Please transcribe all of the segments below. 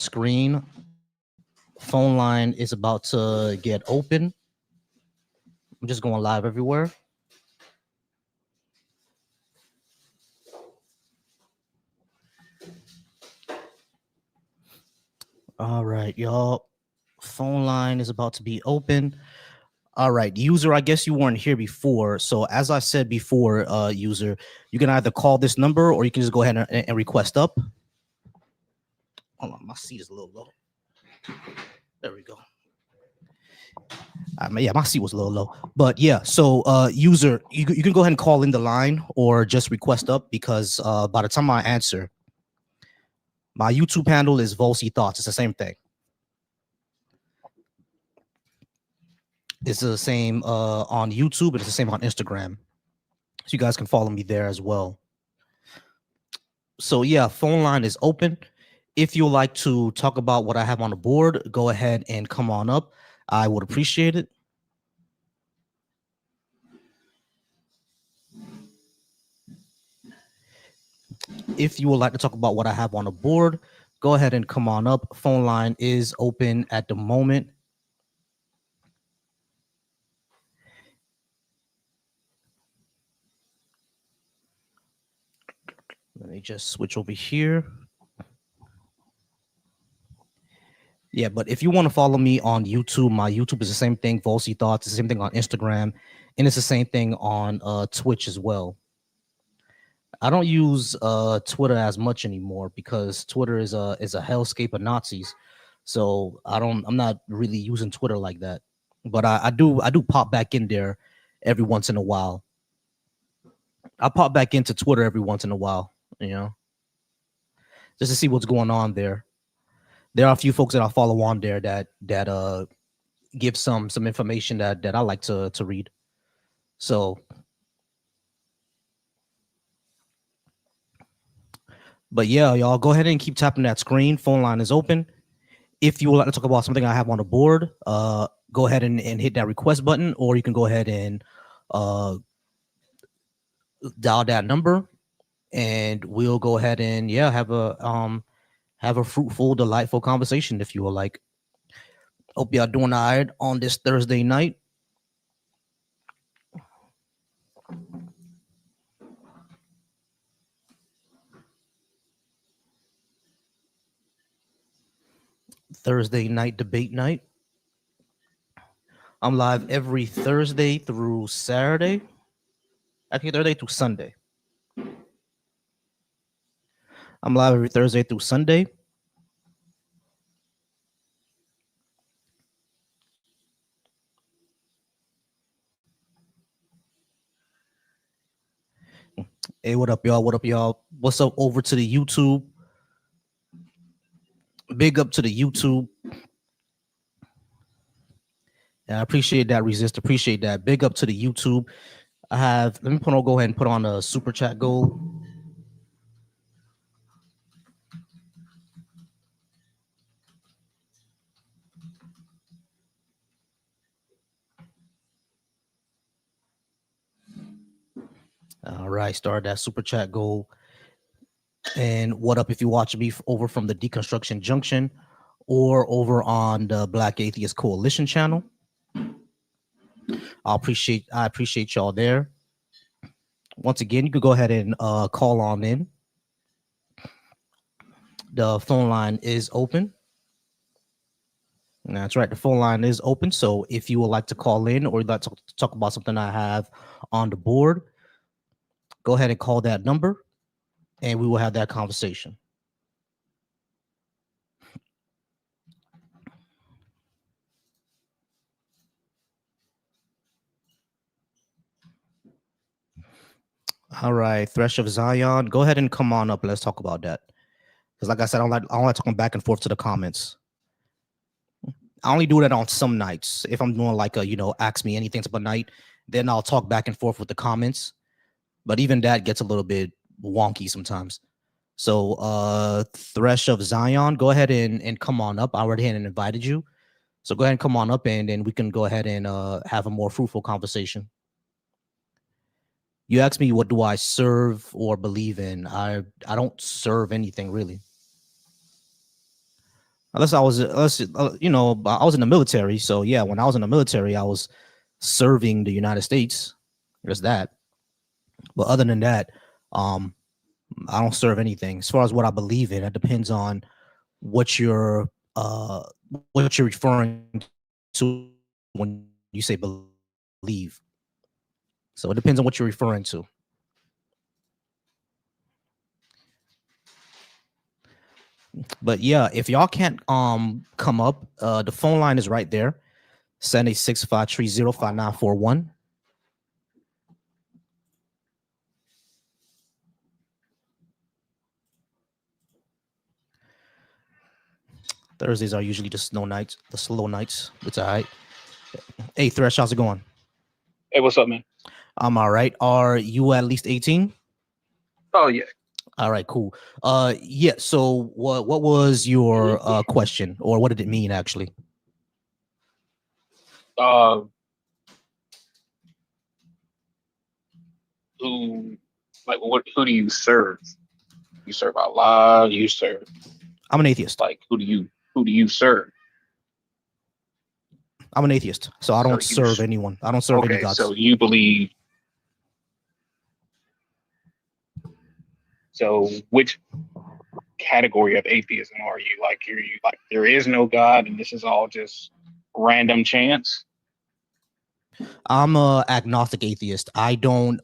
screen. Phone line is about to get open. I'm just going live everywhere. All right, y'all. Phone line is about to be open. All right, user, I guess you weren't here before. So as I said before, user, you can either call this number or you can just go ahead and request up. Hold on, my seat is a little low. There we go. Yeah, my seat was a little low. But yeah, so user, you can go ahead and call in the line or just request up because by the time I answer, my YouTube handle is Volsy Thoughts. It's the same thing. It's the same on YouTube, and it's the same on Instagram. So you guys can follow me there as well. So yeah, phone line is open. If you like to talk about what I have on the board, go ahead and come on up. I would appreciate it. If you would like to talk about what I have on the board, go ahead and come on up. Phone line is open at the moment. Let me just switch over here. Yeah, but if you want to follow me on YouTube, my YouTube is the same thing, Volsy Thoughts. It's the same thing on Instagram, and it's the same thing on Twitch as well. I don't use Twitter as much anymore because Twitter is a hellscape of Nazis. So I'm not really using Twitter like that. But I do pop back in there every once in a while. I pop back into Twitter every once in a while, just to see what's going on there. There are a few folks that I follow on there that give some information that I like to read. So, but yeah, y'all go ahead and keep tapping that screen. Phone line is open. If you would like to talk about something I have on the board, go ahead and hit that request button, or you can go ahead and dial that number, and we'll go ahead and have a fruitful, delightful conversation if you would like. Hope y'all doing all right on this Thursday night. Thursday night debate night. I'm live every Thursday through Saturday. Actually, Thursday through Sunday. I'm live every Thursday through Sunday. Hey, what up, y'all? What up, y'all? What's up over to the YouTube? Big up to the YouTube. Yeah, I appreciate that, Resist. Appreciate that. Big up to the YouTube. Let me go ahead and put on a super chat goal. All right, start that super chat goal. And what up if you watch me over from the Deconstruction Junction or over on the Black Atheist Coalition channel? I appreciate y'all there. Once again, you could go ahead and call on in. The phone line is open. That's right. The phone line is open. So if you would like to call in or you'd like to talk about something I have on the board, go ahead and call that number and we will have that conversation. All right, Thresh of Zion, go ahead and come on up. Let's talk about that. Because like I said, I don't like talking back and forth to the comments. I only do that on some nights. If I'm doing like a, ask me anything type of night, then I'll talk back and forth with the comments. But even that gets a little bit wonky sometimes. So Thresh of Zion, go ahead and come on up. I already had invited you. So go ahead and come on up and then we can go ahead and have a more fruitful conversation. You asked me what do I serve or believe in. I don't serve anything really. Unless I was, I was in the military. So yeah, when I was in the military, I was serving the United States. There's that. But other than that, um, I don't serve anything. As far as what I believe in, it depends on what you're what you're referring to when you say believe. So it depends on what you're referring to. But yeah, if y'all can't come up, the phone line is right there. 786-530-5941. Thursdays are usually the slow nights. It's all right. Hey, Thresh, how's it going? Hey, what's up, man? I'm all right. Are you at least 18? Oh yeah. All right, cool. Yeah. So what was your question, or what did it mean actually? Uh, who, like, what? Who do you serve? You serve Allah. You serve I'm an atheist. like who do you serve? I'm an atheist, so I So don't you serve anyone. I don't serve any okay? So gods. you believe? So which category of atheism are you? Like, you like there is no God, and this is all just random chance? I'm a agnostic atheist. I don't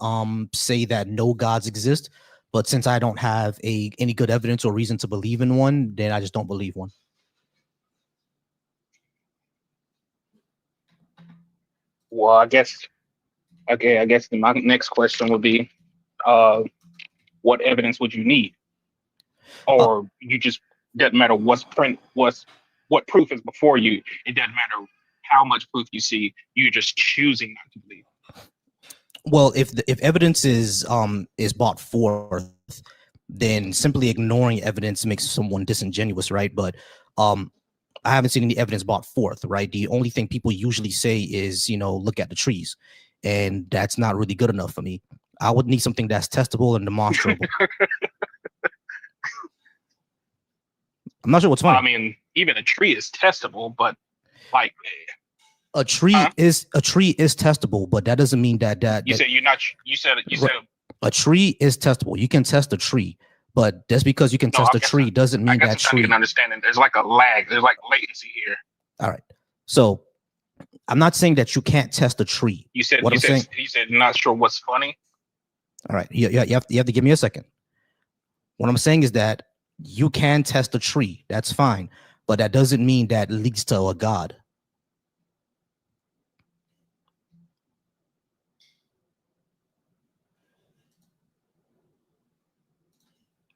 say that no gods exist, but since I don't have any good evidence or reason to believe in one, then I just don't believe one. Well, I guess okay. I guess my next question would be, uh, what evidence would you need? Uh, Or you just doesn't matter what proof is before you. It doesn't matter how much proof you see. You're just choosing not to believe. well, if evidence is brought forth, then simply ignoring evidence makes someone disingenuous, right? But um, I haven't seen any evidence brought forth, right? The only thing people usually say is, look at the trees, and that's not really good enough for me. I would need something that's testable and demonstrable. I'm not sure what's I funny. mean, even a tree is testable, but like, A tree huh? is testable, but that doesn't mean that You that said you're not. You said a tree is testable. You can test a tree, but just because you can no. test a tree doesn't I mean guess that I'm trying to get an tree. understanding. There's like a lag. There's like latency here. All right. So I'm not saying that you can't test a tree. You said What you I'm said saying, you said not sure what's funny. all right, you have to give me a second. What I'm saying is that you can test a tree. That's fine, but that doesn't mean that leads to a god.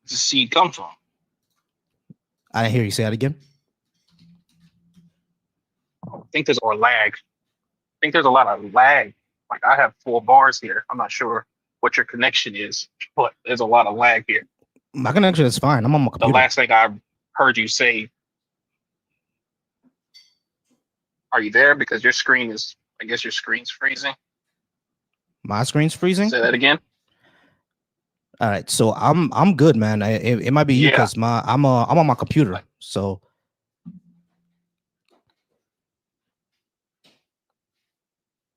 Does the seed come from? I didn't hear you say that again. I think there's or lag. I think there's a lot of lag. Like, I have 4 bars here. I'm not sure what your connection is, but there's a lot of lag here. My connection is fine. I'm on my The computer. last thing I heard you say, are you there? Because your screen is, I guess your screen's freezing. My screen's freezing. Say that again. All right, so I'm good, man. It might be you Yeah. because I'm on my computer. Like, So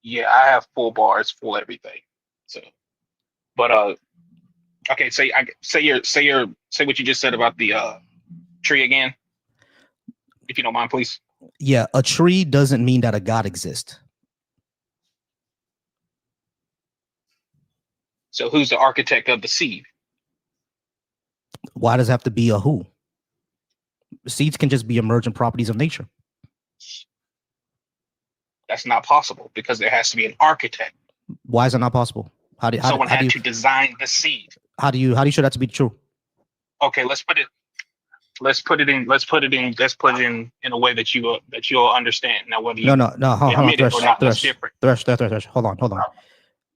yeah, I have 4 bars, full everything. So, but okay. Say what you just said about the tree again, if you don't mind, please. yeah, a tree doesn't mean that a god exists. So, who's the architect of the seed? Why does it have to be a who? Seeds can just be emergent properties of nature. That's not possible because there has to be an architect. Why is it not possible? How do how do, Someone how do had you to design the seed. how do you show that to be true? Okay, let's put it in a way that you'll understand. Now, whether No, you no, no. Hold on, admit it or Thresh, not, that's Thresh, different. Thresh, Thresh, Thresh. Hold on.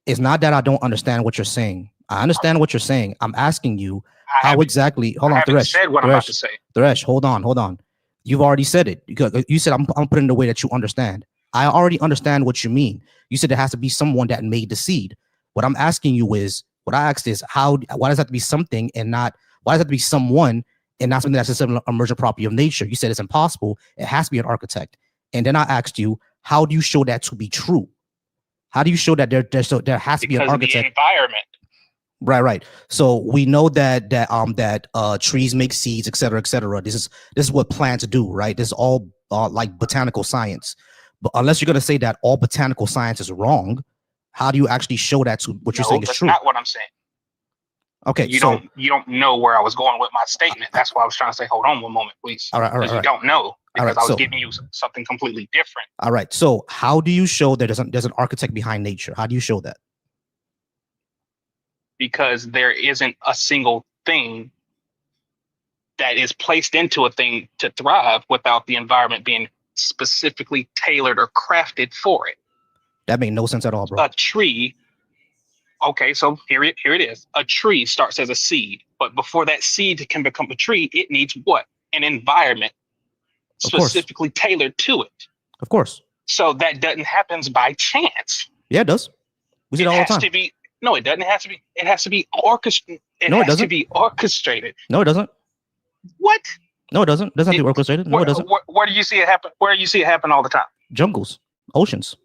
It's not that I don't understand what you're saying. I understand what you're saying. I'm asking you I how haven't exactly. Hold I on, haven't Thresh, said what I'm about to Thresh, say. Thresh. Hold on. You've already said it. You said I'm putting it in a way that you understand. I already understand what you mean. You said it has to be someone that made the seed. What I'm asking you is, what I asked is, why does that have to be something and not, why does that have to be someone and not something that's just an emergent property of nature. You said it's impossible. It has to be an architect. And then I asked you, how do you show that to be true? How do you show that there has to be an Because of the architect? environment. Right. So we know that trees make seeds, et cetera, et cetera. This is what plants do, right? This is all like botanical science. But unless you're gonna say that all botanical science is wrong, how do you actually show that to what you're saying is that's true? not what I'm saying. Okay, you don't know where I was going with my statement. That's why I was trying to say, hold on one moment, please. All right. Because you don't know, because right, I was giving you something completely different. All right. So how do you show that there's an architect behind nature? How do you show that? Because there isn't a single thing that is placed into a thing to thrive without the environment being specifically tailored or crafted for it. That made no sense at all, bro. A tree. Okay, so here it is. A tree starts as a seed, but before that seed can become a tree, it needs what? An environment specifically tailored to it. Of course. So that doesn't happen by chance. Yeah, it does. We see it all the time. No, it doesn't have to be. It has to be orchestrated. It has to be orchestrated. No, it doesn't. What? No, it doesn't. It doesn't have to be orchestrated. No, it doesn't. Where do you see it happen? Where do you see it happen all the time? Jungles, oceans.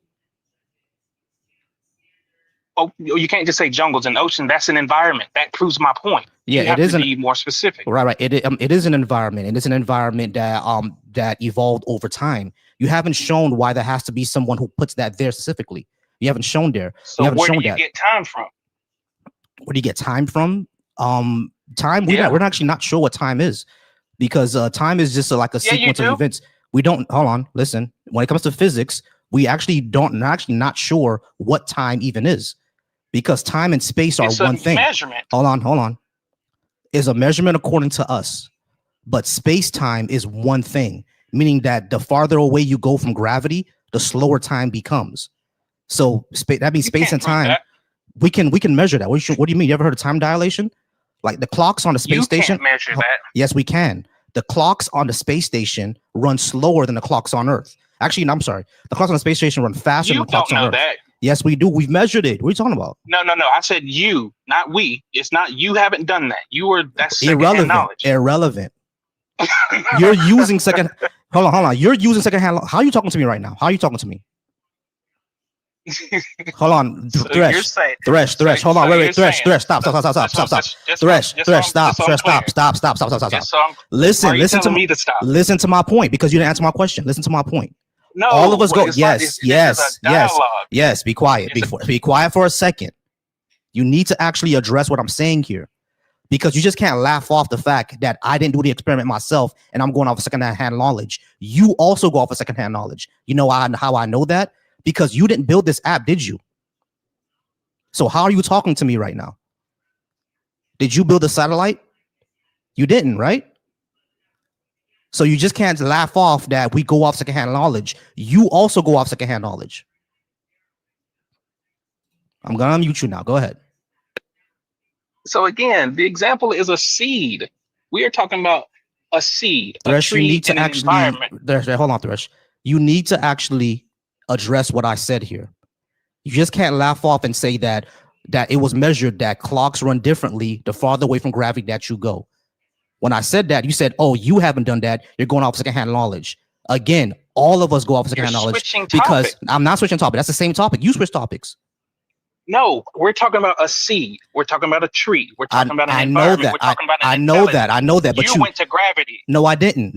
Oh, you can't just say jungles and ocean. That's an environment. That proves my point. Yeah, you have to be more specific. Right. It is an environment, and it's an environment that evolved over time. You haven't shown why there has to be someone who puts that there specifically. You haven't shown there. So where do you get time from? Where do you get time from? Time. We're actually not sure what time is, because time is just like a sequence of events. We don't. Hold on. Listen. When it comes to physics, we actually not sure what time even is, because time and space are one thing. Measurement. Hold on. Is a measurement according to us, but space-time is one thing, meaning that the farther away you go from gravity, the slower time becomes. So that means space and time. We can measure that. What do you mean? You ever heard of time dilation? Like the clocks on the space station? You can't measure that. Yes, we can. The clocks on the space station run slower than the clocks on Earth. Actually, no, I'm sorry. The clocks on the space station run faster than the clocks on Earth. You don't know that. Yes, we do. We've measured it. What are you talking about? No. I said you, not we. It's not you. Haven't done that. That's irrelevant. Knowledge. Irrelevant. You're using second. Hold on. You're using secondhand. How are you talking to me right now? How are you talking to me? Hold on, Thresh. Hold on, wait. Thresh. Stop. Thresh, stop. Listen to my point, because you didn't answer my question. Listen to my point. No, all of us go. Yes. Be quiet. Be quiet for a second. You need to actually address what I'm saying here, because you just can't laugh off the fact that I didn't do the experiment myself and I'm going off of secondhand knowledge. You also go off of secondhand knowledge. You know how I know that? Because you didn't build this app, did you? So how are you talking to me right now? Did you build a satellite? You didn't, right? So you just can't laugh off that we go off secondhand knowledge. You also go off secondhand knowledge. I'm gonna unmute you now. Go ahead. So again, the example is a seed. We are talking about a seed, Thresh, a tree, and an environment. Hold on, Thresh. You need to actually address what I said here. You just can't laugh off and say that it was measured that clocks run differently the farther away from gravity that you go. When I said that, you said, oh, you haven't done that. You're going off secondhand knowledge. Again, all of us go off secondhand knowledge, because I'm not switching topic. That's the same topic. You switch topics. No, we're talking about a seed. We're talking about a tree. We're talking about an environment. We're talking about I know that. But you went to gravity. No, I didn't.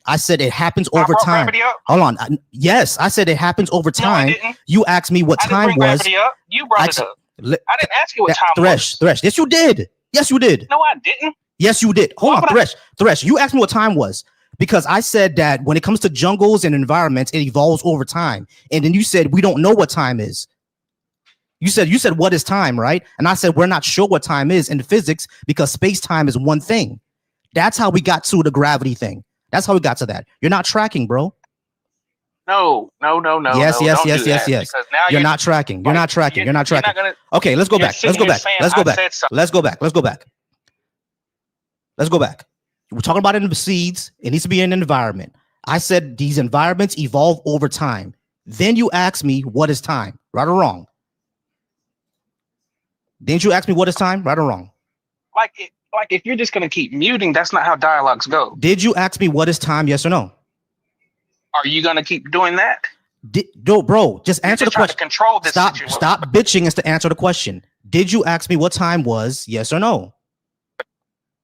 I said it happens over time. Hold on. Yes, I said it happens over time. No, I didn't. You asked me what time was. Up. You brought it up. I didn't ask you what time was. Thresh. Yes, you did. No, I didn't. Yes, you did. Hold on, Thresh. You asked me what time was, because I said that when it comes to jungles and environments, it evolves over time. And then you said we don't know what time is. You said what is time, right? And I said we're not sure what time is in physics, because space-time is one thing. That's how we got to the gravity thing. That's how we got to that. You're not tracking, bro. No. Yes. You're not tracking. You're not tracking. Okay, let's go back. We're talking about it in the seeds. It needs to be in an environment. I said these environments evolve over time. Then you ask me what is time, right or wrong? Didn't you ask me what is time, right or wrong? Like if you're just gonna keep muting, that's not how dialogues go. Did you ask me what is time? Yes or no? Are you gonna keep doing that? Bro, just answer the Trying to question. control this Stop situation. bitching is to answer the question. Did you ask me what time was? Yes or no?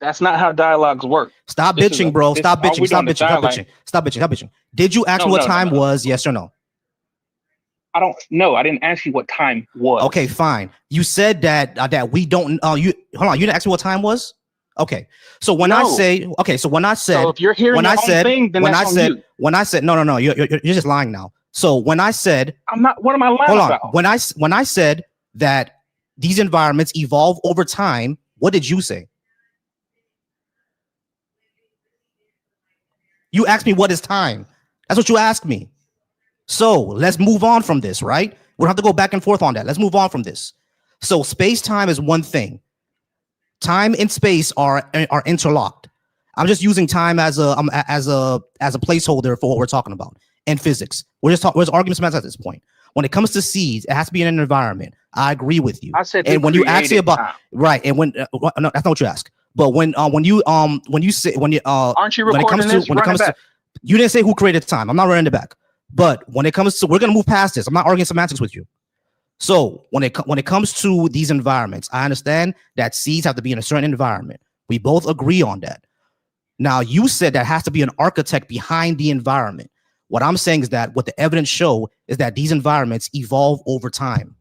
That's not how dialogues work. Stop This is bitching, a bro. this Stop all bitching. we Stop doing is bitching. Stop dialogue. bitching. Stop bitching. Stop bitching. Did you ask me what time was? Yes or no? I don't know. I didn't ask you what time was. Okay, fine. You said that we don't. You hold on. You didn't ask me what time was. Okay. So when I say okay, so when I said so if you're hearing when your I own said thing, then when that's I on said you. when I said no, you're just lying now. So when I said I'm not. What am I lying hold on. about? When I said that these environments evolve over time, what did you say? You asked me what is time. That's what you asked me. So let's move on from this, right? We don't have to go back and forth on that. Let's move on from this. So space-time is one thing. Time and space are interlocked. I'm just using time as a placeholder for what we're talking about in physics. We're arguments at this point. When it comes to seeds, it has to be in an environment. I agree with you. I said, and when you ask me about time. right, and when no, that's not what you ask. But when you say aren't you when it recording comes to you didn't say who created time. I'm not running it back. But when it comes to we're gonna move past this. I'm not arguing semantics with you. So when it comes to these environments, I understand that seeds have to be in a certain environment. We both agree on that. Now, you said that has to be an architect behind the environment. What I'm saying is that what the evidence show is that these environments evolve over time,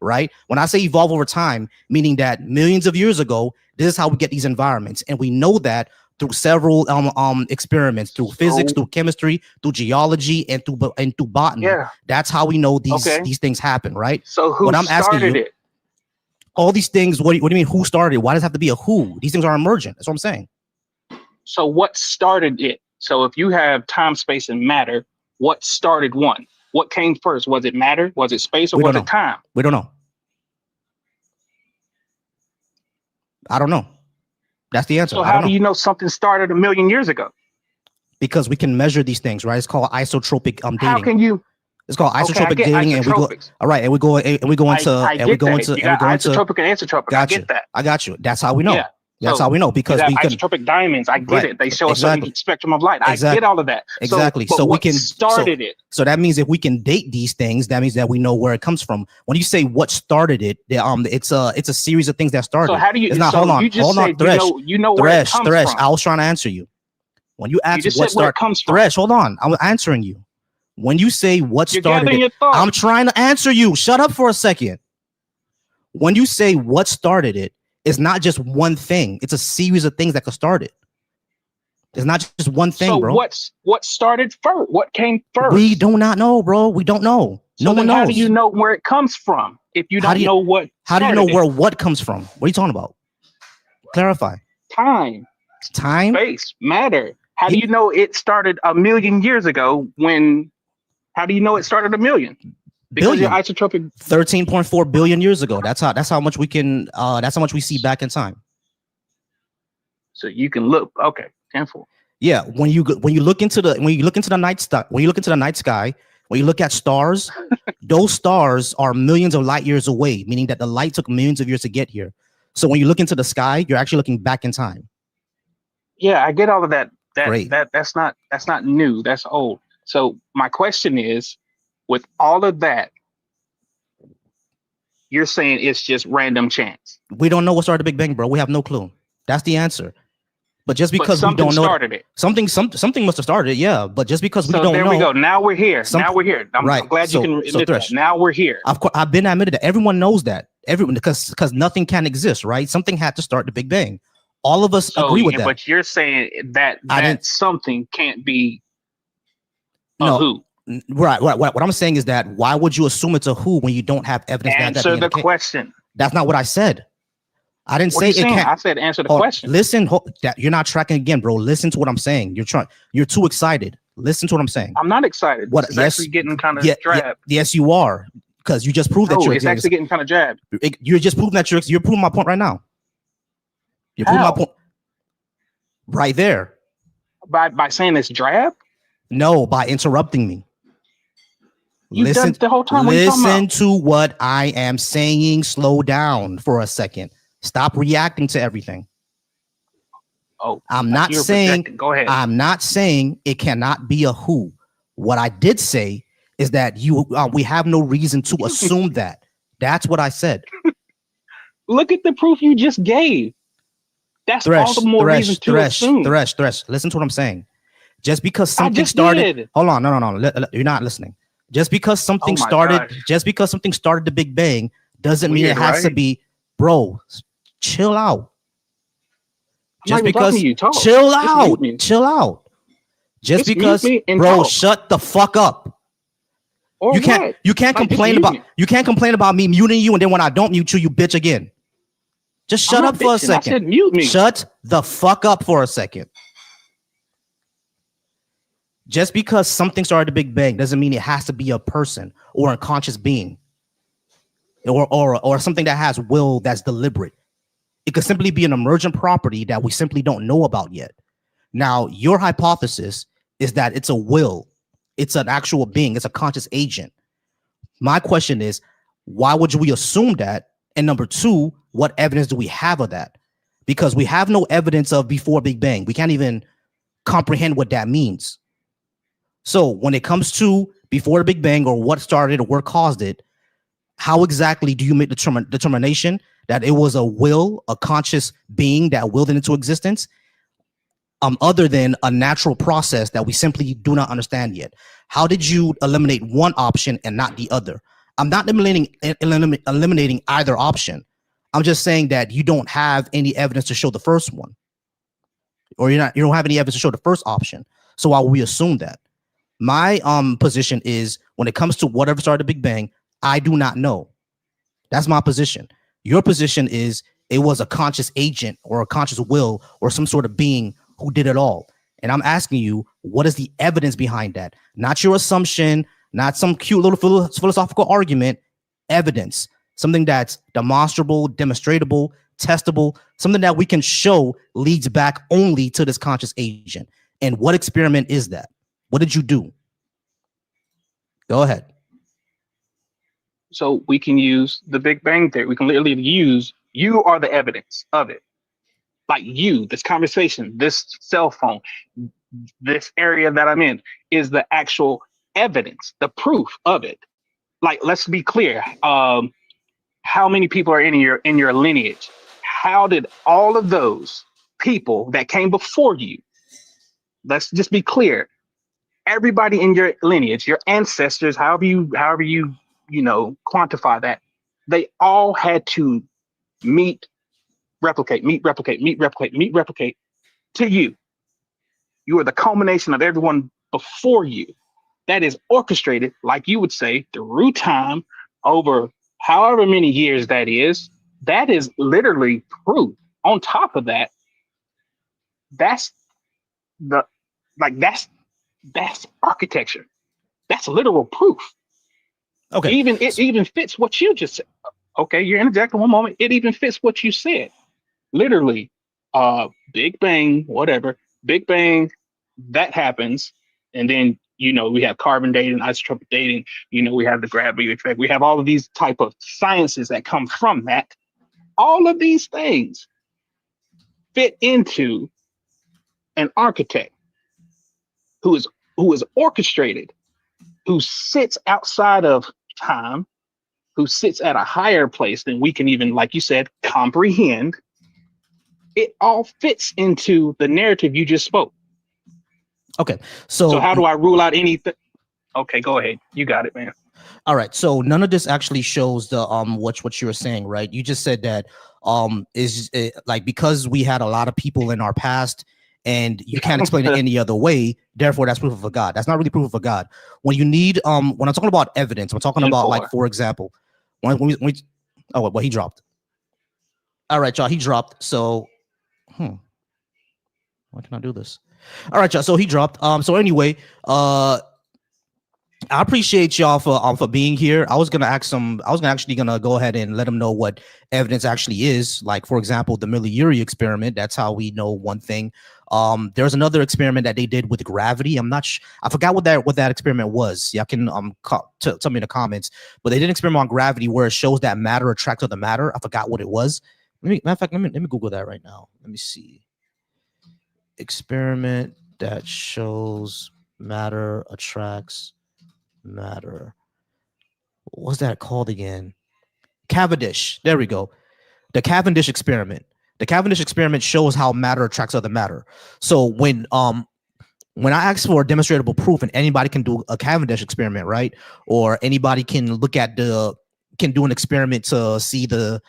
right? When I say evolve over time, meaning that millions of years ago, this is how we get these environments. And we know that through several experiments, through physics, through chemistry, through geology, and through botany. Yeah. That's how we know these things happen, right? So who started it? All these things, what do you mean who started it? Why does it have to be a who? These things are emergent. That's what I'm saying. So what started it? So if you have time, space, and matter, what started one? What came first? Was it matter? Was it space? Or was it time? We don't know. I don't know. That's the answer. So how do you know something started a million years ago? Because we can measure these things, right? It's called isotropic dating. How can you? It's called isotropic dating, and we go. All right, and we go into isotropic and anisotropic. I get that. I got you. That's how we know. Yeah. That's how we know because we can isotropic diamonds. I get it. They show a certain spectrum of light. I get all of that. Exactly. So we can started it. So that means if we can date these things, that means that we know where it comes from. When you say what started it, it's a series of things that started. So how do you? It's not. So hold on. You just said Thresh. You know where it comes from. I was trying to answer you. When you ask what started, comes from. Thresh, hold on. I'm answering you. When you say what You're started it, I'm trying to answer you. Shut up for a second. When you say what started it, it's not just one thing. It's a series of things that could start it. It's not just one thing, bro. What started first? What came first? We do not know, bro. We don't know. No one knows. How do you know where it comes from if you don't know what? How do you know where what comes from? What are you talking about? Clarify. Time, space, matter. How do you know it started a million years ago? How do you know it started a million? Because you're isotropic. 13.4 billion years ago. That's how much we can. That's how much we see back in time. So you can look. Okay, 10-4. Yeah, when you look into the night sky, when you look at stars, those stars are millions of light years away, meaning that the light took millions of years to get here. So when you look into the sky, you're actually looking back in time. Yeah, I get all of that. Great. That's not new. That's old. So my question is, with all of that, you're saying it's just random chance. We don't know what started the Big Bang, bro. We have no clue. That's the answer. But just because we don't know something must have started it, yeah. But just because we don't know. So there we go. Now we're here. I'm glad you can admit that. Now we're here. Of course, I've been admitted that. Everyone knows that. Everyone, because nothing can exist, right? Something had to start the Big Bang. All of us agree with that. But you're saying that something can't be who. Right. What I'm saying is that why would you assume it's a who when you don't have evidence? Answer the question. That's not what I said. I didn't say it can't. I said answer the question. Listen, you're not tracking again, bro. Listen to what I'm saying. You're too excited. Listen to what I'm saying. I'm not excited. It's actually getting kind of drab. Yes, you are, because you just proved that you're. It's actually getting kind of jabbed. You're just proving that you're proving my point right now. You're proving my point right there. By saying it's drab? No, by interrupting me. You've done the whole time. Listen to what I am saying. Slow down for a second. Stop reacting to everything. Oh, I'm like not you're saying projecting. Go ahead. I'm not saying it cannot be a who. What I did say is that we have no reason to assume that. That's what I said. Look at the proof you just gave. That's all the Thresh, more reason Thresh, to Thresh, assume. Thresh, Thresh. Listen to what I'm saying. Just because I something just started, did. hold on, no. You're not listening. Just because Oh something my started, gosh. just because something started the Big Bang doesn't mean it Weird, has to right? be, bro. Chill out. I'm not Just even talking to because, you. Talk. chill Just mute out, me. chill out. Just Just mute because, me and bro, talk. shut the fuck up. Or what? You can't Like just complain mute about me. me muting you, and then when I don't mute you, you bitch again. Just I'm shut not up for a bitching. I second. said mute me. Shut the fuck up for a second. Just because something started the Big Bang doesn't mean it has to be a person or a conscious being or something that has will that's deliberate. It could simply be an emergent property that we simply don't know about yet. Now, your hypothesis is that it's a will, it's an actual being, it's a conscious agent. My question is, why would we assume that? And number two, what evidence do we have of that? Because we have no evidence of before Big Bang. We can't even comprehend what that means. So when it comes to before the Big Bang or what started or what caused it, how exactly do you make the determination that it was a will, a conscious being that willed it into existence, other than a natural process that we simply do not understand yet? How did you eliminate one option and not the other? I'm not eliminating either option. I'm just saying that you don't have any evidence to show the first one, or you don't have any evidence to show the first option. So why would we assume that? My position is when it comes to whatever started the Big Bang, I do not know. That's my position. Your position is it was a conscious agent or a conscious will or some sort of being who did it all. And I'm asking you, what is the evidence behind that? Not your assumption, not some cute little philosophical argument. Evidence, something that's demonstrable, demonstratable, testable, something that we can show leads back only to this conscious agent. And what experiment is that? What did you do? Go ahead. So we can use the Big Bang Theory. We can literally use you are the evidence of it. Like you, this conversation, this cell phone, this area that I'm in is the actual evidence, the proof of it. Like, let's be clear. How many people are in your lineage? How did all of those people that came before you? Let's just be clear. Everybody in your lineage, your ancestors, however you know quantify that, they all had to meet, replicate, meet, replicate, meet, replicate, meet, replicate to you. You are the culmination of everyone before you. That is orchestrated, like you would say, through time over however many years that is. That is literally proof. On top of that, that's the like that's architecture. That's literal proof. Okay. Even it even fits what you just said. Okay, you're interjecting one moment. It even fits what you said. Literally, Big Bang, whatever. Big Bang, that happens, and then we have carbon dating, isotopic dating. We have the gravity effect. We have all of these type of sciences that come from that. All of these things fit into an architect who is orchestrated, who sits outside of time, who sits at a higher place than we can even, like you said, comprehend. It all fits into the narrative you just spoke. Okay. So So how do I rule out anything? Okay, go ahead. You got it, man. all right. So none of this actually shows the what you were saying, right? You just said that is like because we had a lot of people in our past and you can't explain it any other way, therefore that's proof of a god. That's not really proof of a god. When you need when I'm talking about evidence, I'm talking And about, like, four. for example, when we oh well, he dropped. All right, y'all, he dropped. So why can I do this? All right, y'all. So he dropped. So anyway, I appreciate y'all for being here. I was gonna ask some. I was actually gonna go ahead and let them know what evidence actually is. Like, for example, the Miller-Urey experiment. That's how we know one thing. There's another experiment that they did with gravity. I forgot what that experiment was. Y'all can tell me in the comments. But they did an experiment on gravity where it shows that matter attracts other matter. I forgot what it was. Matter of fact, let me Google that right now. Let me see. experiment that shows matter attracts matter. What's that called again? Cavendish. There we go. The Cavendish experiment. The Cavendish experiment shows how matter attracts other matter. So when I ask for demonstrable proof, and anybody can do a Cavendish experiment, right? Or anybody can look at can do an experiment to see the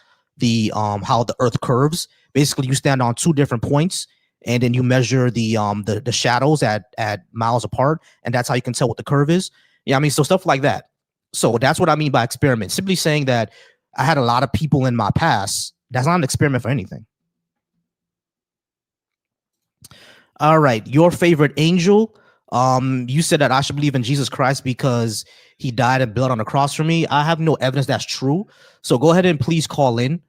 how the Earth curves. Basically, you stand on two different points, and then you measure the shadows at miles apart, and that's how you can tell what the curve is. Yeah, I mean, so stuff like that. So that's what I mean by experiment. Simply saying that I had a lot of people in my past. That's not an experiment for anything. All right, your favorite angel. You said that I should believe in Jesus Christ because he died and bled on the cross for me. I have no evidence that's true. So go ahead and please call in.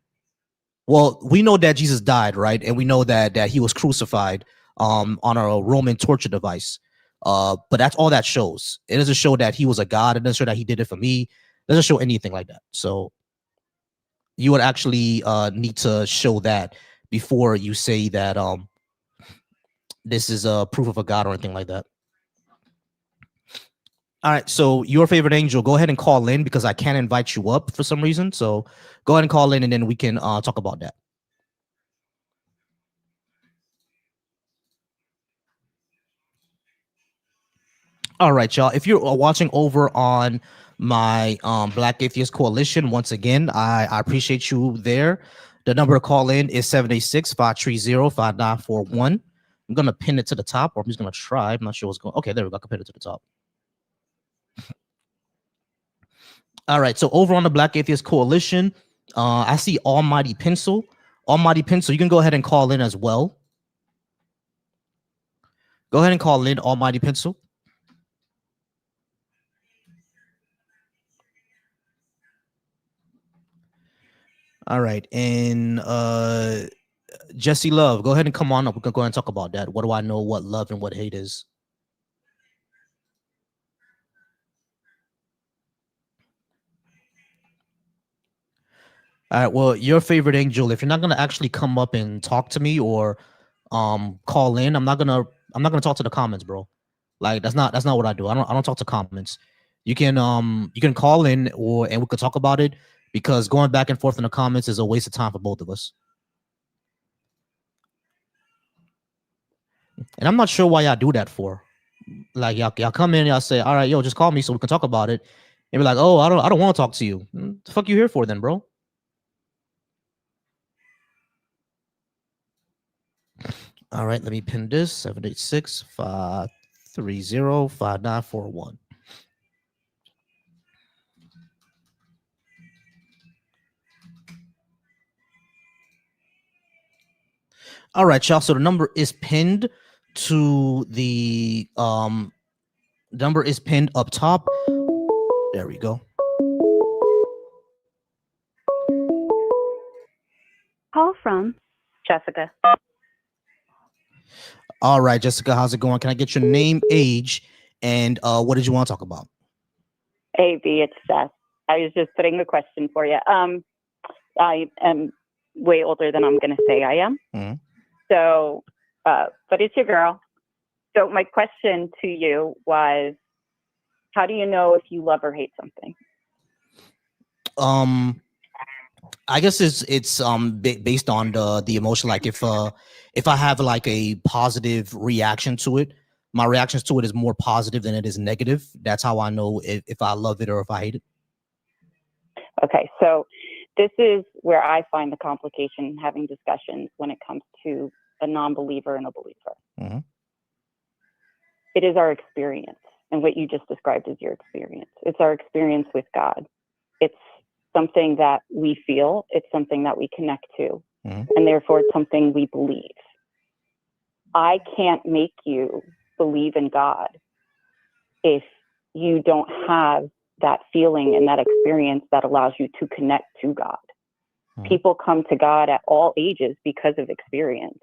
Well, we know that Jesus died, right? And we know that he was crucified on a Roman torture device. But that's all that shows. It doesn't show that he was a god. It doesn't show that he did it for me. It doesn't show anything like that. So you would actually need to show that before you say that this is a proof of a god or anything like that. All right, so your favorite angel, go ahead and call in because I can't invite you up for some reason. So go ahead and call in, and then we can talk about that. All right, y'all. If you're watching over on my Black Atheist Coalition, once again, I appreciate you there. The number to call in is 786-530-5941. I'm going to pin it to the top, or I'm just going to try. I'm not sure what's going on. Okay, there we go. I can pin it to the top. All right, so over on the Black Atheist Coalition, I see Almighty Pencil. Almighty Pencil, you can go ahead and call in as well. Go ahead and call in, Almighty Pencil. All right, and Jesse Love, go ahead and come on up. We can go ahead and talk about that. What do I know what love and what hate is? All right, well, your favorite angel, if you're not gonna actually come up and talk to me or call in, I'm not gonna talk to the comments, bro. Like that's not what I do. I don't talk to comments. You can call in and we could talk about it, because going back and forth in the comments is a waste of time for both of us. And I'm not sure why y'all do that for. Like y'all come in, y'all say, all right, yo, just call me so we can talk about it. And be like, oh, I don't want to talk to you. The fuck you here for then, bro? All right, let me pin this 786-530-5941. All right, y'all. So the number is pinned to the number is pinned up top. There we go. Call from Jessica. All right, Jessica, how's it going? Can I get your name, age, and what did you want to talk about? Hey, B, it's Seth. I was just putting a question for you. I am way older than I'm going to say I am. Mm-hmm. So, but it's your girl. So my question to you was, how do you know if you love or hate something? I guess it's based on the emotion. Like if I have like a positive reaction to it, my reactions to it is more positive than it is negative. That's how I know if I love it or if I hate it. Okay, so this is where I find the complication having discussions when it comes to a non-believer and a believer. Mm-hmm. It is our experience, and what you just described is your experience. It's our experience with God. It's something that we feel. It's something that we connect to, mm-hmm. and therefore it's something we believe. I can't make you believe in God if you don't have that feeling and that experience that allows you to connect to God. Mm-hmm. People come to God at all ages because of experience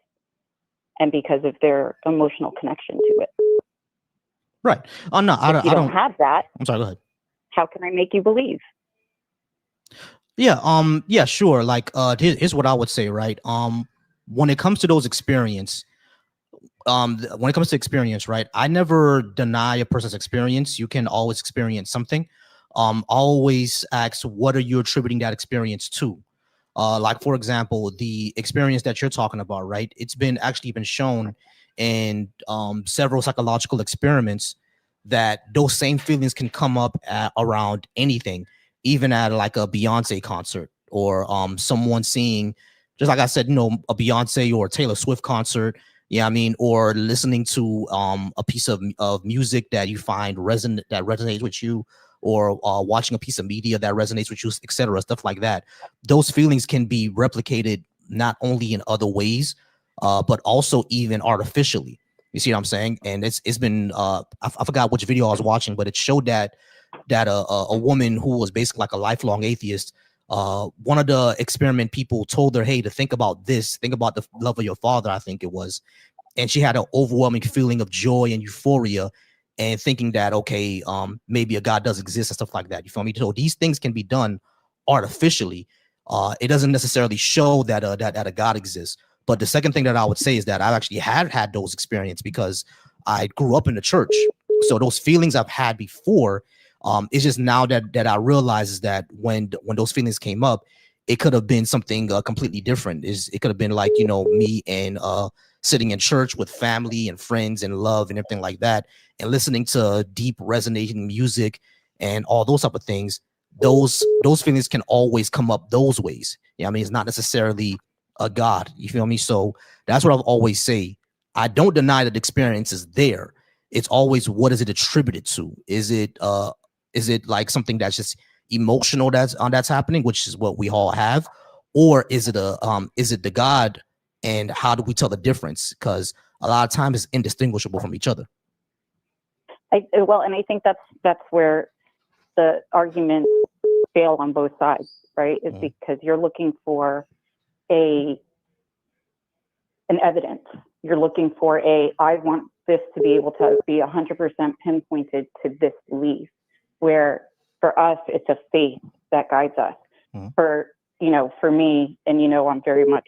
and because of their emotional connection to it. Right. Oh no, I don't have that. I'm sorry. Go ahead. How can I make you believe? Yeah. Yeah. Sure. Like, here's what I would say. Right. When it comes to those experience, when it comes to experience, right? I never deny a person's experience. You can always experience something. Always ask, what are you attributing that experience to? Like for example, the experience that you're talking about, right? It's been actually been shown in several psychological experiments that those same feelings can come up around anything, even at like a Beyonce concert or someone seeing, just like I said, a Beyonce or Taylor Swift concert. Yeah, I mean, or listening to a piece of music that you find that resonates with you, or watching a piece of media that resonates with you, etc., stuff like that. Those feelings can be replicated not only in other ways, but also even artificially. You see what I'm saying? And it's been I forgot which video I was watching, but it showed that a woman who was basically like a lifelong atheist. One of the experiment people told her, "Hey, to think about this. Think about the love of your father." I think it was, and she had an overwhelming feeling of joy and euphoria, and thinking that, okay, maybe a God does exist and stuff like that. You feel me? So these things can be done artificially. It doesn't necessarily show that that a God exists. But the second thing that I would say is that I've actually had those experiences because I grew up in the church. So those feelings I've had before, it's just now that I realize is that when those feelings came up, it could have been something completely different. It could have been like, me and sitting in church with family and friends and love and everything like that, and listening to deep resonating music and all those type of things. Those feelings can always come up those ways. Yeah, I mean, it's not necessarily a God. You feel me? So that's what I've always say. I don't deny that the experience is there. It's always, what is it attributed to? Is it like something that's just emotional that's happening, which is what we all have, or is it the God? And how do we tell the difference? Because a lot of times it's indistinguishable from each other. Well, and I think that's where the arguments fail on both sides, right? Is because you're looking for an evidence. You're looking for I want this to be able to be 100% pinpointed to this belief, where for us, it's a faith that guides us. For me, and I'm very much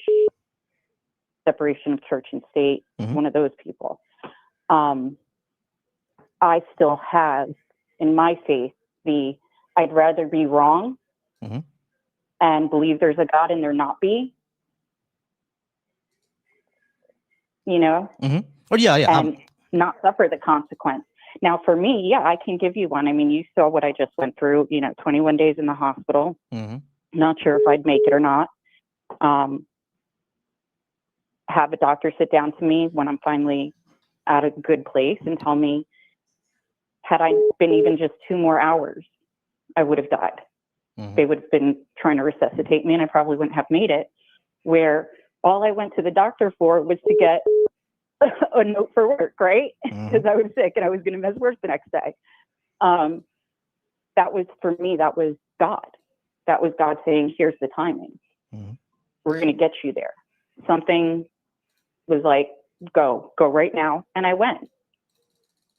separation of church and state, one of those people. I still have in my faith I'd rather be wrong and believe there's a God and there not be, Or yeah, and not suffer the consequence. Now, for me, yeah, I can give you one. I mean, you saw what I just went through, 21 days in the hospital. Not sure if I'd make it or not. Have a doctor sit down to me when I'm finally at a good place and tell me, had I been even just 2 more hours, I would have died. They would have been trying to resuscitate me and I probably wouldn't have made it. Where all I went to the doctor for was to get a note for work, right? Because I was sick and I was going to miss work the next day. That was, for me, that was God. That was God saying, here's the timing. We're going to get you there. Something was like, go right now. And I went.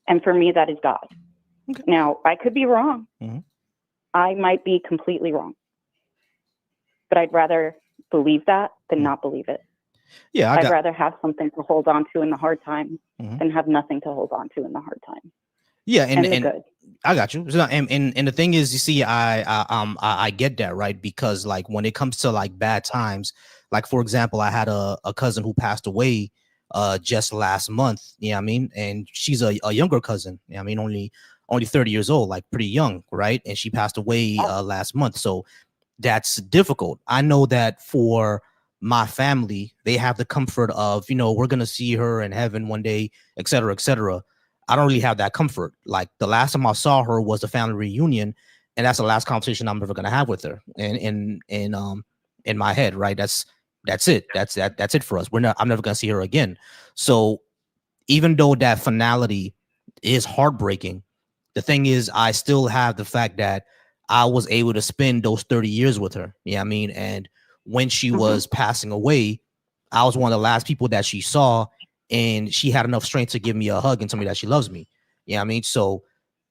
And for me, that is God. Okay. Now, I could be wrong. I might be completely wrong. But I'd rather believe that than not believe it. Yeah, I'd rather have something to hold on to in the hard times than have nothing to hold on to in the hard times. Yeah, and good. I got you. And the thing is, you see, I get that, right? Because like when it comes to like bad times, like for example, I had a cousin who passed away just last month. Yeah, I mean, and she's a younger cousin. Yeah, I mean, only 30 years old, like pretty young, right? And she passed away last month. So that's difficult. I know that for my family, they have the comfort of, we're gonna see her in heaven one day, et cetera, et cetera. I don't really have that comfort. Like the last time I saw her was the family reunion, and that's the last conversation I'm ever gonna have with her. And in my head, right? That's it. That's it for us. I'm never gonna see her again. So even though that finality is heartbreaking, the thing is, I still have the fact that I was able to spend those 30 years with her. Yeah, I mean, and when she was passing away, I was one of the last people that she saw, and she had enough strength to give me a hug and tell me that she loves me. Yeah, I mean, so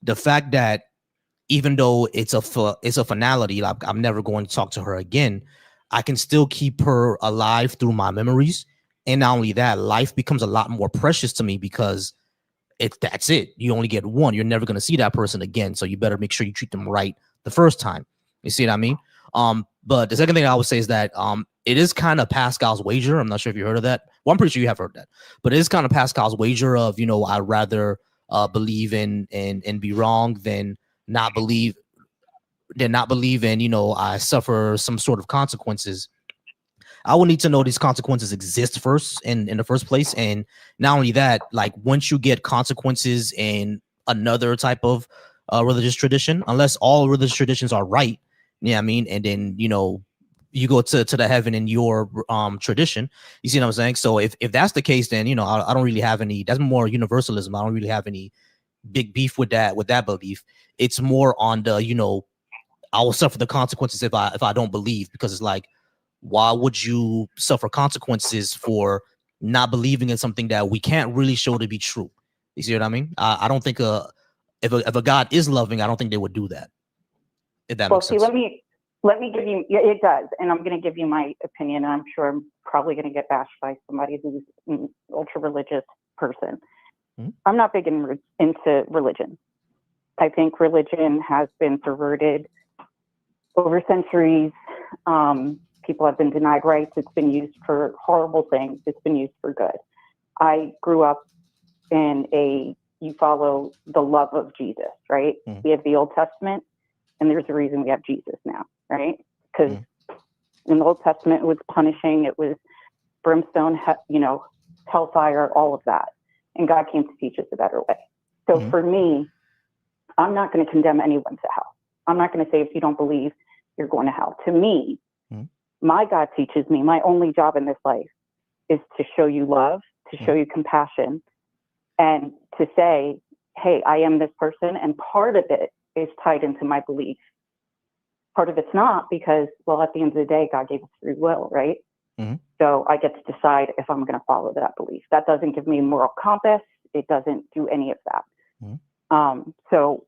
the fact that even though it's a finality, like I'm never going to talk to her again, I can still keep her alive through my memories, And not only that, life becomes a lot more precious to me because that's it. You only get one. You're never going to see that person again. So you better make sure you treat them right the first time. You see what I mean? But the second thing I would say is that it is kind of Pascal's wager. I'm not sure if you heard of that. Well, I'm pretty sure you have heard that. But it is kind of Pascal's wager of, I'd rather believe in and be wrong than not believe and, I suffer some sort of consequences. I will need to know these consequences exist first in the first place. And not only that, like once you get consequences in another type of religious tradition, unless all religious traditions are right, yeah, I mean, and then you go to the heaven in your tradition. You see what I'm saying? So if that's the case, then I don't really have any. That's more universalism. I don't really have any big beef with that belief. It's more on the I will suffer the consequences if I don't believe, because it's like, why would you suffer consequences for not believing in something that we can't really show to be true? You see what I mean? I don't think if a God is loving, I don't think they would do that. If that makes sense. Let me give you. Yeah, it does, and I'm going to give you my opinion. And I'm sure I'm probably going to get bashed by somebody who's an ultra religious person. Mm-hmm. I'm not big into religion. I think religion has been perverted over centuries. People have been denied rights. It's been used for horrible things. It's been used for good. I grew up in you follow the love of Jesus, right? Mm. We have the Old Testament, and there's a reason we have Jesus now, right? Because in the Old Testament, it was punishing. It was brimstone, hellfire, all of that. And God came to teach us a better way. So for me, I'm not going to condemn anyone to hell. I'm not going to say if you don't believe, you're going to hell. To me, my God teaches me my only job in this life is to show you love, to show you compassion, and to say, hey, I am this person. And part of it is tied into my belief. Part of it's not, because, well, at the end of the day, God gave us free will, right? Mm-hmm. So I get to decide if I'm going to follow that belief. That doesn't give me a moral compass. It doesn't do any of that. Mm-hmm. So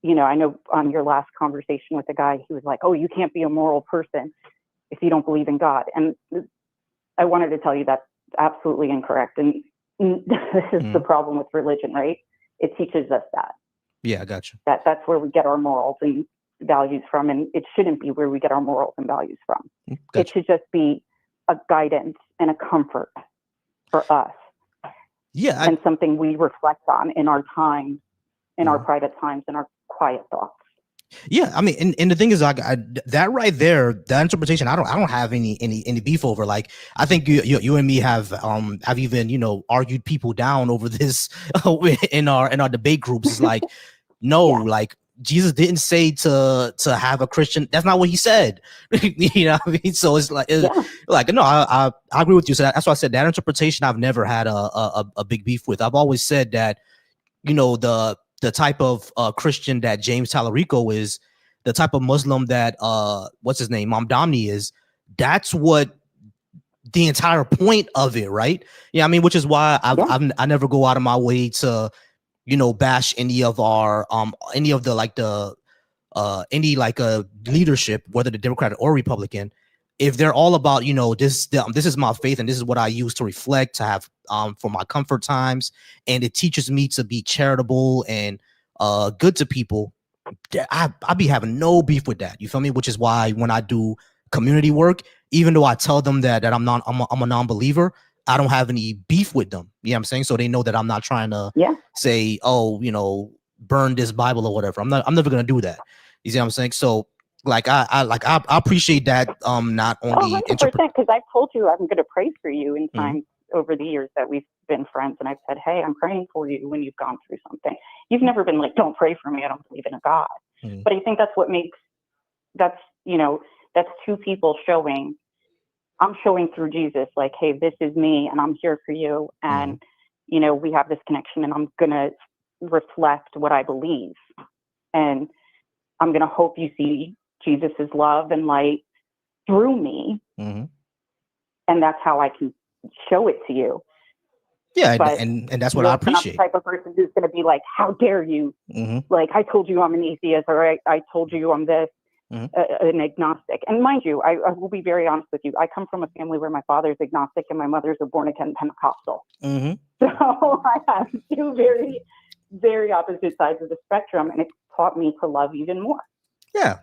I know on your last conversation with the guy, he was like, oh, you can't be a moral person if you don't believe in God. And I wanted to tell you that's absolutely incorrect. And this is the problem with religion, right? It teaches us that. Yeah, I got you. That's where we get our morals and values from. And it shouldn't be where we get our morals and values from. Gotcha. It should just be a guidance and a comfort for us. Yeah. And something we reflect on in our time, in our private times, in our quiet thoughts. Yeah, I mean, and the thing is, like, that right there, that interpretation, I don't have any beef over. Like, I think you and me have even argued people down over this in our debate groups. It's like, no, like Jesus didn't say to have a Christian. That's not what he said. You know what I mean? So it's like, no, I agree with you. So that's why I said that interpretation I've never had a big beef with. I've always said that the type of Christian that James Tallarico is, the type of Muslim that what's his name, Mamdani is, that's what the entire point of it, right? Yeah, I mean, which is why I never go out of my way to bash any of our any of the leadership, whether the Democratic or Republican, if they're all about this is my faith and this is what I use to reflect, to have for my comfort times, and it teaches me to be charitable and good to people, I be having no beef with that. You feel me? Which is why when I do community work, even though I tell them that I'm a non-believer, I don't have any beef with them. You know what I'm saying? So they know that I'm not trying to say, oh, burn this Bible or whatever. I'm never gonna do that. You see what I'm saying? So like I appreciate that. Not only 100%, because I've told you I'm going to pray for you in times over the years that we've been friends, and I've said, hey, I'm praying for you when you've gone through something. You've never been like, don't pray for me, I don't believe in a God. But I think that's what makes that's two people showing. I'm showing through Jesus, like, hey, this is me, and I'm here for you, and we have this connection, and I'm going to reflect what I believe, and I'm going to hope you see Jesus's love and light through me. And that's how I can show it to you. Yeah. But and that's what I appreciate. I'm the type of person who's going to be like, how dare you? Like, I told you I'm an atheist, or I told you I'm this. an agnostic. And mind you, I will be very honest with you. I come from a family where my father's agnostic and my mother's a born again Pentecostal. Mm-hmm. So I have two very, very opposite sides of the spectrum, and it's taught me to love even more. Yeah,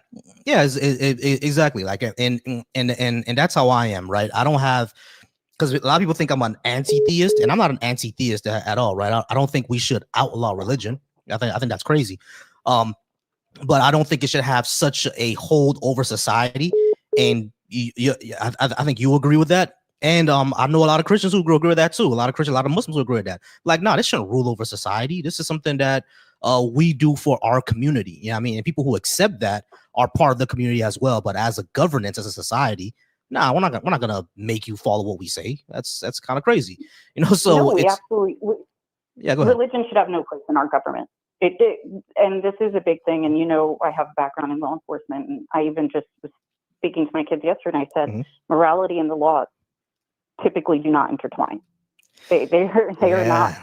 exactly. Like, and that's how I am, right? I don't have, because a lot of people think I'm an anti-theist, and I'm not an anti-theist at all, right? I don't think we should outlaw religion. I think that's crazy. But I don't think it should have such a hold over society. And I think you agree with that. And I know a lot of Christians who agree with that too. A lot of Muslims who agree with that. Like, no, this shouldn't rule over society. This is something that we do for our community. You know what I mean? And people who accept that are part of the community as well. But as a governance, as a society, we're not gonna make you follow what we say. That's kind of crazy, you know. So no, we absolutely. Yeah, go ahead. Religion should have no place in our government. And this is a big thing. And I have a background in law enforcement, and I even just was speaking to my kids yesterday. And I said, morality and the law typically do not intertwine. They are not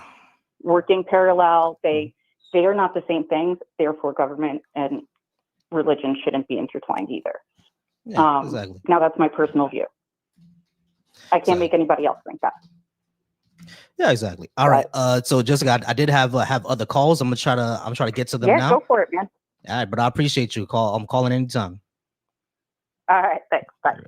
working parallel. They are not the same things. Therefore, government and religion shouldn't be intertwined either. Yeah, exactly. Now, that's my personal view. I can't make anybody else think that. Yeah, exactly. All right. So Jessica, I did have other calls. I'm trying to get to them now. Yeah, go for it, man. All right, but I appreciate you. I'm calling anytime. All right, thanks. Bye.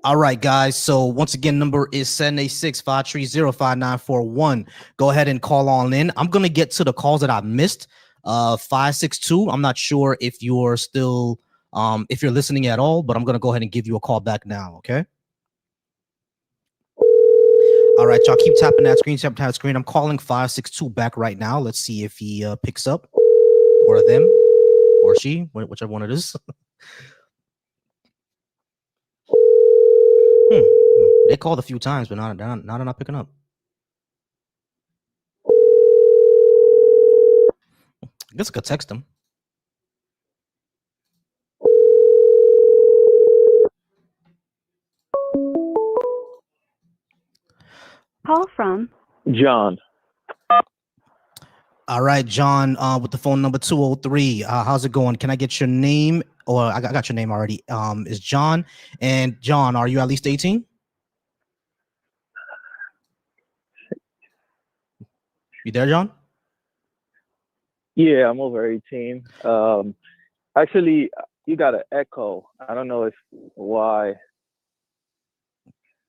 All right, guys. So once again, number is 786-530-5941. Go ahead and call on in. I'm gonna get to the calls that I missed. 562. I'm not sure if you're still if you're listening at all, but I'm gonna go ahead and give you a call back now. Okay. All right, y'all keep tapping that screen. I'm calling 562 back right now. Let's see if he picks up, or them, or she, whichever one it is. They called a few times, but they're not picking up. I guess I could text them. Call from John. All right, John, with the phone number 203. How's it going? Can I get your name? Or I got your name already. Is John. And John, are you at least 18? You there, John? Yeah, I'm over 18. Actually, you got an echo. I don't know why.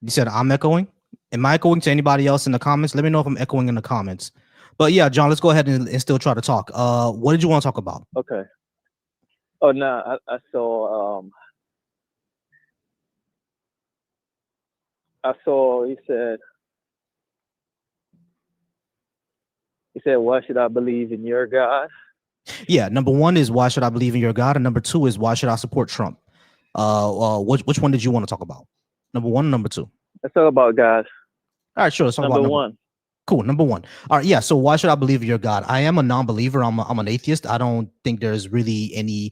You said I'm echoing? Am I echoing to anybody else in the comments? Let me know if I'm echoing in the comments. But yeah, John, let's go ahead and still try to talk. What did you want to talk about? Okay. Oh, no, I saw, he said, why should I believe in your God? Yeah, number one is why should I believe in your God? And number two is why should I support Trump? Which one did you want to talk about? Number one, number two? Let's talk about God. All right, sure. Let's talk about number one. Cool. Number one. All right. Yeah. So why should I believe in your God? I am a non-believer. I'm an atheist. I don't think there's really any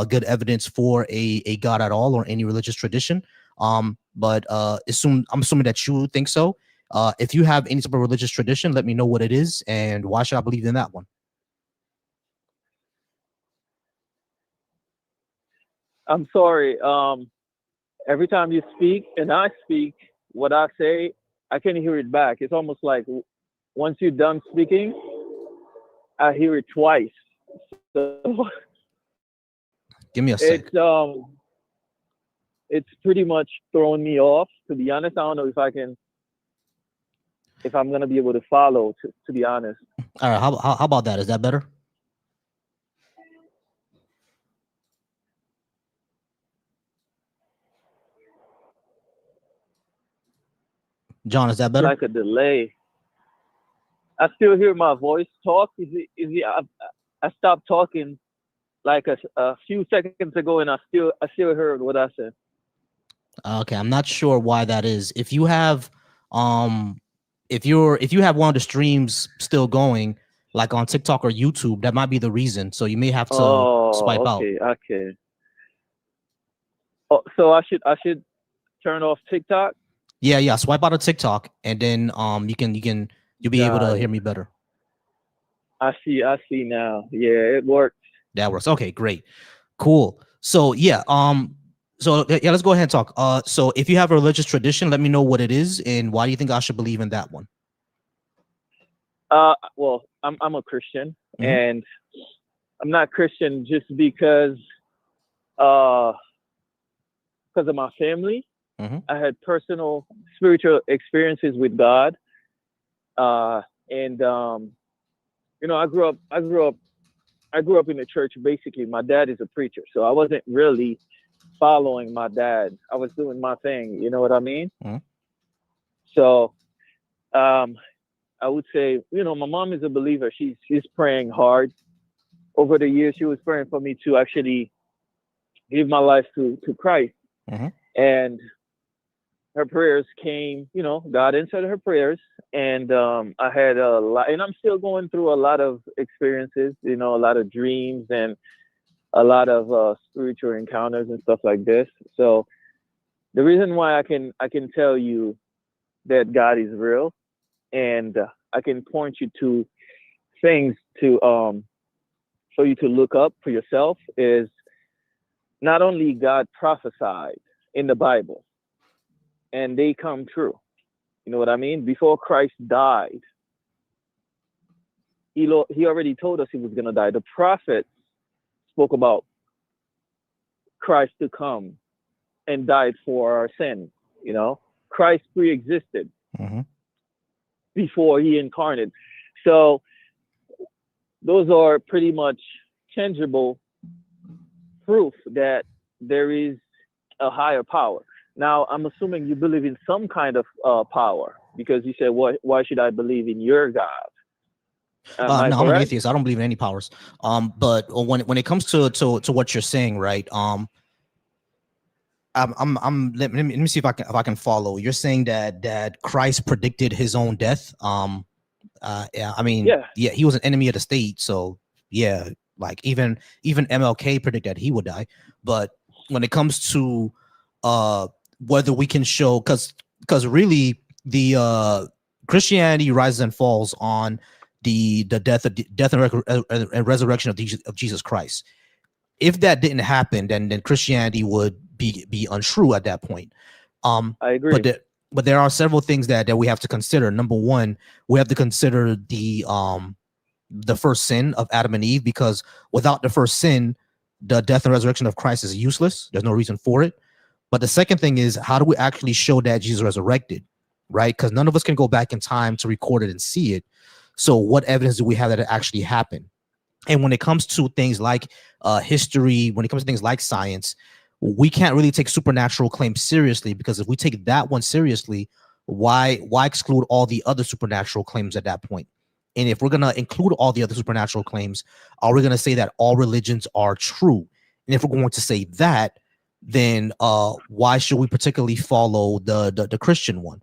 good evidence for a God at all or any religious tradition. But I'm assuming that you think so. If you have any type of religious tradition, let me know what it is and why should I believe in that one? I'm sorry. Every time you speak and I speak, what I say, I can hear it back. It's almost like once you're done speaking, I hear it twice. So give me a sec. It's pretty much throwing me off. To be honest, I don't know if I'm gonna be able to follow. To be honest. All right. How about that? Is that better? John, is that better? Like a delay. I still hear my voice talk. I stopped talking like a few seconds ago, and I still heard what I said. Okay, I'm not sure why that is. If you have if you have one of the streams still going, like on TikTok or YouTube, that might be the reason. So you may have to swipe out. Okay. Oh, so I should turn off TikTok? Yeah. Swipe out of TikTok, and then you'll be able to hear me better. I see now. Yeah, it worked. That works. Okay, great, cool. So yeah, let's go ahead and talk. So if you have a religious tradition, let me know what it is and why do you think I should believe in that one? Well, I'm a Christian, Mhm. and I'm not Christian just uh because of my family. Mhm. I had personal spiritual experiences with God, uh, and you know, I grew up in the church. Basically, my dad is a preacher, so I wasn't really following my dad. I was doing my thing. You know what I mean? Mhm. So um, I would say, you know, my mom is a believer. She's praying hard. Over the years, she was praying for me to actually give my life to Christ, Mhm. and her prayers came. You know, God answered her prayers, and I had a lot, and I'm still going through a lot of experiences. You know, a lot of dreams and a lot of spiritual encounters and stuff like this. So the reason why I can tell you that God is real, and I can point you to things to for you to look up for yourself is not only God prophesied in the Bible and they come true. You know what I mean? Before Christ died, he already told us he was gonna die. The prophets spoke about Christ to come and died for our sins. You know, Christ pre-existed Mhm. before he incarnated. So those are pretty much tangible proof that there is a higher power. Now, I'm assuming you believe in some kind of power because you said, why should I believe in your God? Am I No, I'm an correct? atheist. I don't believe in any powers. But when it comes to what you're saying, right? Let me see if I can follow. You're saying that Christ predicted his own death. Yeah, I mean, Yeah. yeah, he was an enemy of the state, so yeah, like even MLK predicted he would die. But when it comes to whether we can show, because really Christianity rises and falls on the death and resurrection of Jesus Christ. If that didn't happen, then Christianity would be untrue at that point. I But agree. there are several things that we have to consider. Number one, we have to consider the first sin of Adam and Eve, because without the first sin, the death and resurrection of Christ is useless. There's no reason for it. But the second thing is, how do we actually show that Jesus resurrected, right? Because none of us can go back in time to record it and see it. So what evidence do we have that it actually happened? And when it comes to things like history, when it comes to things like science, we can't really take supernatural claims seriously, because if we take that one seriously, why exclude all the other supernatural claims at that point? And if we're going to include all the other supernatural claims, are we going to say that all religions are true? And if we're going to say that, then why should we particularly follow the Christian one?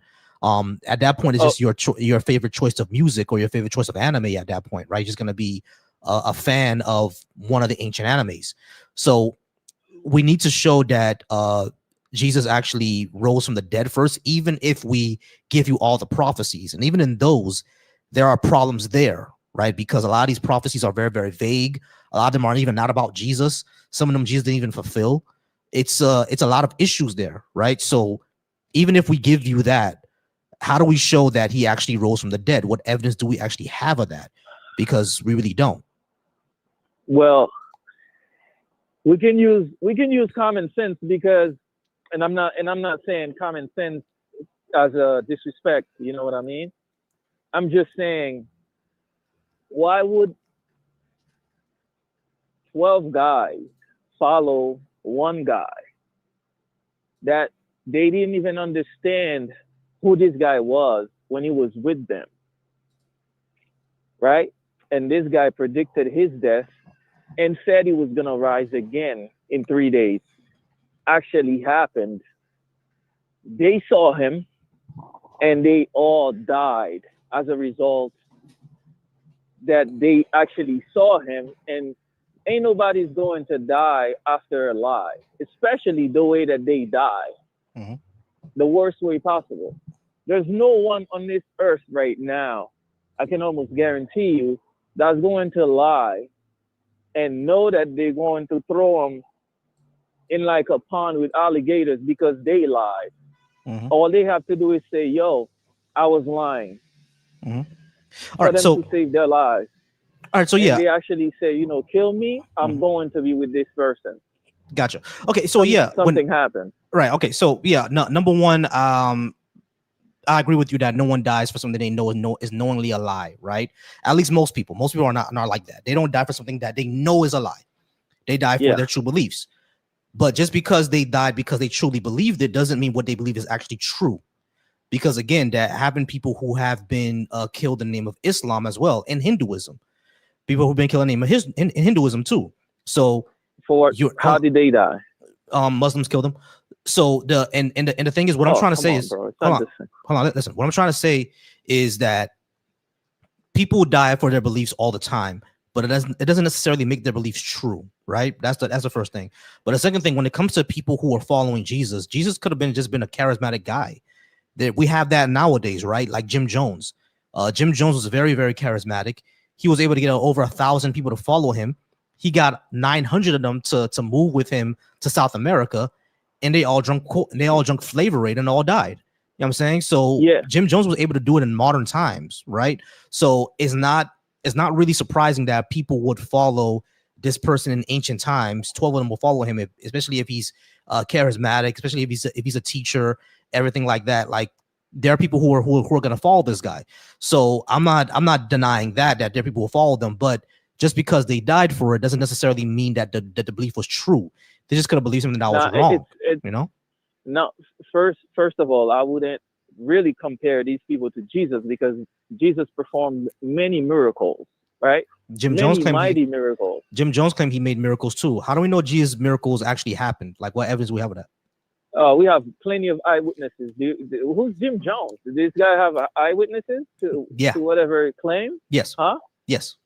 At that point, it's Oh, just your favorite choice of music or your favorite choice of anime at that point, right? You're just going to be a fan of one of the ancient animes. So we need to show that Jesus actually rose from the dead first, even if we give you all the prophecies. And even in those, there are problems there, right? Because a lot of these prophecies are very, very vague. A lot of them aren't even not about Jesus. Some of them Jesus didn't even fulfill. It's a lot of issues there, right? So even if we give you that, how do we show that he actually rose from the dead? What evidence do we actually have of that? Because we really don't. well, we can use common sense because, and I'm not saying common sense as a disrespect. You know what I mean? I'm just saying, why would 12 guys follow one guy that they didn't even understand who this guy was when he was with them, right? And this guy predicted his death and said he was going to rise again in 3 days. Actually happened. They saw him and they all died as a result that they actually saw him. And ain't nobody's going to die after a lie, especially the way that they die, Mhm. the worst way possible. There's no one on this earth right now, I can almost guarantee you, that's going to lie and know that they're going to throw them in like a pond with alligators because they lied. Mhm. All they have to do is say, "Yo, I was lying," Mhm. All for right. them So to save their lives. all right. So And yeah. they actually say, you know, kill me. I'm Mhm. going to be with this person. Gotcha. Okay. So yeah. When Something happens. right. Okay. So yeah. No, number one. I agree with you that no one dies for something they know is knowingly a lie, right? At least most people. Most people are not like that. They don't die for something that they know is a lie. They die for Yeah. their true beliefs. But just because they died because they truly believed it doesn't mean what they believe is actually true. Because again, there have been people who have been killed in the name of Islam as well, in Hinduism. People who've been killed in the name of in Hinduism too. So For you're how did they die? Muslims killed them. So the thing is, what I'm Oh, trying to come say on, is, bro. It's hold not on, the same. hold on, listen. What I'm trying to say is that people die for their beliefs all the time, but it doesn't necessarily make their beliefs true, right? That's the first thing. But the second thing, when it comes to people who are following Jesus could have been a charismatic guy. That we have that nowadays, right? Like Jim Jones. Jim Jones was very, very charismatic. He was able to get over 1,000 people to follow him. He got 900 of them to move with him to South America, and they all drunk Flavor Aid and all died. You know what I'm saying? So Yeah. Jim Jones was able to do it in modern times, right? So it's not really surprising that people would follow this person in ancient times. 12 of them will follow him, especially if he's charismatic, especially if he's a teacher, everything like that. Like there are people who are going to follow this guy. So I'm not denying that there are people who follow them, but just because they died for it doesn't necessarily mean that the belief was true. They just could have believed something that was Now wrong. You know? no. First of all, I wouldn't really compare these people to Jesus because Jesus performed many miracles, right? Jim Jones Many claimed mighty miracles. he made miracles too. How do we know Jesus' miracles actually happened? Like what evidence we have of that? We have plenty of eyewitnesses. Who's Jim Jones? Did this guy have eyewitnesses Yeah. to whatever claim? Yes. Huh? Yes.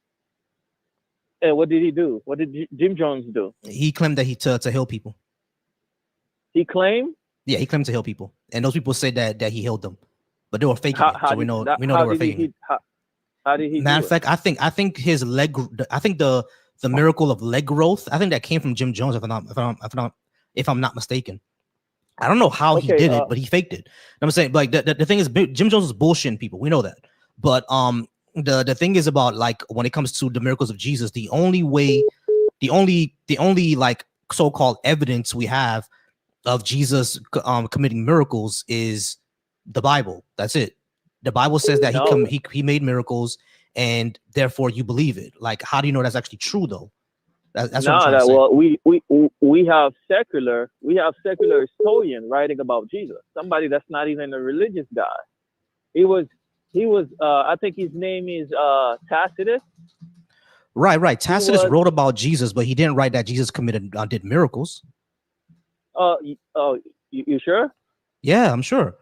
And what did he do? What did Jim Jones do? He claimed that he to heal people. He claimed. Yeah, he claimed to heal people, and those people said that he healed them, but they were faking How, it. how So did we know they how were did faking it. he how did he Matter do of fact, I think his leg. I think the miracle of leg growth. I think that came from Jim Jones. If I'm not mistaken. I don't know how he Okay, did it, but he faked it. I'm saying, like the thing is, Jim Jones is bullshitting people. We know that, but the thing is about like when it comes to the miracles of Jesus, the only like so-called evidence we have of Jesus committing miracles is the Bible. That's it. The Bible says that No, he made miracles, and therefore you believe it. Like, how do you know that's actually true though? That's what I'm no. trying to That say. well, we have secular historian writing about Jesus. Somebody that's not even a religious guy. He was I think his name is Tacitus. Right. He Tacitus was wrote about Jesus, but he didn't write that Jesus did miracles. you sure? Yeah, I'm sure.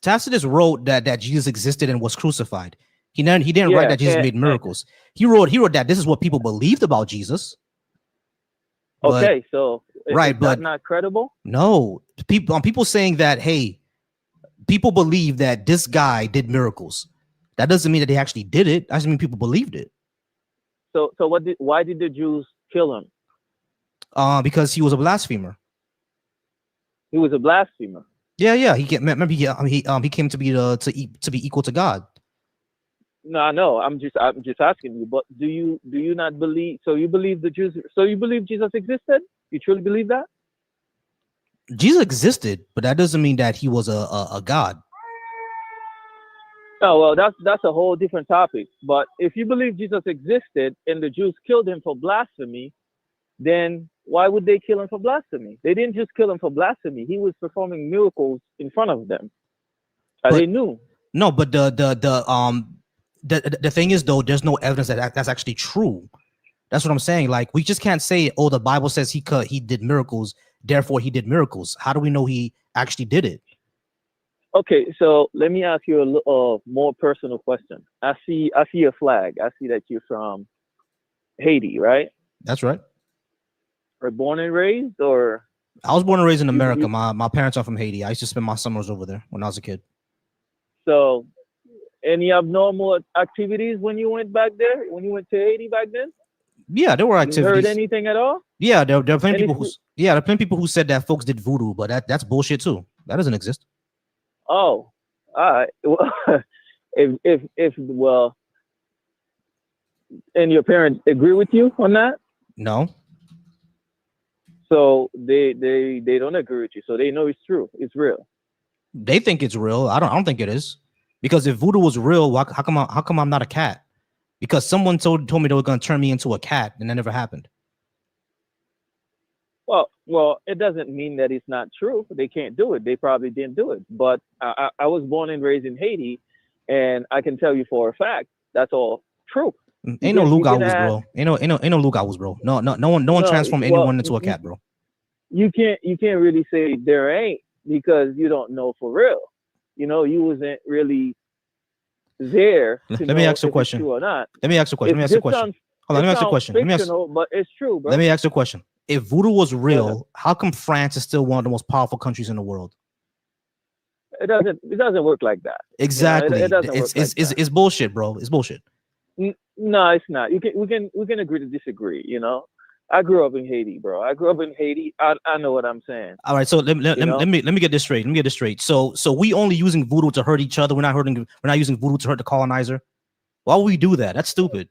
Tacitus wrote that Jesus existed and was crucified. He didn't write Yeah. that Jesus made miracles. He wrote that this is what people believed about Jesus. But Okay, so right, is but that not credible? no, people saying that, hey, people believe that this guy did miracles. That doesn't mean that they actually did it. That doesn't mean people believed it. So why did the Jews kill him? Because he was a blasphemer. He was a blasphemer. Yeah. Remember he came to be equal to God. No. I'm just asking you. But do you not believe? So you believe the Jews? So you believe Jesus existed? You truly believe that? Jesus existed, but that doesn't mean that he was a God. Oh well, that's a whole different topic. But if you believe Jesus existed and the Jews killed him for blasphemy, then why would they kill him for blasphemy? They didn't just kill him for blasphemy. He was performing miracles in front of them. They knew. No, but the thing is though, there's no evidence that's actually true. That's what I'm saying. Like we just can't say, oh, the Bible says he did miracles, therefore he did miracles. How do we know he actually did it? Okay, so let me ask you a more personal question. I see a flag. I see that you're from Haiti, right? That's right. Or born and raised, or I was born and raised in America. you My parents are from Haiti. I used to spend my summers over there when I was a kid. so any abnormal activities when you went back there? When you went to Haiti back then? Yeah, there were You heard activities. anything at all? Yeah, there are plenty Any people who there are plenty people who said that folks did voodoo, but that's bullshit too. That doesn't exist. Oh, all right. Well, if well, and your parents agree with you on that, No, so they don't agree with you, so they know it's true, it's real. they think it's real. I don't think it is. Because if voodoo was real, how come I'm not a cat? Because someone told me they were gonna turn me into a cat, and that never happened. Well, it doesn't mean that it's not true. They can't do it. They probably didn't do it. But I was born and raised in Haiti, and I can tell you for a fact that's all true. Ain't no You can Lugauts, ask, bro. Ain't no Lugauts, bro. No one no, transformed well, anyone into a cat, bro. you can't really say there ain't because you don't know for real. You know, you wasn't really there to Let know me ask you a if it's question. true or not. Let me ask you a question. Let me ask you a question. Hold on, let me ask you a question. Let me ask, Fictional, but it's true, bro. let me ask you a question. If voodoo was ahead. real, how come France is still one of the most powerful countries in the world? It doesn't work like that. Exactly. It doesn't work like that. It's bullshit, bro. It's bullshit. No, it's not. We can agree to disagree. You know, I grew up in Haiti, bro. I grew up in Haiti. I know what I'm saying. All right, so let You know, me get this straight. Let me get this straight. So we only using voodoo to hurt each other. We're not using voodoo to hurt the colonizer. Why would we do that? That's stupid.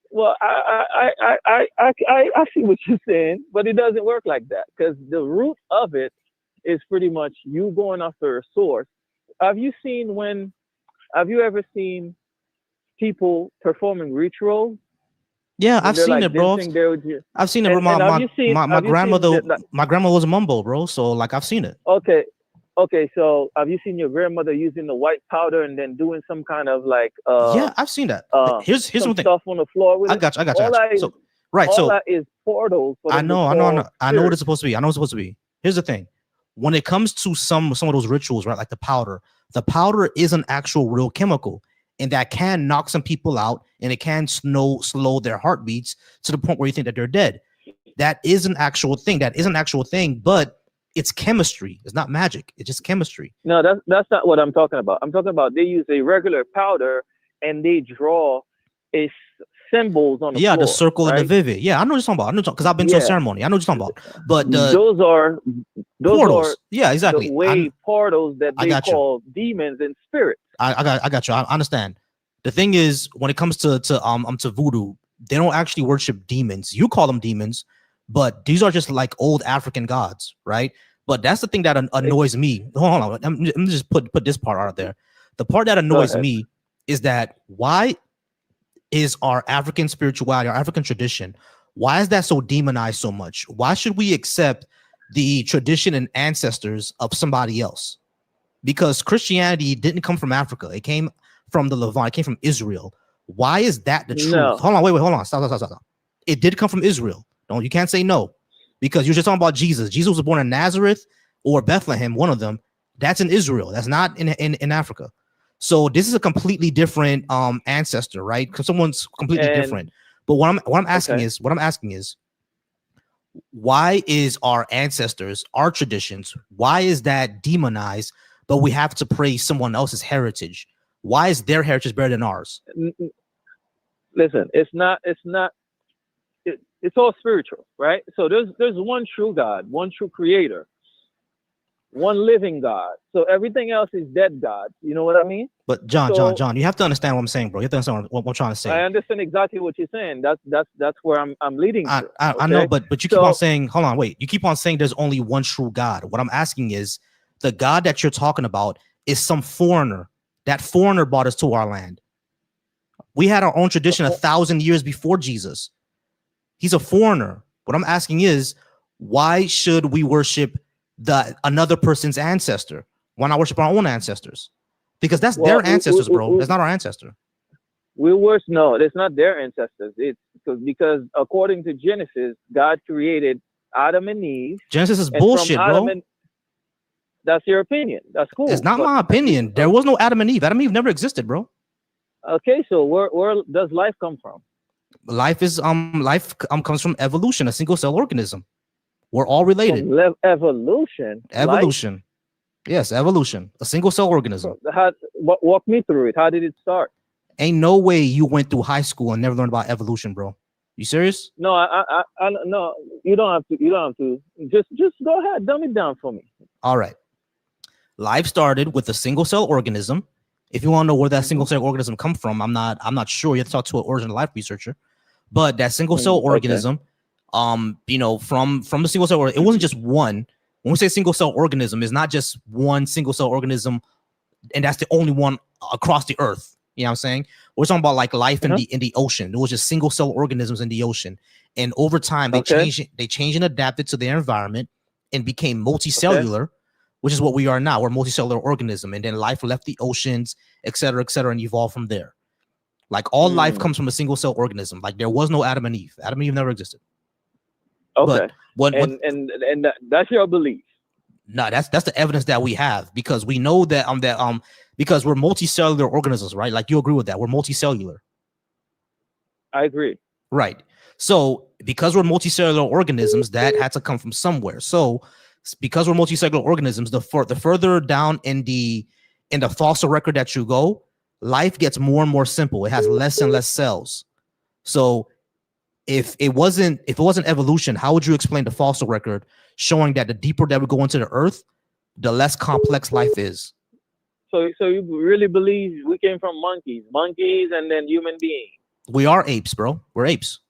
well, I see what you're saying, but it doesn't work like that because the root of it is pretty much you going after a source. Have you seen when? Have you ever seen people performing rituals Yeah, when I've they're seen like it, bro. dancing there with you? I've seen it, bro. And have you seen? My Have you seen grandmother that? my grandma was a mumbo, bro. So like I've seen it. Okay, okay. So have you seen your grandmother using the white powder and then doing some kind of like Yeah, I've seen that. Here's some one thing. stuff on the floor with I it? got you. All that is So right, all so that is portals for I them to know, call I know what it's spirits. supposed to be. I know what it's supposed to be. Here's the thing: when it comes to some of those rituals, right, like the powder is an actual real chemical, and that can knock some people out, and it can slow their heartbeats to the point where you think that they're dead. That is an actual thing. That is an actual thing, but it's chemistry. It's not magic. It's just chemistry. No, that's not what I'm talking about. I'm talking about they use a regular powder and they draw a symbols on the Yeah, the floor, circle and the right? vivid. Yeah, I know what you're talking about. I know because I've been to a Yeah, ceremony. I know what you're talking about. But the those are portals. Yeah, the exactly. way portals that I they got you. call demons and spirits. I got you. I understand. The thing is, when it comes to voodoo, they don't actually worship demons. You call them demons, but these are just like old African gods, right? But that's the thing that annoys me. Hold on, let me just put this part out there. The part that Go annoys ahead. me is that why is our African spirituality, our African tradition, why is that so demonized so much? Why should we accept the tradition and ancestors of somebody else? Because Christianity didn't come from Africa. It came from the Levant. It came from Israel. Why is that the truth? No, Hold on, wait, hold on. Stop. It did come from Israel. You can't say no. Because you're just talking about Jesus. Jesus was born in Nazareth or Bethlehem, one of them. That's in Israel. That's not in Africa. So this is a completely different ancestor, right? Because someone's completely and different. But what I'm asking okay, is, why is our ancestors, our traditions, why is that demonized? But we have to praise someone else's heritage. Why is their heritage better than ours? listen, it's all spiritual, right? So there's one true God, one true creator, one living God. So everything else is dead gods. You know what I mean? But So John, you have to understand what I'm saying, bro. You have to understand what I'm trying to I say. understand exactly what you're saying. That's where I'm leading to. I know, Okay. but you keep on So saying, hold on, wait. You keep on saying there's only one true God. What I'm asking is, the God that you're talking about is some foreigner. That foreigner brought us to our land. We had our own the tradition 1,000 years before Jesus. He's a foreigner. What I'm asking is, why should we worship another person's ancestor? Why not worship our own ancestors? Because that's well, their ancestors, bro. That's not our ancestor. we worship. No, it's not their ancestors. It's because according to Genesis, God created Adam and Eve, Genesis is and from bullshit, Adam bro. and that's your opinion. That's cool. It's not But my opinion. There was no Adam and Eve. Adam and Eve never existed, bro. okay, so where does life come from? Life comes from evolution, a single cell organism. We're all related. From evolution. Life. Evolution. Yes, evolution. A single cell organism. Walk me through it. How did it start? Ain't no way you went through high school and never learned about evolution, bro. You serious? No, no. You don't have to. You don't have to. Just go ahead. Dumb it down for me. All right. Life started with a single cell organism. If you want to know where that single cell organism come from, I'm not sure. You have to talk to an original life researcher. But that single cell organism, you know, from the single cell, it wasn't just one. When we say single cell organism, it's not just one single cell organism, and that's the only one across the earth. You know what I'm saying? We're talking about like life in the ocean. It was just single cell organisms in the ocean, and over time they changed and adapted to their environment and became multicellular, which is what we are now. We're a multicellular organism, and then life left the oceans, et cetera, and evolved from there. Like all life comes from a single cell organism. Like there was no Adam and Eve. Adam and Eve never existed. Okay. And that's your belief. No, that's the evidence that we have, because we know that because we're multicellular organisms, right? Like you agree with that? We're multicellular. I agree. Right. So because we're multicellular organisms, that had to come from somewhere. So because we're multicellular organisms, the further down in the fossil record that you go, life gets more and more simple. It has less and less cells. So if it wasn't evolution, how would you explain the fossil record showing that the deeper that we go into the earth, the less complex life is? So you really believe we came from monkeys, and then human beings? We are apes, bro. We're apes.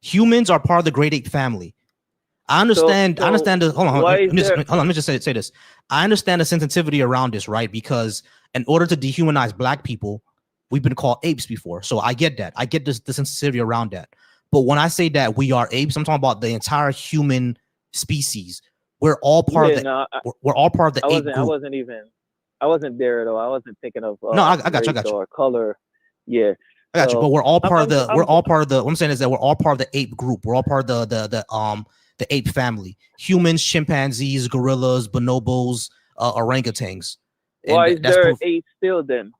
Humans are part of the great ape family. I understand. I understand. Hold on. Let me just say this. I understand the sensitivity around this, right? Because in order to dehumanize black people, we've been called apes before. So I get that. I get the sensitivity around that. But when I say that we are apes, I'm talking about the entire human species. We're all part of the. We're all part of the ape group. I wasn't there though. I wasn't thinking of. No, I got you. Or color. Yeah. I got you. But we're all part of the. We're all part of the. What I'm saying is that we're all part of the ape group. We're all part of the ape family. Humans, chimpanzees, gorillas, bonobos, orangutans. Why is there apes still then?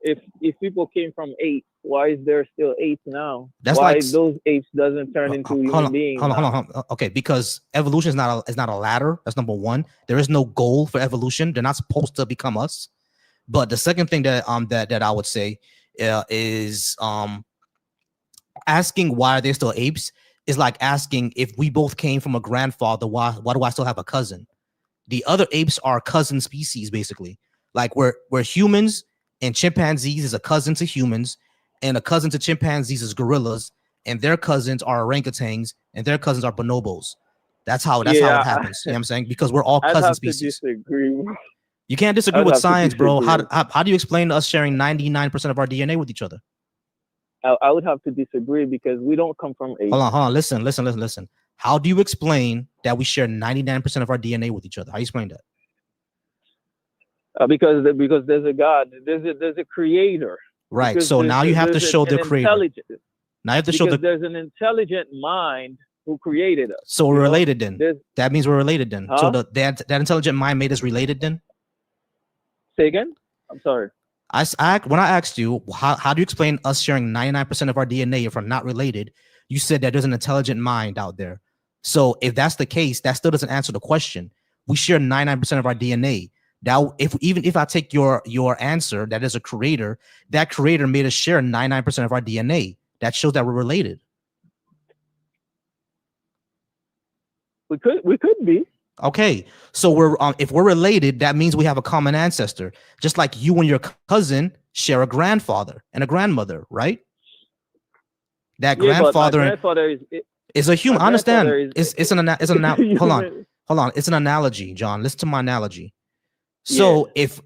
If people came from apes, why is there still apes now? That's why like those apes doesn't turn into human beings? Hold on. Okay, because evolution is not a ladder. That's number one. There is no goal for evolution. They're not supposed to become us. But the second thing that I would say is asking why are they still apes is like asking if we both came from a grandfather, why do I still have a cousin? The other apes are cousin species, basically. Like we're humans, and chimpanzees is a cousin to humans, and a cousin to chimpanzees is gorillas, and their cousins are orangutans, and their cousins are bonobos. That's how it happens. You know what I'm saying? Because we're all cousin species. You can't disagree with science, bro. How do you explain us sharing 99% of our DNA with each other? I would have to disagree because we don't come from apes. Hold on. Listen. How do you explain that we share 99% of our DNA with each other? How do you explain that? Because there's a God, there's a creator. Right. Because so now you have to show the creator. Now you have to show there's an intelligent mind who created us. So we're related then. That means we're related then. Huh? So that intelligent mind made us related then? Say again? I'm sorry. When I asked you, how do you explain us sharing 99% of our DNA if we're not related? You said that there's an intelligent mind out there. So if that's the case, that still doesn't answer the question. We share 99% of our DNA. Now, if I take your answer that is a creator, that creator made us share 99% of our DNA. That shows that we're related. We could be. Okay, so we're if we're related, that means we have a common ancestor. Just like you and your cousin share a grandfather and a grandmother, right? That grandfather is a human. I understand. It's an hold on. It's an analogy, John. Listen to my analogy. So if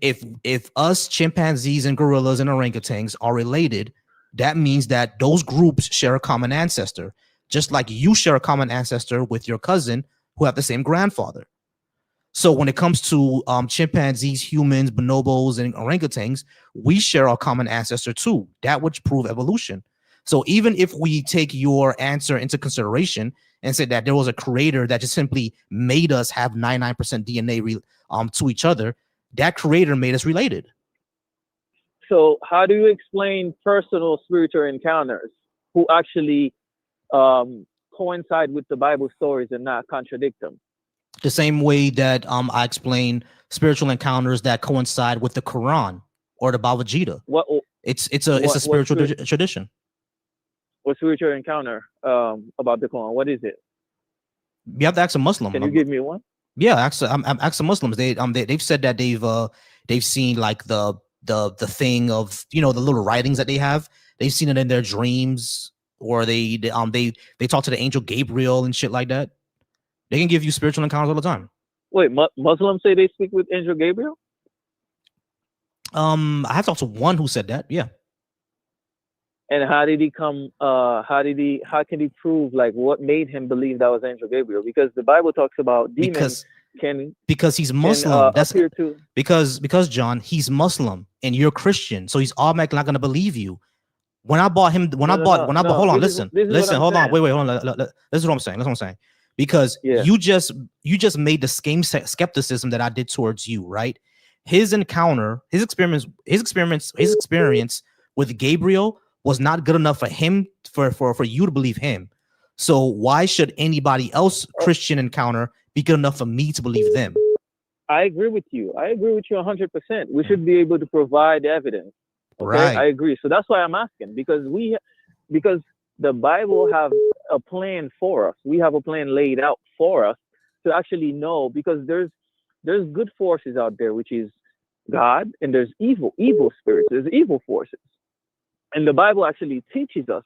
us chimpanzees and gorillas and orangutans are related, that means that those groups share a common ancestor, just like you share a common ancestor with your cousin who have the same grandfather. So when it comes to chimpanzees, humans, bonobos, and orangutans, we share a common ancestor too. That would prove evolution. So even if we take your answer into consideration and say that there was a creator that just simply made us have 99% DNA to each other, that creator made us related. So how do you explain personal spiritual encounters who actually coincide with the Bible stories and not contradict them? The same way that I explain spiritual encounters that coincide with the Quran or the Bhagavad Gita. It's a spiritual tradition. or spiritual encounter about the Quran? What is it? You have to ask a Muslim. Can you give me one? Yeah, actually, I'm asking Muslims. They've said that they've seen like the thing of, you know, the little writings that they have. They've seen it in their dreams, or they talk to the angel Gabriel and shit like that. They can give you spiritual encounters all the time. Wait, Muslims say they speak with Angel Gabriel? I have talked to one who said that. Yeah. And how did he come? How can he prove, like, what made him believe that was Angel Gabriel? Because the Bible talks about demons because he's Muslim. That's appear to, because John, he's Muslim and you're Christian, so he's automatically not gonna believe you. When I bought him, hold on, listen, hold on, wait, hold on. This is what I'm saying. That's what I'm saying. Because you just made the same skepticism that I did towards you, right? His experience with Gabriel was not good enough for him for you to believe him. So why should anybody else Christian encounter be good enough for me to believe them? I agree with you. 100%. We should be able to provide evidence. Okay? Right. I agree. So that's why I'm asking, because the Bible have a plan for us. We have a plan laid out for us to actually know, because there's good forces out there, which is God, and there's evil spirits, there's evil forces. And the Bible actually teaches us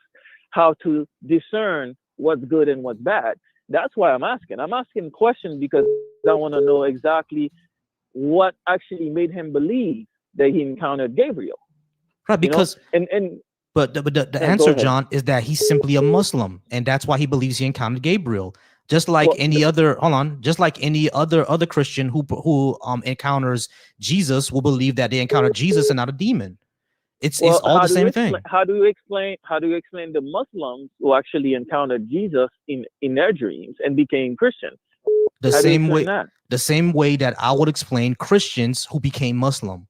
how to discern what's good and what's bad. That's why I'm asking. I'm asking questions because I want to know exactly what actually made him believe that he encountered Gabriel. Right, because but the answer, John, is that he's simply a Muslim, and that's why he believes he encountered Gabriel. Just like any other Christian who encounters Jesus will believe that they encountered Jesus and not a demon. It's all the same thing. How do you explain the Muslims who actually encountered Jesus in their dreams and became Christians? The same way that I would explain Christians who became Muslim.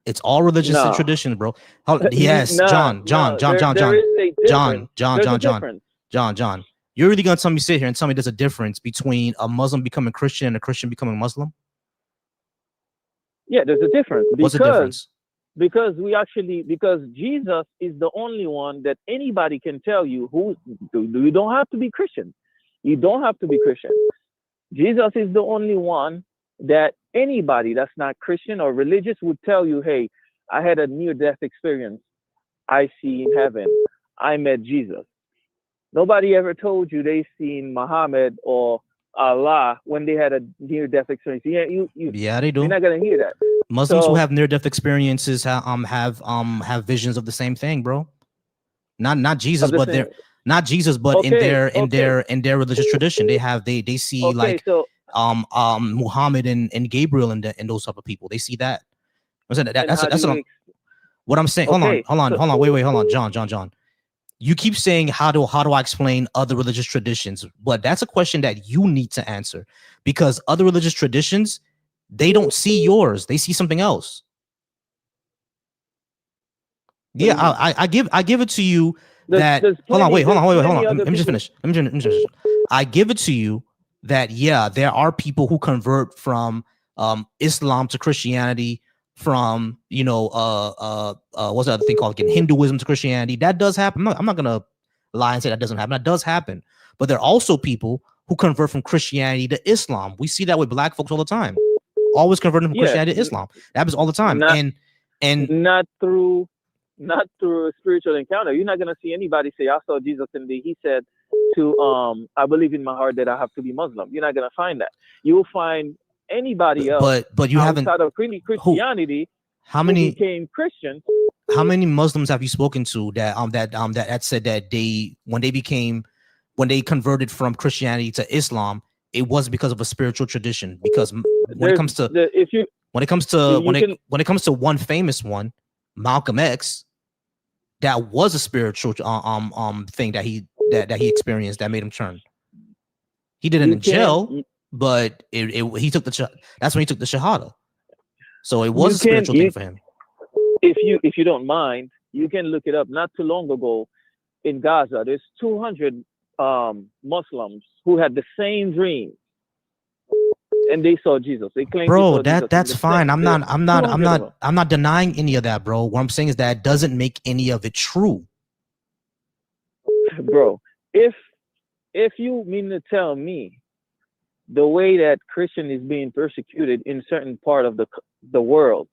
It's all religious and tradition, bro. Yes, John. You're really gonna tell me sit here and tell me there's a difference between a Muslim becoming Christian and a Christian becoming Muslim? Yeah, there's a difference. What's the difference? Because Jesus is the only one that anybody can tell you you don't have to be Christian. You don't have to be Christian. Jesus is the only one that anybody that's not Christian or religious would tell you, hey, I had a near-death experience. I see in heaven. I met Jesus. Nobody ever told you they seen Muhammad or Allah when they had a near-death experience. Yeah, they do. You're not gonna hear that. Muslims who have near-death experiences have visions of the same thing, bro. Not Jesus, but in their religious tradition, they see Muhammad and Gabriel and those type of people. They see that. That's what I'm saying. Hold on. Wait, John. You keep saying how do I explain other religious traditions? But that's a question that you need to answer, because other religious traditions, they don't see yours. They see something else. Yeah, I give it to you that. Hold on. Let me just finish. I give it to you that, yeah, there are people who convert from Islam to Christianity, from what's the other thing called again? Hinduism to Christianity. That does happen. I'm not gonna lie and say that doesn't happen. That does happen. But there are also people who convert from Christianity to Islam. We see that with black folks all the time. Always converting from Christianity to Islam. That happens all the time. And not through a spiritual encounter. You're not gonna see anybody say, I saw Jesus and he said to I believe in my heart that I have to be Muslim. You're not gonna find that. You will find anybody else, but you haven't outside of Christianity. How many became Christians? How many Muslims have you spoken to that said that when they converted from Christianity to Islam, it was because of a spiritual tradition? Because when it comes to one famous one, Malcolm X, that was a spiritual thing that he experienced that made him turn. He did it in jail, but he took that's when he took the Shahada. So it was a spiritual thing for him. If you don't mind, you can look it up. Not too long ago in Gaza, there's 200 Muslims who had the same dream, and they saw Jesus. They claimed, bro, that's fine. I'm not denying any of that, bro. What I'm saying is that it doesn't make any of it true. bro, if you mean to tell me the way that Christian is being persecuted in certain part of the world,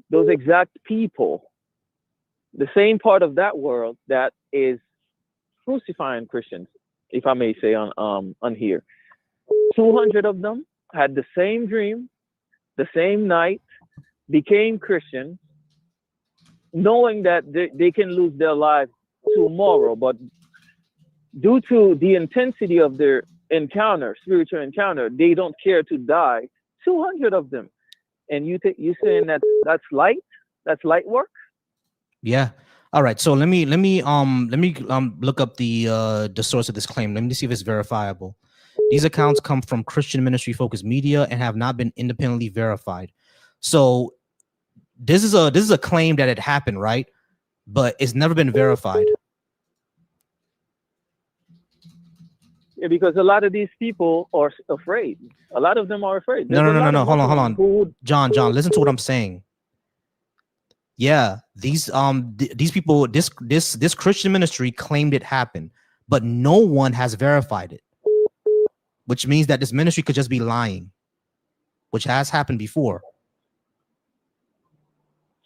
those exact people, the same part of that world that is crucifying Christians, if I may say on here, 200 of them had the same dream, the same night, became Christians, knowing that they can lose their lives tomorrow, but due to the intensity of their encounter, spiritual encounter, they don't care to die. 200 of them, and you saying that's light? That's light work? Yeah. All right. So let me look up the source of this claim. Let me see if it's verifiable. These accounts come from Christian ministry focused media and have not been independently verified. So this is a claim that it happened, right? But it's never been verified. Yeah, because a lot of these people are afraid. A lot of them are afraid. No. Hold on. John, listen to what I'm saying. Yeah, these people, this Christian ministry claimed it happened, but no one has verified it, which means that this ministry could just be lying, which has happened before.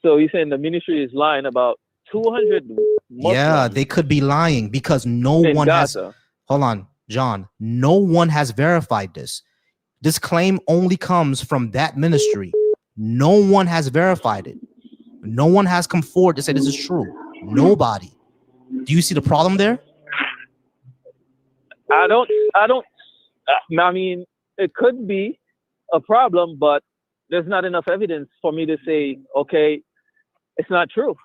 So you're saying the ministry is lying about 200 Muslims? Yeah, they could be lying because no one has. Hold on, John. No one has verified this. This claim only comes from that ministry. No one has verified it. No one has come forward to say this is true. Nobody. Do you see the problem there? I don't. I mean, it could be a problem, but there's not enough evidence for me to say, okay, it's not true.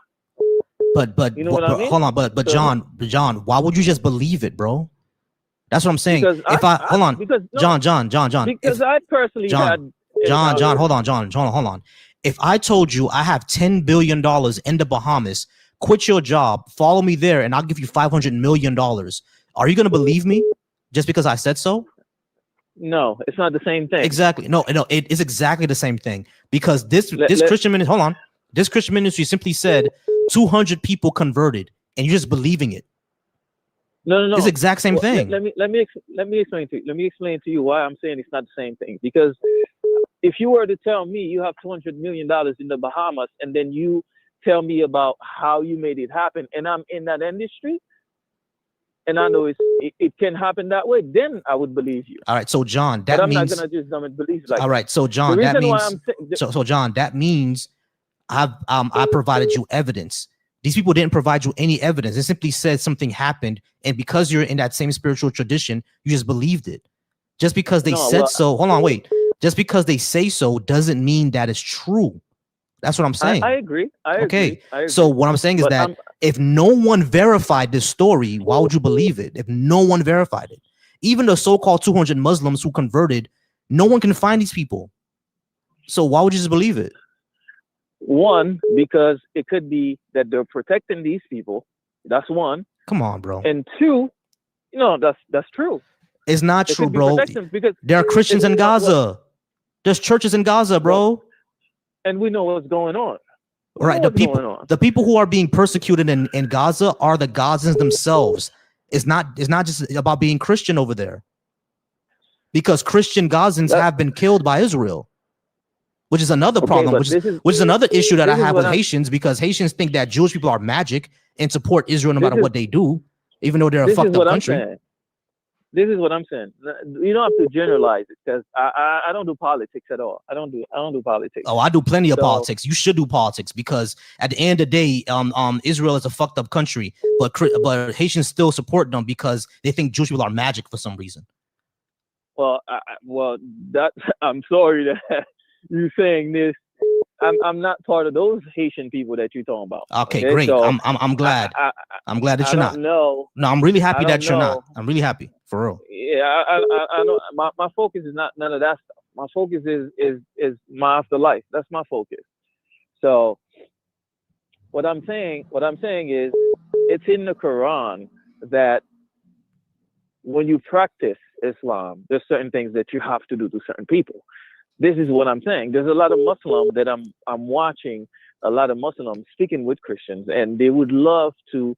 But you know what I mean? Hold on, but so, John, why would you just believe it, bro? That's what I'm saying. Hold on, because John. Because I personally had John, hold on. If I told you I have $10 billion in the Bahamas, quit your job, follow me there, and I'll give you $500 million, are you going to believe me just because I said so? No, it's not the same thing. Exactly. No, it is exactly the same thing because this Christian ministry, hold on, this Christian ministry simply said 200 people converted, and you're just believing it. No. It's the exact same thing. Let me explain to you. Let me explain to you why I'm saying it's not the same thing. Because if you were to tell me you have $200 million in the Bahamas, and then you tell me about how you made it happen, and I'm in that industry, and I know it can happen that way, then I would believe you. All right, so John, that but I'm means not gonna just believe like. All right, so John, that means so John, that means I provided you evidence. These people didn't provide you any evidence. They simply said something happened, and because you're in that same spiritual tradition, you just believed it. Just because they said so, hold on, wait. Just because they say so doesn't mean that it's true. That's what I'm saying. I agree. I agree. So what I'm saying is that if no one verified this story, why would you believe it? If no one verified it, even the so-called 200 Muslims who converted, no one can find these people. So why would you just believe it? One, because it could be that they're protecting these people. That's one. Come on, bro. And two, that's true. It's not true, bro. Because there are Christians in Gaza. There's churches in Gaza, bro. And we know what's going on. Right. The people who are being persecuted in Gaza are the Gazans themselves. It's not just about being Christian over there. Because Christian Gazans have been killed by Israel. Which is another problem, which is another issue that I have with Haitians, because Haitians think that Jewish people are magic and support Israel no matter what they do, even though they're a fucked up country. This is what I'm saying. You don't have to generalize it, because I don't do politics at all. I don't do politics. Oh, I do plenty of politics. You should do politics, because at the end of the day, Israel is a fucked up country, but Haitians still support them because they think Jewish people are magic for some reason. Well, I'm sorry that you saying this. I'm not part of those Haitian people that you're talking about. Okay, great. So I'm glad. I'm glad that you're not. No, I'm really happy that you're not. I'm really happy, for real. Yeah, I know. My focus is not none of that stuff. My focus is my afterlife. That's my focus. So what I'm saying is, it's in the Quran that when you practice Islam, there's certain things that you have to do to certain people. This is what I'm saying. There's a lot of Muslims that I'm watching, a lot of Muslims speaking with Christians, and they would love to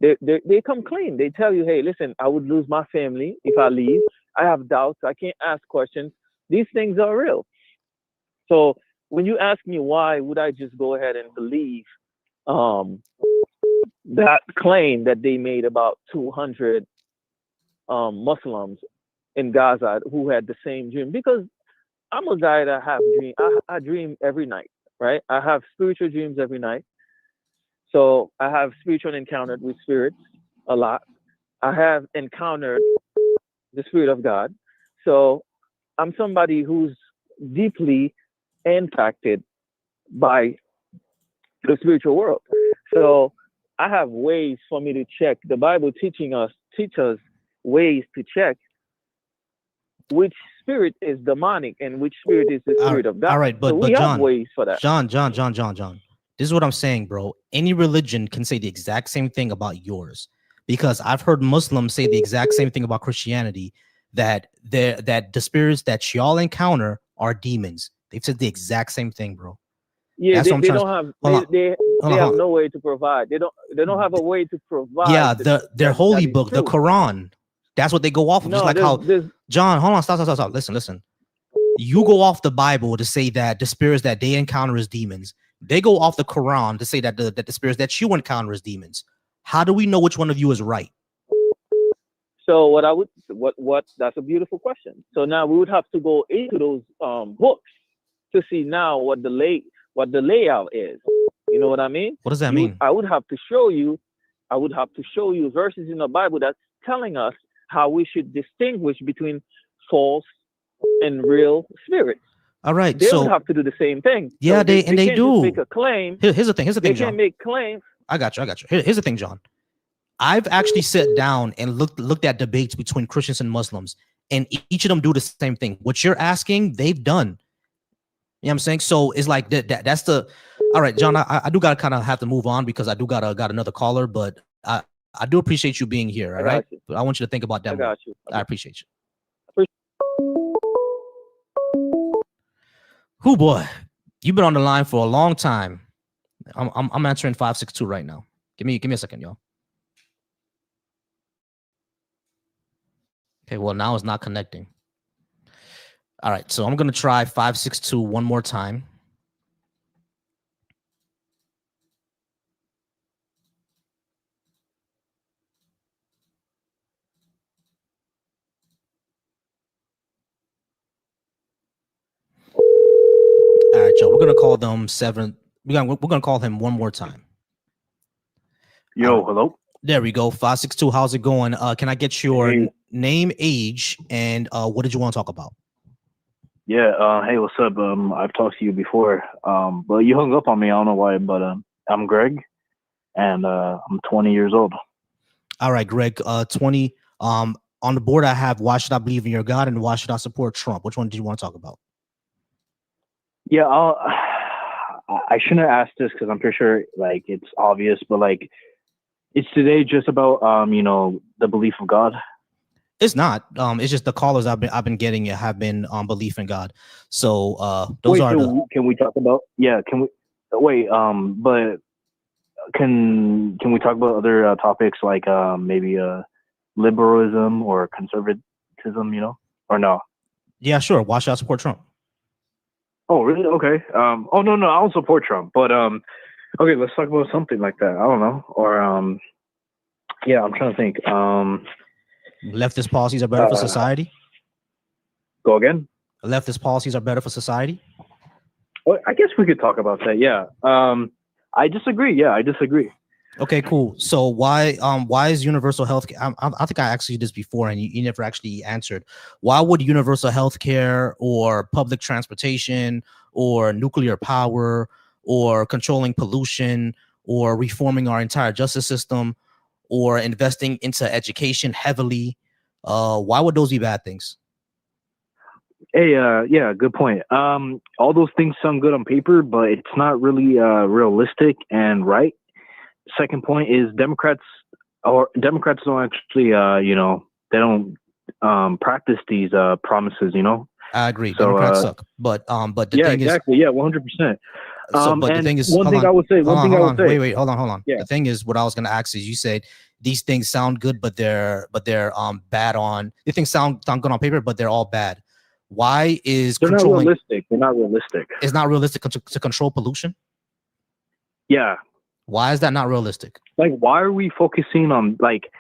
they come clean. They tell you, hey, listen, I would lose my family if I leave. I have doubts. I can't ask questions. These things are real. So when you ask me why would I just go ahead and believe um, that claim that they made about 200 Muslims in Gaza who had the same dream, because I'm a guy that have dream. I dream every night, right? I have spiritual dreams every night. So I have spiritual encounters with spirits a lot. I have encountered the Spirit of God. So I'm somebody who's deeply impacted by the spiritual world. So I have ways for me to check. The Bible teach us ways to check which spirit is demonic and which spirit is the spirit of God. All right, so but we have John, ways for that. John. This is what I'm saying, bro. Any religion can say the exact same thing about yours, because I've heard Muslims say the exact same thing about Christianity, that the spirits that y'all encounter are demons. They've said the exact same thing, bro. Yeah, That's what I'm they trying don't have they have no way to provide. They don't have a way to provide. Yeah, their holy book, the Quran. That's what they go off of. No, Just like how John, hold on, stop. Listen. You go off the Bible to say that the spirits that they encounter is demons. They go off the Quran to say that the spirits that you encounter is demons. How do we know which one of you is right? So what that's a beautiful question. So now we would have to go into those books to see now what the layout is. You know what I mean? What does that mean? I would have to show you verses in the Bible that's telling us how we should distinguish between false and real spirits. All right, they would have to do the same thing. Yeah, so they can't do. Just make a claim. Here's the thing, they John. Can't make claims. I got you. Here's the thing, John. I've actually sat down and looked at debates between Christians and Muslims, and each of them do the same thing. What you're asking, they've done. You know what I'm saying? So it's like that's the. All right, John. I do gotta kind of have to move on because I do got another caller, but I do appreciate you being here. All right, but I want you to think about that. I got you. I appreciate you. Who boy, you've been on the line for a long time. I'm answering 562 right now. Give me a second, y'all. Okay, well now it's not connecting. All right, so I'm gonna try 562 one more time. All right, Joe. We're gonna call them seven. We're gonna call him one more time. Yo, hello. There we go. 562. How's it going? Can I get your name, age, and what did you want to talk about? Yeah. Hey, what's up? I've talked to you before. But you hung up on me. I don't know why. But I'm Greg, and I'm 20 years old. All right, Greg. 20. On the board, I have why should I believe in your God and why should I support Trump? Which one do you want to talk about? Yeah, I shouldn't have asked this because I'm pretty sure like it's obvious, but like, it's today just about the belief of God. It's not. It's just the callers I've been getting have been on belief in God. So those are the. Can we talk about? Yeah. Can we wait? But can we talk about other topics like maybe liberalism or conservatism? Or no? Yeah, sure. Why should I support Trump? Oh, really? Okay. Oh, no, I don't support Trump, but okay, let's talk about something like that. I don't know. Or yeah, I'm trying to think. Leftist policies are better for society. Go again. Leftist policies are better for society. Well, I guess we could talk about that. Yeah. I disagree. Yeah, I disagree. Okay, cool. So why is universal health care? I think I asked you this before and you never actually answered. Why would universal health care or public transportation or nuclear power or controlling pollution or reforming our entire justice system or investing into education heavily, why would those be bad things? Hey, yeah, good point. All those things sound good on paper, but it's not really realistic and right. Second point is Democrats don't actually, they don't practice these promises. I agree. So, Democrats suck, but the thing exactly. is, yeah, 100%. But the And thing is, one hold thing on, I would say, hold one on, thing I hold would on, say, wait, hold on. yeah, The thing is, what I was gonna ask is, you said these things sound good, but they're bad on. These things sound good on paper, but they're all bad. Why is they're not controlling? realistic. They're not realistic. It's not realistic to control pollution. Yeah, Why is that not realistic? like why are we focusing on like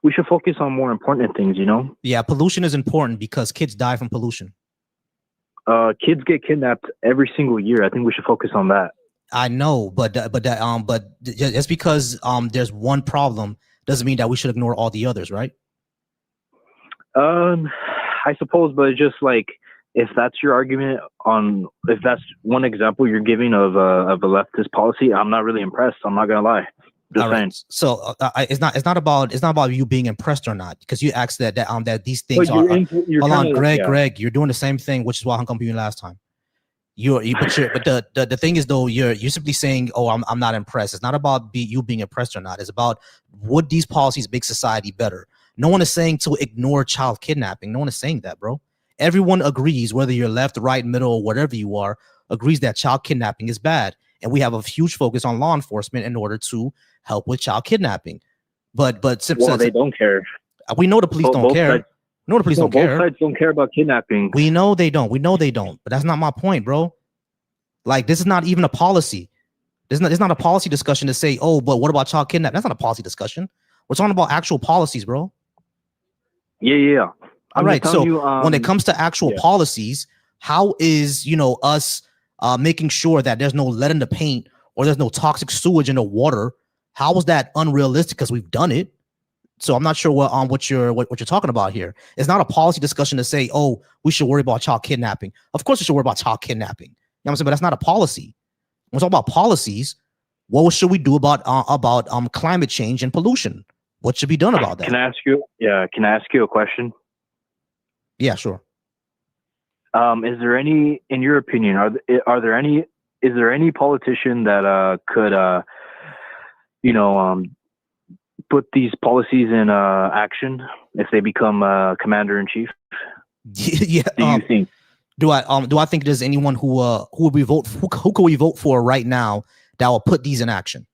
we should focus on more important things, you know? Yeah, pollution is important because kids die from pollution. Kids get kidnapped every single year. I think we should focus on that. I know, but just because there's one problem doesn't mean that we should ignore all the others, right? I suppose, but it's just like if that's your argument on if that's one example you're giving of a leftist policy, I'm not really impressed. I'm not gonna lie. Just All saying. right. So it's not about you being impressed or not, because you asked that these things But are. you're Hold on, kinda, Greg. yeah. Greg, you're doing the same thing, which is why I hung up on you last time. But the thing is though, you're simply saying, oh, I'm not impressed. It's not about you being impressed or not. It's about would these policies make society better. No one is saying to ignore child kidnapping. No one is saying that, bro. Everyone agrees, whether you're left, right, middle, or whatever you are, agrees that child kidnapping is bad, and we have a huge focus on law enforcement in order to help with child kidnapping. But Well, they don't care. we know the police don't Both care. sides, We know the police no, don't both care. sides don't care about kidnapping. We know they don't. But that's not my point, bro. Like, this is not even a policy. It's not a policy discussion to say, oh, but what about child kidnapping? That's not a policy discussion. We're talking about actual policies, bro. Yeah. All right. So when it comes to actual yeah. policies, how is us making sure that there's no lead in the paint or there's no toxic sewage in the water? How is that unrealistic? Because we've done it. So I'm not sure what you're talking about here. It's not a policy discussion to say, oh, we should worry about child kidnapping. Of course, we should worry about child kidnapping. You know what I'm saying? But that's not a policy. When we're talking about policies, what should we do about climate change and pollution? What should be done about that? Can I ask you? Yeah. Can I ask you a question? Yeah, sure. Is there any, in your opinion, are there any? Is there any politician that could put these policies in action if they become commander in chief? Yeah. Do you think? Do I think there's anyone who would we vote? Who could we vote for right now that will put these in action?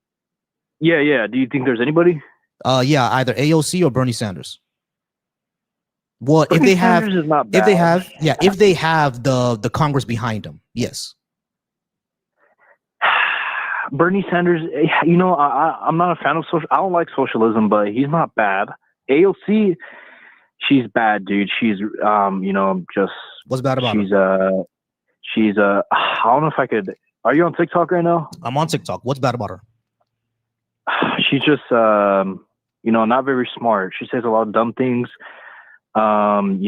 Yeah. Do you think there's anybody? Yeah, either AOC or Bernie Sanders. Well, Bernie if they have, Sanders is not bad. if they have the Congress behind them, yes. Bernie Sanders, I'm not a fan of I don't like socialism, but he's not bad. AOC, she's bad, dude. She's just. What's bad about her? She's I don't know if I could. Are you on TikTok right now? I'm on TikTok. What's bad about her? She's just not very smart. She says a lot of dumb things. And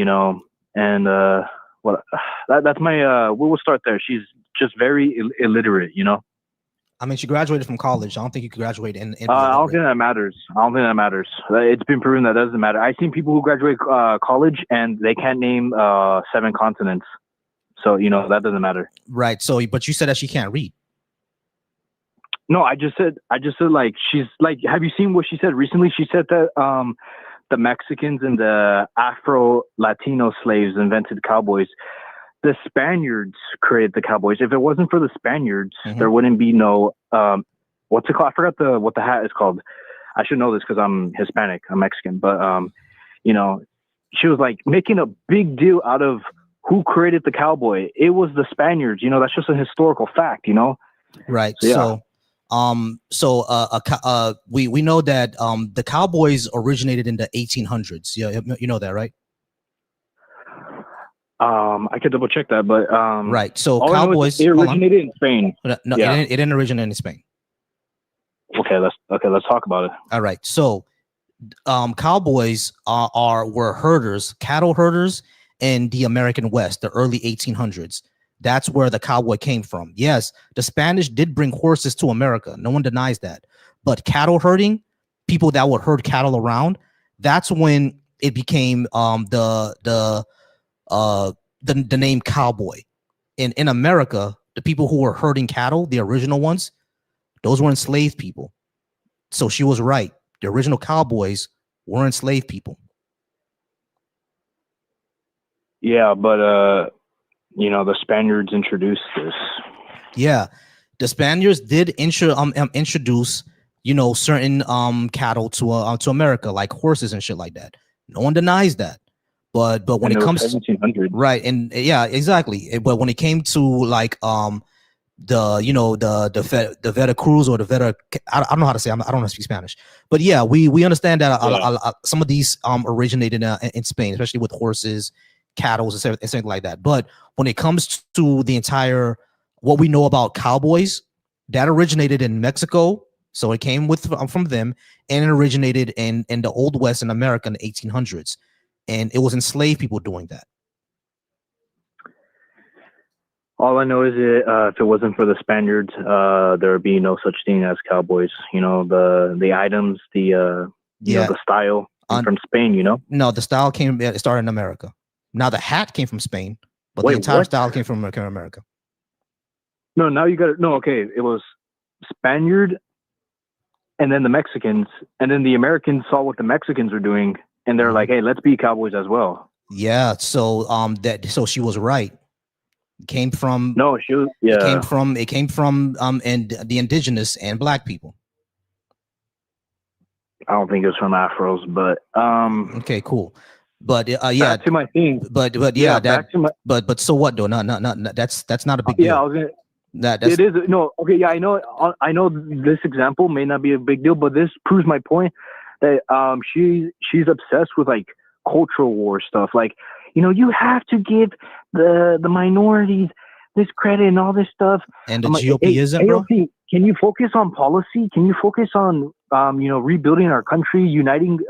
what that's my we'll start there. She's just very illiterate, I mean, she graduated from college. I don't think you could graduate in I don't think that matters. It's been proven that doesn't matter. I've seen people who graduate college and they can't name 7 continents. So, that doesn't matter. Right. So, but you said that she can't read. No, I just said like, she's like, have you seen what she said recently? She said that the Mexicans and the Afro-Latino slaves invented cowboys. The Spaniards created the cowboys. If it wasn't for the Spaniards, there wouldn't be no what's it called? I forgot what the hat is called. I should know this because I'm Hispanic. I'm Mexican, but she was like making a big deal out of who created the cowboy. It was the Spaniards. That's just a historical fact. Right. So, yeah. We know that the cowboys originated in the 1800s. Yeah, you know that, right? I could double check that, but right. So cowboys, it originated in Spain. No, yeah. It didn't originate in Spain. Okay, let's talk about it. All right. So cowboys were herders, cattle herders in the American West, the early 1800s. That's where the cowboy came from. Yes, the Spanish did bring horses to America. No one denies that. But cattle herding, people that would herd cattle around, that's when it became the name cowboy. In America, the people who were herding cattle, the original ones, those were enslaved people. So she was right. The original cowboys were enslaved people. Yeah, but the Spaniards introduced this. Yeah, the Spaniards did introduce, certain cattle to America, like horses and shit like that. No one denies that. But when And it it was comes 1700. right, and yeah, exactly. But when it came to like the Veta Cruz or the Veta, I don't know how to say. I don't know how to speak Spanish, but yeah, we understand that some of these originated in Spain, especially with horses, cattle, and something like that. But when it comes to the entire what we know about cowboys, that originated in Mexico, so it came from them, and it originated in the Old West in America in the 1800s, and it was enslaved people doing that. All I know is if it wasn't for the Spaniards, there would be no such thing as cowboys. The items, the style from Spain. No, the style it started in America. Now the hat came from Spain, but Wait, the entire what? style came from America. No, now you got it. No, okay, it was Spaniard, and then the Mexicans, and then the Americans saw what the Mexicans were doing, and they're like, "Hey, let's be cowboys as well." Yeah. So so she was right. It came from It came from and the indigenous and black people. I don't think it was from Afros, but okay, cool. But yeah, back to my thing. But but so what though? No, that's not a big deal. Yeah, I was gonna. It is no. Okay, yeah, I know. I know this example may not be a big deal, but this proves my point that she's obsessed with like cultural war stuff. Like, you have to give the minorities this credit and all this stuff. And the GOP isn't, bro. Can you focus on policy? Can you focus on rebuilding our country, uniting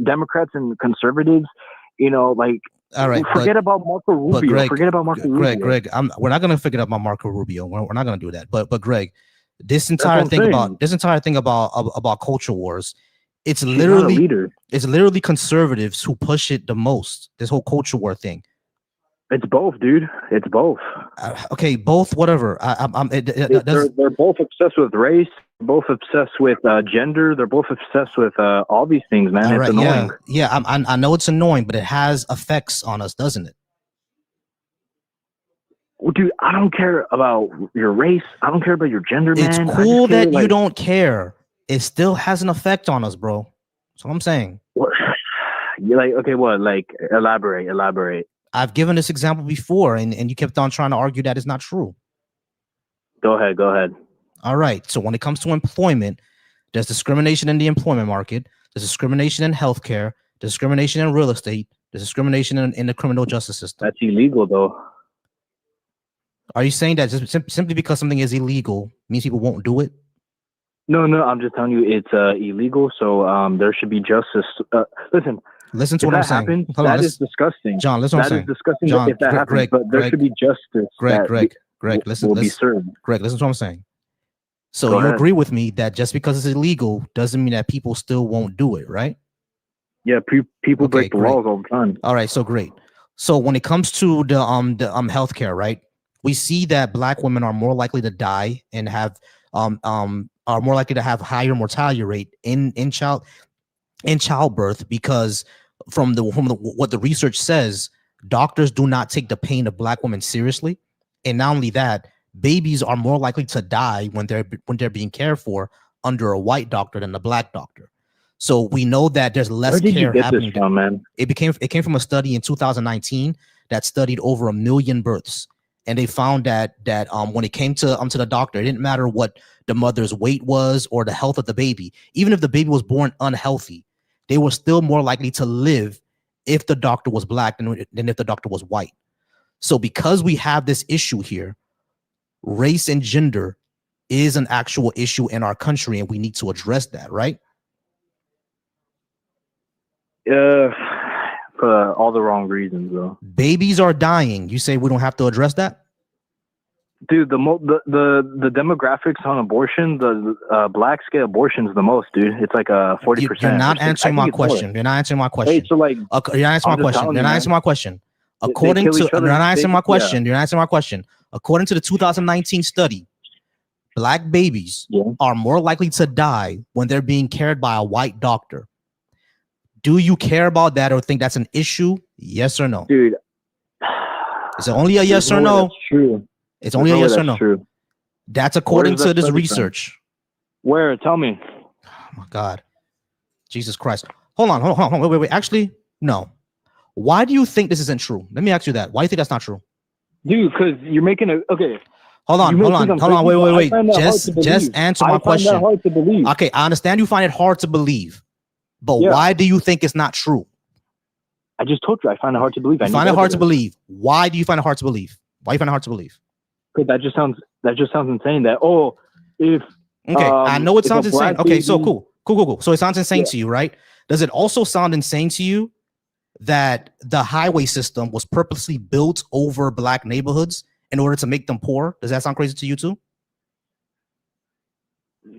Democrats and conservatives? Like. All right, forget about Marco Rubio. Forget about Marco Rubio. Greg, we're not going to forget about Marco Rubio. We're not going to do that. But Greg, this entire thing about culture wars, it's literally conservatives who push it the most. This whole culture war thing. It's both, dude. It's both. Okay, both. Whatever. They're both obsessed with race. Both obsessed with gender. They're both obsessed with all these things, man. It's annoying. Yeah. I know it's annoying, but it has effects on us, doesn't it? Well, dude, I don't care about your race. I don't care about your gender, man. It's cool that you don't care. It still has an effect on us, bro. That's what I'm saying. You're like, okay, what? Like, elaborate. I've given this example before, and you kept on trying to argue that it's not true. Go ahead. All right. So when it comes to employment, there's discrimination in the employment market. There's discrimination in healthcare. There's discrimination in real estate. There's discrimination in the criminal justice system. That's illegal, though. Are you saying that just simply because something is illegal means people won't do it? No. I'm just telling you it's illegal. So there should be justice. Listen to what I'm saying. That is disgusting. John, listen to what I'm saying. That is disgusting John, if that happens. But there should be justice. Greg, listen to what I'm saying. So you agree with me that just because it's illegal doesn't mean that people still won't do it, right? Yeah, people break the laws all the time. All right, so great. So when it comes to the healthcare, right? We see that black women are more likely to die and have are more likely to have higher mortality rate in childbirth because from what the research says, doctors do not take the pain of black women seriously, and not only that, babies are more likely to die when they're being cared for under a white doctor than a black doctor. So we know that there's less Where did care you get happening. This from, man? It came from a study in 2019 that studied over 1 million births, and they found that when it came to the doctor, it didn't matter what the mother's weight was or the health of the baby. Even if the baby was born unhealthy, they were still more likely to live if the doctor was black than if the doctor was white. So because we have this issue here, race and gender is an actual issue in our country, and we need to address that, right? For all the wrong reasons, though. Babies are dying. You say we don't have to address that? Dude, the demographics on abortion, the blacks get abortions the most, dude. It's like 40%. You're not answering my question. You're not answering my question. Hey, so like, you're not answering my question. You're not answering my question. According to, you're not answering my question. You're not answering my question. According to the 2019 study, black babies are more likely to die when they're being cared by a white doctor. Do you care about that or think that's an issue? Yes or no? Dude. Is it only a yes or no? That's true. It's only a yes or no. True. That's according is that to this study from? research. Where? Tell me. Oh my God. Jesus Christ. Hold on. Wait. Actually, no. Why do you think this isn't true? Let me ask you that. Why do you think that's not true? Dude, because you're making a okay. Hold on. Wait. Just answer my question. I find that hard to believe. Okay, I understand you find it hard to believe, but Yeah. why do you think it's not true? I just told you I find it hard to believe. You find it hard to believe. Why do you find it hard to believe? Why do you find it hard to believe? Because that just sounds insane. That if okay, I know it sounds insane. Okay, so cool. So it sounds insane Yeah. to you, right? Does it also sound insane to you that the highway system was purposely built over black neighborhoods in order to make them poor? Does that sound crazy to you too?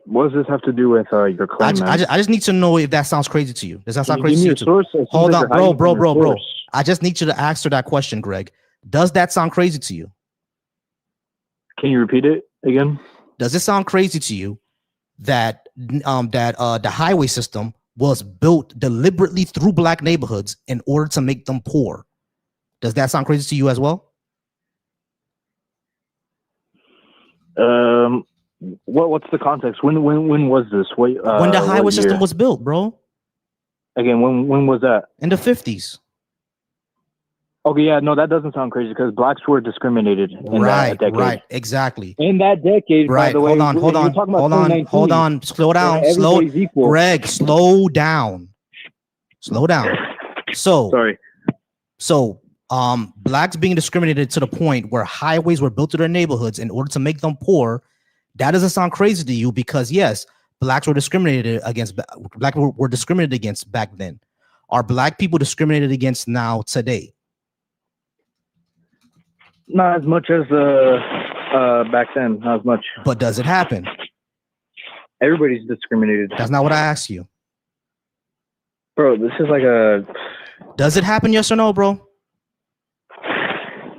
What does this have to do with your claim, I just need to know if that sounds crazy to you. Does that sound Can you crazy give to me you a too? source? Hold on, bro. I just need you to answer that question, Greg. Does that sound crazy to you? Can you repeat it again? Does it sound crazy to you that the highway system was built deliberately through black neighborhoods in order to make them poor? Does that sound crazy to you as well? What's the context? When was this? When the highway system was built, bro? Again, when was that? In the 50s. Okay, yeah, no, that doesn't sound crazy because blacks were discriminated in that decade. Right, exactly. In that decade, Right. by the way. Hold on. Slow down. Greg, slow down. Sorry. So, blacks being discriminated to the point where highways were built to their neighborhoods in order to make them poor. That doesn't sound crazy to you because yes, blacks were discriminated against. Black were discriminated against back then. Are black people discriminated against now today? Not as much as back then. Not as much. But does it happen? Everybody's discriminated. That's not what I asked you. Bro, this is like a... Does it happen, yes or no, bro?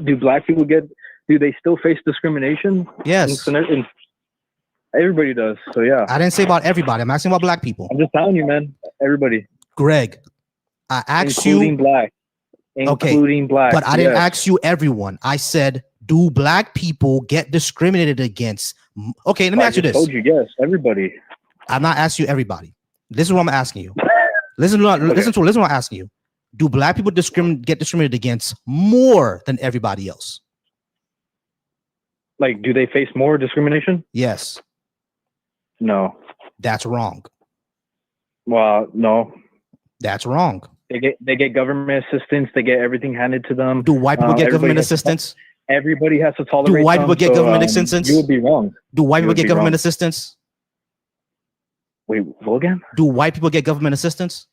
Do black people do they still face discrimination? Yes. Everybody does, so yeah. I didn't say about everybody. I'm asking about black people. I'm just telling you, man. Everybody. Greg, I asked including black. Including black. But I didn't ask you everyone. I said, do black people get discriminated against? Okay, let me ask you this. I told you, yes, everybody. I'm not asking you everybody. This is what I'm asking you. Listen to what I'm asking you. Do black people get discriminated against more than everybody else? Like, do they face more discrimination? Yes. No. That's wrong. Well, no. That's wrong. They get government assistance. They get everything handed to them. Do white people get government assistance? Everybody has to tolerate. Do white people get government assistance? You would be wrong. Do white people get government assistance? Wait, what again? Do white people get government assistance?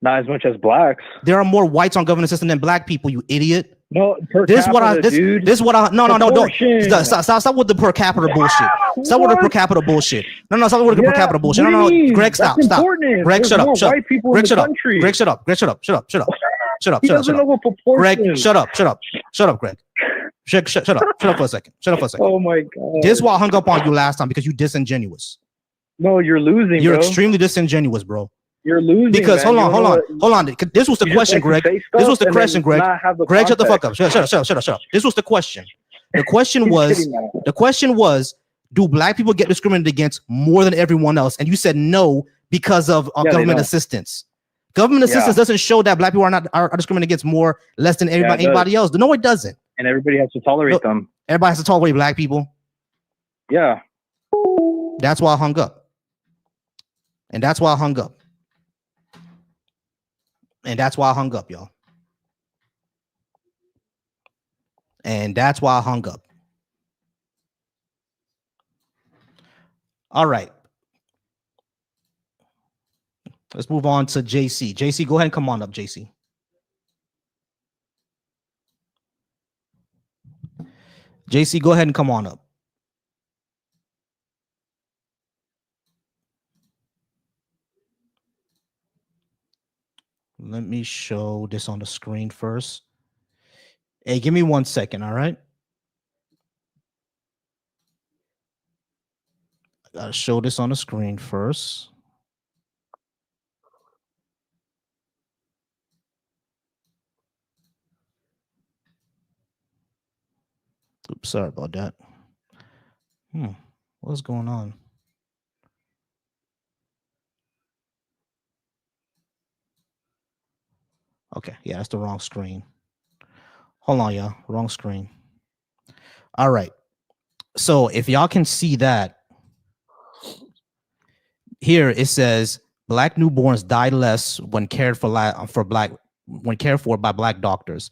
Not as much as blacks. There are more whites on government assistance than black people, you idiot. No, no. Stop with the per capita bullshit. Stop with the per capita bullshit. No, stop with the per capita bullshit. No. Greg, stop. Greg, shut up. Greg, shut up. Greg, shut up. Greg, shut up. Shut up. Greg, shut up, Greg. Shut up for a second. Oh my God. This is why I hung up on you last time because you're disingenuous. No, you're losing. You're extremely disingenuous, bro. You're losing. Because hold on. This was the question, Greg. This was the question, Greg. Greg, shut the fuck up. Shut up. This was the question. The question was, do black people get discriminated against more than everyone else? And you said no because of government assistance. Government assistance doesn't show that black people are discriminated against less than anybody else. No, it doesn't. And everybody has to tolerate them. Everybody has to tolerate black people. Yeah. That's why I hung up. And that's why I hung up. And that's why I hung up, y'all. And that's why I hung up. All right. Let's move on to JC. JC, go ahead and come on up, JC. JC, go ahead and come on up. Let me show this on the screen first. Hey, give me 1 second, all right? I gotta show this on the screen first. Oops, sorry about that. What's going on? Okay, yeah, that's the wrong screen. Hold on, y'all. Wrong screen. All right. So if y'all can see that here, it says black newborns die less when cared for when cared for by black doctors.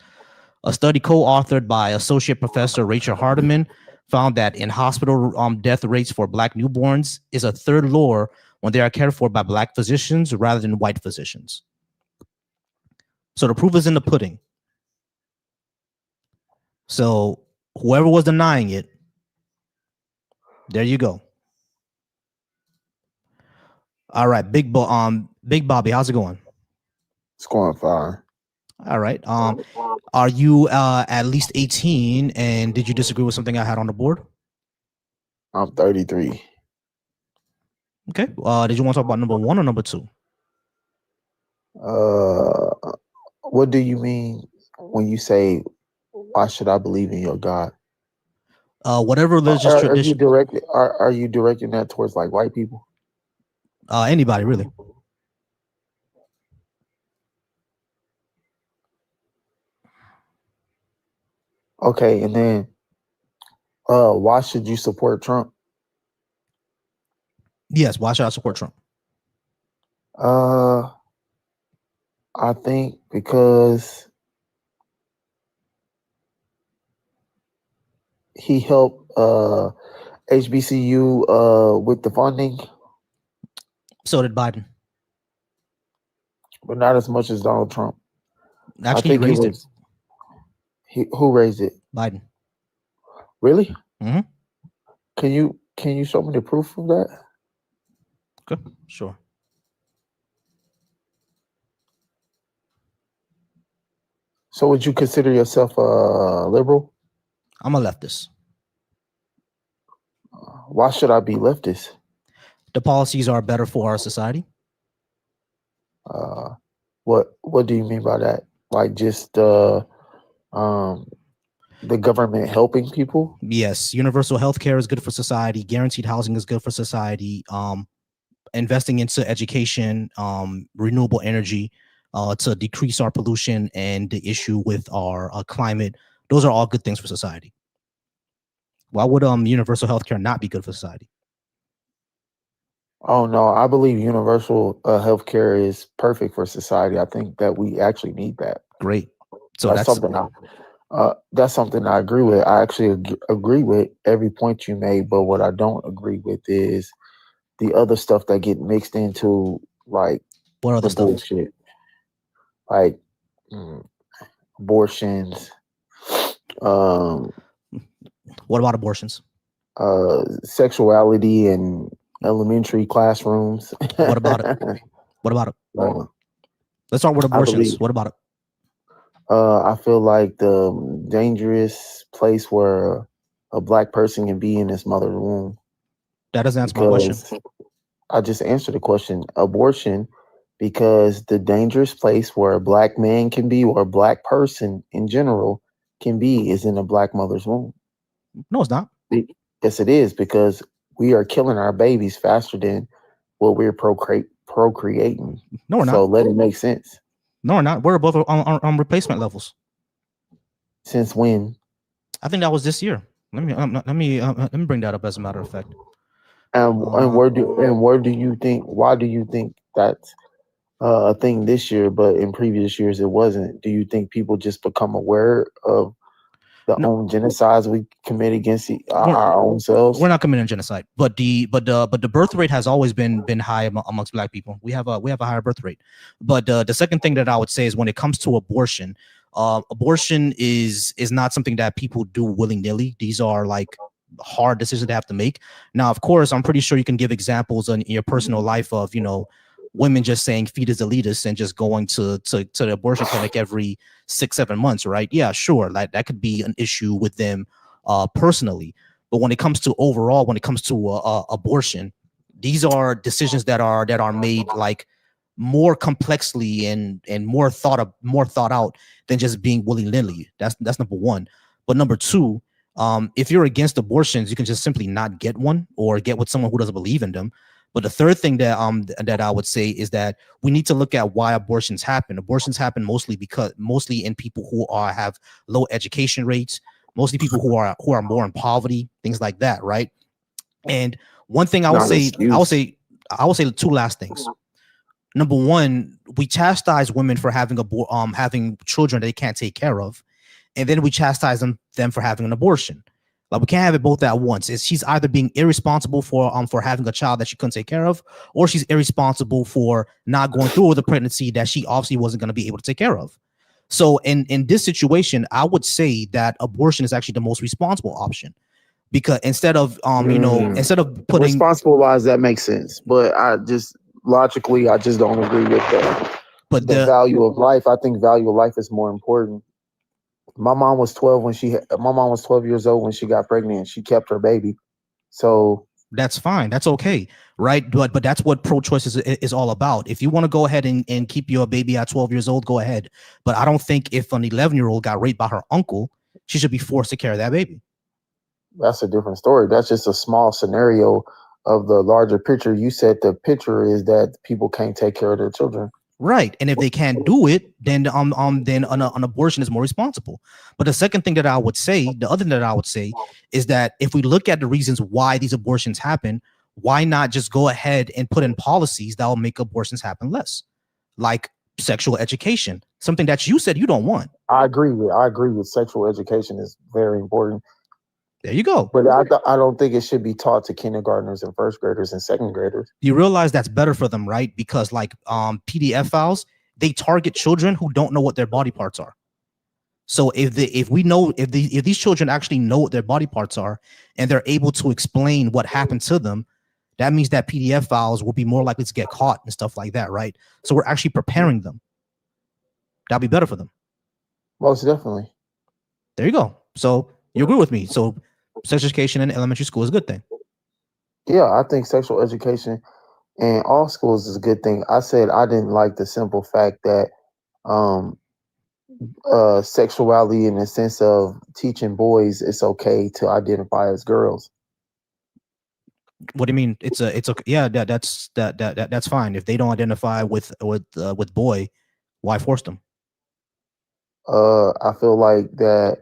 A study co-authored by Associate Professor Rachel Hardiman found that in hospital death rates for black newborns is a third lower when they are cared for by black physicians rather than white physicians. So the proof is in the pudding. So whoever was denying it, there you go. All right, Big Bobby, how's it going? It's going fine. All right. Are you at least 18? And did you disagree with something I had on the board? I'm 33. Okay. Did you want to talk about number 1 or number 2? What do you mean when you say, why should I believe in your God? Whatever religious Are you tradition. are you directing that towards like white people? Anybody really. Okay, and then why should you support Trump? Yes. Why should I support Trump? I think because he helped HBCU with the funding, So did Biden. but not as much as Donald Trump. Actually, he raised it. Who raised it? Biden. Really? Mm-hmm. Can you show me the proof of that? Okay, sure. So would you consider yourself a liberal? I'm a leftist. Why should I be leftist? The policies are better for our society. What do you mean by that? Like just the government helping people? Yes, universal health care is good for society. Guaranteed housing is good for society. Investing into education, renewable energy, to decrease our pollution and the issue with our climate. Those are all good things for society. Why would universal health care not be good for society? Oh no, I believe universal health care is perfect for society. I think that we actually need that. Great. So That's something I agree with. I actually agree with every point you made, but what I don't agree with is the other stuff that get mixed into like what other the stuff? bullshit, like abortions. What about abortions? Sexuality in elementary classrooms. What about it? What about it? Let's start with abortions. What about it? I feel like the dangerous place where a black person can be in his mother's womb. That doesn't answer my question. I just answered the question. Abortion, because the dangerous place where a black man can be or a black person in general can be is in a black mother's womb. No, it's not. Yes, it is, because we are killing our babies faster than what we're procreating. No, we're not. So let it make sense. No, we're not. We're above on replacement levels. Since when? I think that was this year. Let me bring that up as a matter of fact. And where do you think? Why do you think that's a thing this year, but in previous years it wasn't? Do you think people just become aware of the own genocides we commit against our own selves? We're not committing genocide, but the birth rate has always been high amongst black people. We have a higher birth rate. But the second thing that I would say is when it comes to abortion, abortion is not something that people do willy-nilly. These are like hard decisions they have to make. Now, of course, I'm pretty sure you can give examples in your personal life of, women just saying feed is elitist and just going to the abortion clinic every 6-7 months, right? Yeah, sure. Like that could be an issue with them personally. But when it comes to overall, when it comes to abortion, these are decisions that are made like more complexly and more thought out than just being willy-nilly. That's number one. But number two, If you're against abortions, you can just simply not get one or get with someone who doesn't believe in them. But the third thing that I would say is that we need to look at why abortions happen. Abortions happen mostly in people who have low education rates, mostly people who are more in poverty, things like that, right? And one thing I will say, I will say two last things. Number one, we chastise women for having children they can't take care of, and then we chastise them for having an abortion. Like we can't have it both at once. She's either being irresponsible for having a child that she couldn't take care of, or she's irresponsible for not going through with a pregnancy that she obviously wasn't going to be able to take care of. So in this situation, I would say that abortion is actually the most responsible option, because instead of instead of putting responsible wise, that makes sense. But I just logically, I just don't agree with that. But the value of life, I think value of life is more important. My mom was 12 years old when she got pregnant. She kept her baby. So that's fine. That's okay. Right. But that's what pro-choice is all about. If you want to go ahead and keep your baby at 12 years old, go ahead. But I don't think if an 11-year-old got raped by her uncle, she should be forced to carry that baby. That's a different story. That's just a small scenario of the larger picture. You said the picture is that people can't take care of their children. Right. And if they can't do it, then an abortion is more responsible. But the second thing that I would say, the other thing that I would say is that if we look at the reasons why these abortions happen, why not just go ahead and put in policies that will make abortions happen less? Like sexual education, something that you said you don't want. I agree with sexual education is very important. There you go. But I don't think it should be taught to kindergartners and first graders and second graders. You realize that's better for them, right? Because like PDF files, they target children who don't know what their body parts are. So if these children actually know what their body parts are and they're able to explain what happened to them, that means that PDF files will be more likely to get caught and stuff like that, right? So we're actually preparing them. That'll be better for them. Most definitely. There you go. So you agree with me. So sex education in elementary school is a good thing. Yeah, I think sexual education in all schools is a good thing. I said I didn't like the simple fact that sexuality in the sense of teaching boys it's okay to identify as girls. What do you mean? It's okay. Yeah, that's fine. If they don't identify with boy, why force them? I feel like that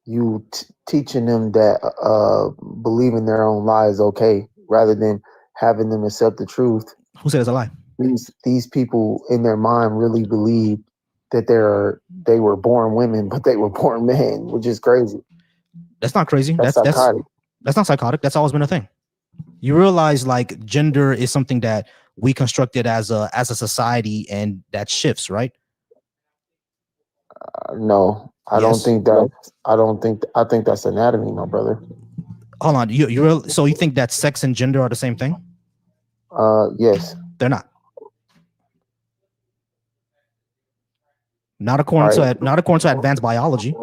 you teaching them that believing their own lie is okay, rather than having them accept the truth. Who said it's a lie? These people in their mind really believe that they were born women, but they were born men, which is crazy. That's not crazy. That's psychotic. That's not psychotic. That's always been a thing. You realize like gender is something that we constructed as a society, and that shifts, right? No, I don't think that. I think that's anatomy, my brother. Hold on. So you think that sex and gender are the same thing? Yes. They're not. Not according to advanced biology.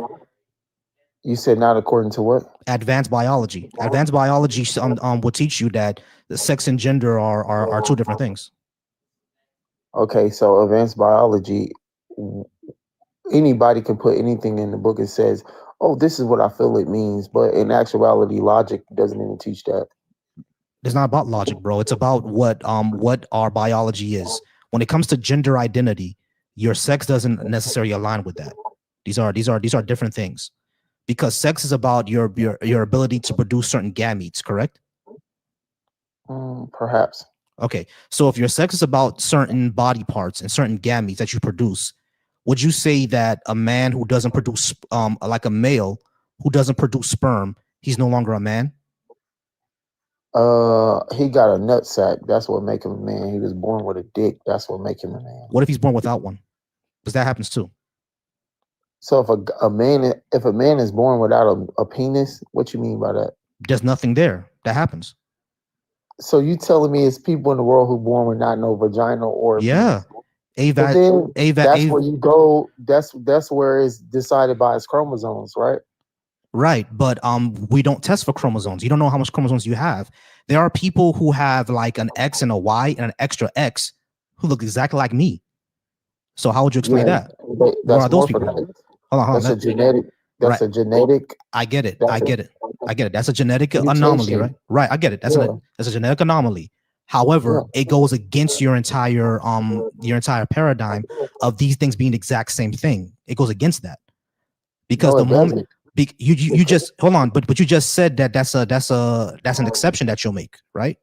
You said not according to what? Advanced biology. Advanced biology will teach you that the sex and gender are two different things. Okay, so advanced biology, anybody can put anything in the book and says, "Oh, this is what I feel it means," but in actuality, logic doesn't even teach that. It's not about logic, bro. It's about what our biology is. When it comes to gender identity, your sex doesn't necessarily align with that. These are different things. Because sex is about your ability to produce certain gametes, correct? Perhaps. Okay, so if your sex is about certain body parts and certain gametes that you produce, would you say that a man who doesn't produce, like a male who doesn't produce sperm, he's no longer a man? He got a nut sack. That's what make him a man. He was born with a dick. That's what make him a man. What if he's born without one? Because that happens too. So if a man is born without a penis, what you mean by that? There's nothing there. That happens. So you telling me it's people in the world who born with not no vagina or yeah. Penis? That's where you go. That's where it's decided by its chromosomes, right? Right, but we don't test for chromosomes. You don't know how much chromosomes you have. There are people who have like an X and a Y and an extra X who look exactly like me. So how would you explain that? That's those people? morphodite. Hold on. That's a genetic. That's Right. a genetic. I get it. That's I get it. I get it. That's a genetic mutation. anomaly, right? Right. I get it. That's Yeah. that's a genetic anomaly. However, Yeah. it goes against your entire paradigm of these things being the exact same thing. It goes against that because No, the it moment doesn't. you just hold on, but you just said that that's an exception that you'll make, right?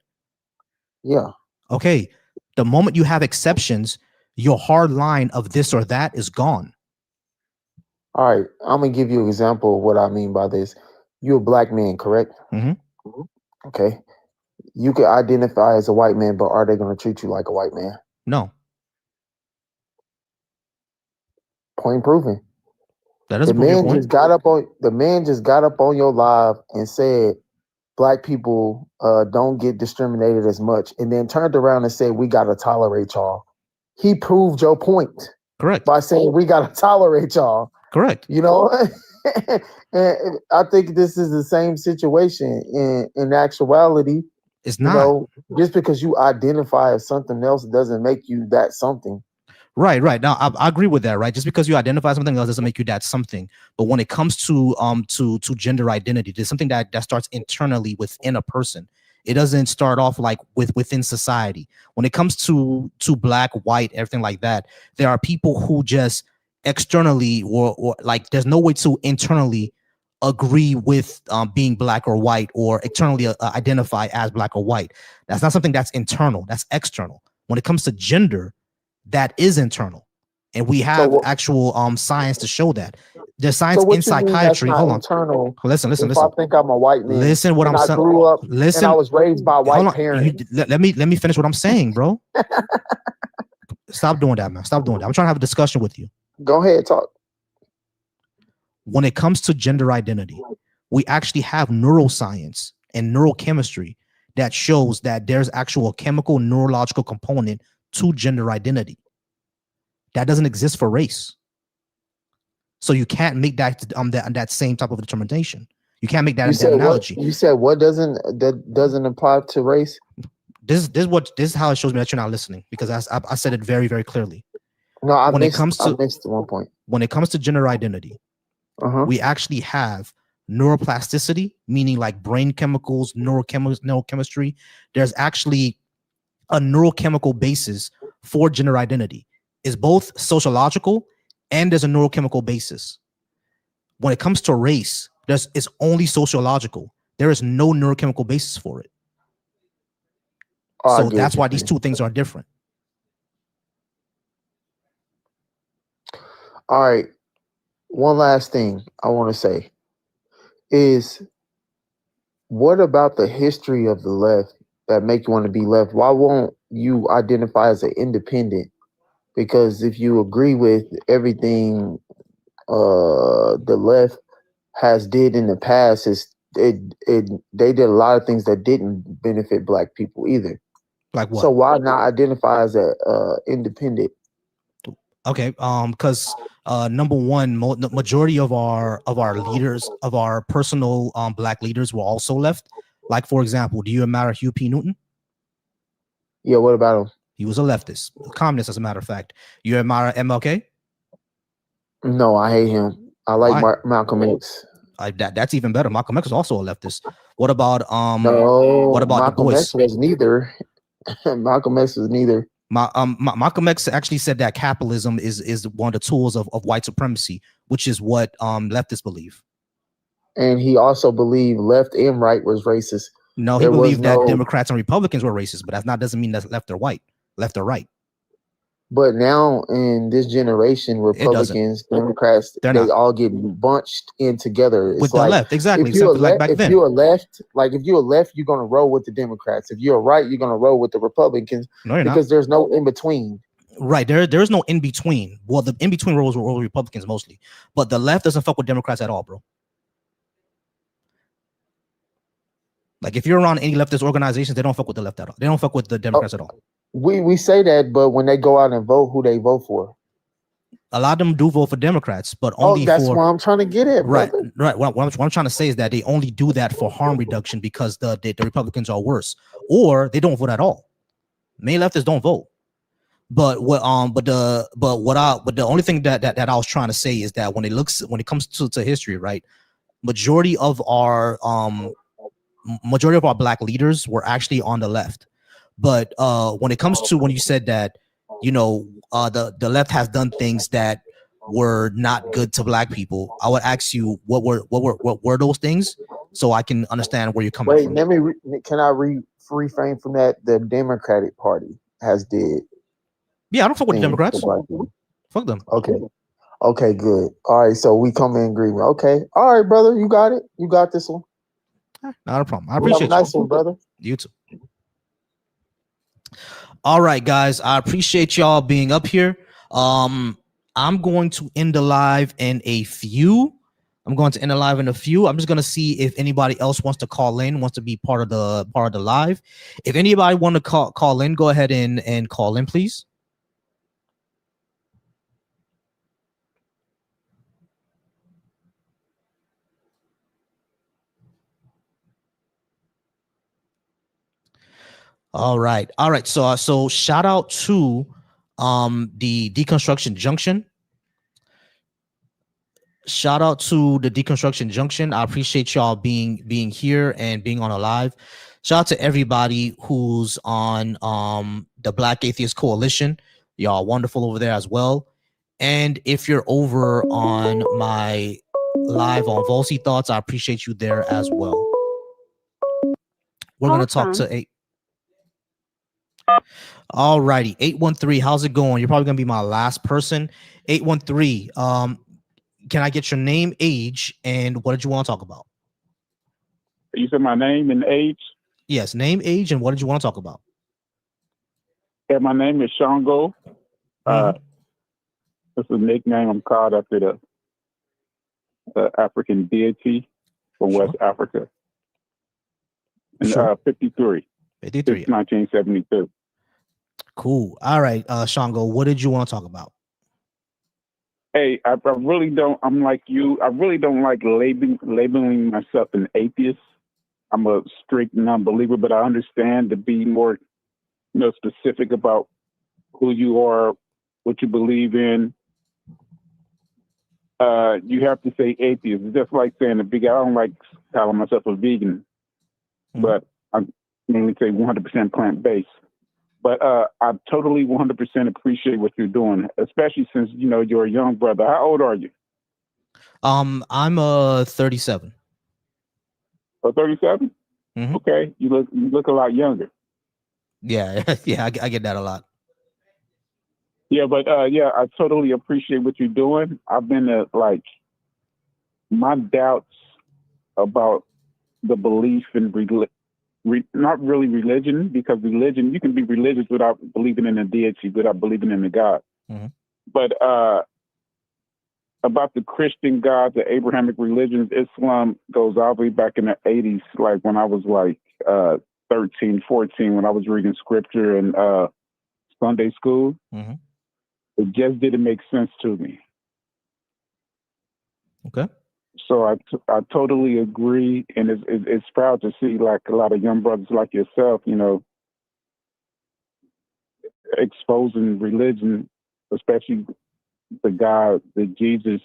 Yeah. Okay. The moment you have exceptions, your hard line of this or that is gone. All right. I'm gonna give you an example of what I mean by this. You're a black man, correct? Mhm. Okay. You can identify as a white man, but are they gonna treat you like a white man? No, Point proven. that The doesn't prove your man point. just got up on your live and said black people don't get discriminated as much, and then turned around and said we gotta tolerate y'all. He proved your point Correct. by saying we gotta tolerate y'all. Correct. You know, and I think this is the same situation in actuality. It's You not. know, just because you identify as something else doesn't make you that something. Right. Now, I agree with that. Right. Just because you identify something else doesn't make you that something. But when it comes to gender identity, there's something that starts internally within a person. It doesn't start off like within society. When it comes to black, white, everything like that, there are people who just externally or like there's no way to internally agree with being black or white or externally identify as black or white. That's not something that's internal. That's external. When it comes to gender, that is internal, and we have actual science to show that. There's science in psychiatry. Hold on. Internal. Listen. If I think I'm a white man, Listen what and I'm I saying. grew up Listen. and I was raised by white Hold on. parents. Let me finish what I'm saying, bro. Stop doing that, man. Stop doing that. I'm trying to have a discussion with you. Go ahead, talk. When it comes to gender identity, we actually have neuroscience and neurochemistry that shows that there's actual chemical neurological component to gender identity that doesn't exist for race. So you can't make that that same type of determination. You can't make that analogy. You said what doesn't apply to race? This is how it shows me that you're not listening, because I said it very, very clearly. No, I missed 1 point. When it comes to gender identity, we actually have neuroplasticity, meaning like brain chemicals, neurochemistry. There's actually a neurochemical basis for gender identity. It's both sociological and there's a neurochemical basis. When it comes to race, it's only sociological. There is no neurochemical basis for it. So that's why these two things are different. All right. One last thing I want to say is, what about the history of the left that make you want to be left? Why won't you identify as an independent? Because if you agree with everything the left has did in the past, they did a lot of things that didn't benefit black people either. Like what? So why not identify as a independent? Okay, because number one, the majority of our leaders, of our personal black leaders, were also left. Like, for example, do you admire Hugh P. Newton? Yeah, what about him? He was a leftist, a communist, as a matter of fact. You admire MLK? No, I hate him. I like Malcolm X. That's even better. Malcolm X was also a leftist. What about no, what about Malcolm Du Bois? X was neither. Malcolm X was neither. Malcolm X actually said that capitalism is one of the tools of white supremacy, which is what leftists believe. And he also believed left and right was racist. No, he believed that Democrats and Republicans were racist, but doesn't mean that's left or right. But now in this generation, Republicans, Democrats, they all get bunched in together. It's with like the left, exactly. If you're a left, you're gonna roll with the Democrats. If you're a right, you're gonna roll with the Republicans. No, you're because not. There's no in between. Right. There is no in between. Well, the in between roles were Republicans mostly, but the left doesn't fuck with Democrats at all, bro. Like, if you're around any leftist organizations, they don't fuck with the left at all. They don't fuck with the Democrats at all. We say that, but when they go out and vote, who they vote for? A lot of them do vote for Democrats, but only that's what I'm trying to get at. Right, brother. right. What I'm trying to say is that they only do that for harm reduction because the Republicans are worse, or they don't vote at all. Many leftists don't vote. But what but the only thing that I was trying to say is that when it comes to history, right? Majority of our black leaders were actually on the left. But when it comes to when you said that, the left has done things that were not good to black people, I would ask you what were those things, so I can understand where you're coming Wait, from. let me. Can I reframe from that? The Democratic Party has did Yeah, I don't fuck with the things to Democrats. black people. Fuck them. Okay. Okay, good. All right, so we come in agreement. Okay. All right, brother. You got it. You got this one. Not a problem. I You have a appreciate nice you. one, brother. You too. All right, guys. I appreciate y'all being up here. I'm going to end the live in a few. I'm just gonna see if anybody else wants to call in, wants to be part of the live. If anybody want to call in, go ahead and call in, please. All right. So shout out to the Deconstruction Junction. Shout out to the Deconstruction Junction. I appreciate y'all being here and being on a live. Shout out to everybody who's on the Black Atheist Coalition. Y'all wonderful over there as well. And if you're over on my live on Volsi Thoughts, I appreciate you there as well. We're gonna talk to eight. All righty, 813. How's it going? You're probably gonna be my last person. 813. Can I get your name, age, and what did you want to talk about? You said my name and age? Yes, name, age, and what did you want to talk about? Yeah, my name is Shango. It's a nickname I'm called after the African deity from West Africa. And 53. 53. 1972. Cool. All right, Shango, what did you want to talk about? Hey, I really don't. I'm like you. I really don't like labeling myself an atheist. I'm a strict non-believer, but I understand to be more, specific about who you are, what you believe in. You have to say atheist. It's just like saying a vegan. I don't like calling myself a vegan, but I'm mainly say 100% plant-based. But I totally 100% appreciate what you're doing, especially since, you're a young brother. How old are you? I'm 37. Oh, 37? Mm-hmm. Okay. You look a lot younger. Yeah, yeah, I get that a lot. Yeah, but yeah, I totally appreciate what you're doing. I've been my doubts about the belief in not really religion, because religion, you can be religious without believing in a deity, without believing in a God. Mm-hmm. But about the Christian God, the Abrahamic religions, Islam goes all the way back in the 80s, like when I was 13, 14, when I was reading scripture in Sunday school. Mm-hmm. It just didn't make sense to me. Okay. So I totally agree, and it's proud to see like a lot of young brothers like yourself, exposing religion, especially the God, the Jesus,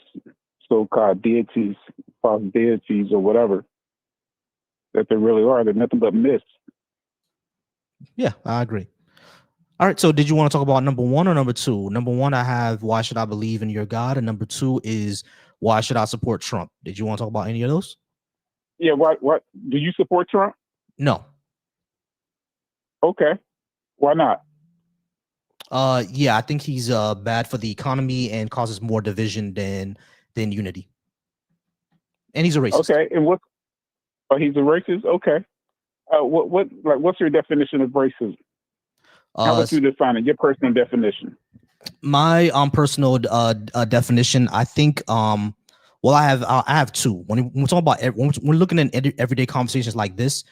so-called deities, false deities, or whatever that they really are. They're nothing but myths. Yeah, I agree. All right. So did you want to talk about number one or number two? Number one, I have why should I believe in your God? And number two is why should I support Trump? Did you want to talk about any of those? Yeah. What do you support Trump? No. Okay. Why not? Yeah, I think he's bad for the economy and causes more division than unity. And he's a racist. Okay. And what? Oh, he's a racist. Okay. What's your definition of racism? How would you define it? Your personal definition. My personal definition, I think well, I have two. When we're talking about when we're looking at everyday conversations like this,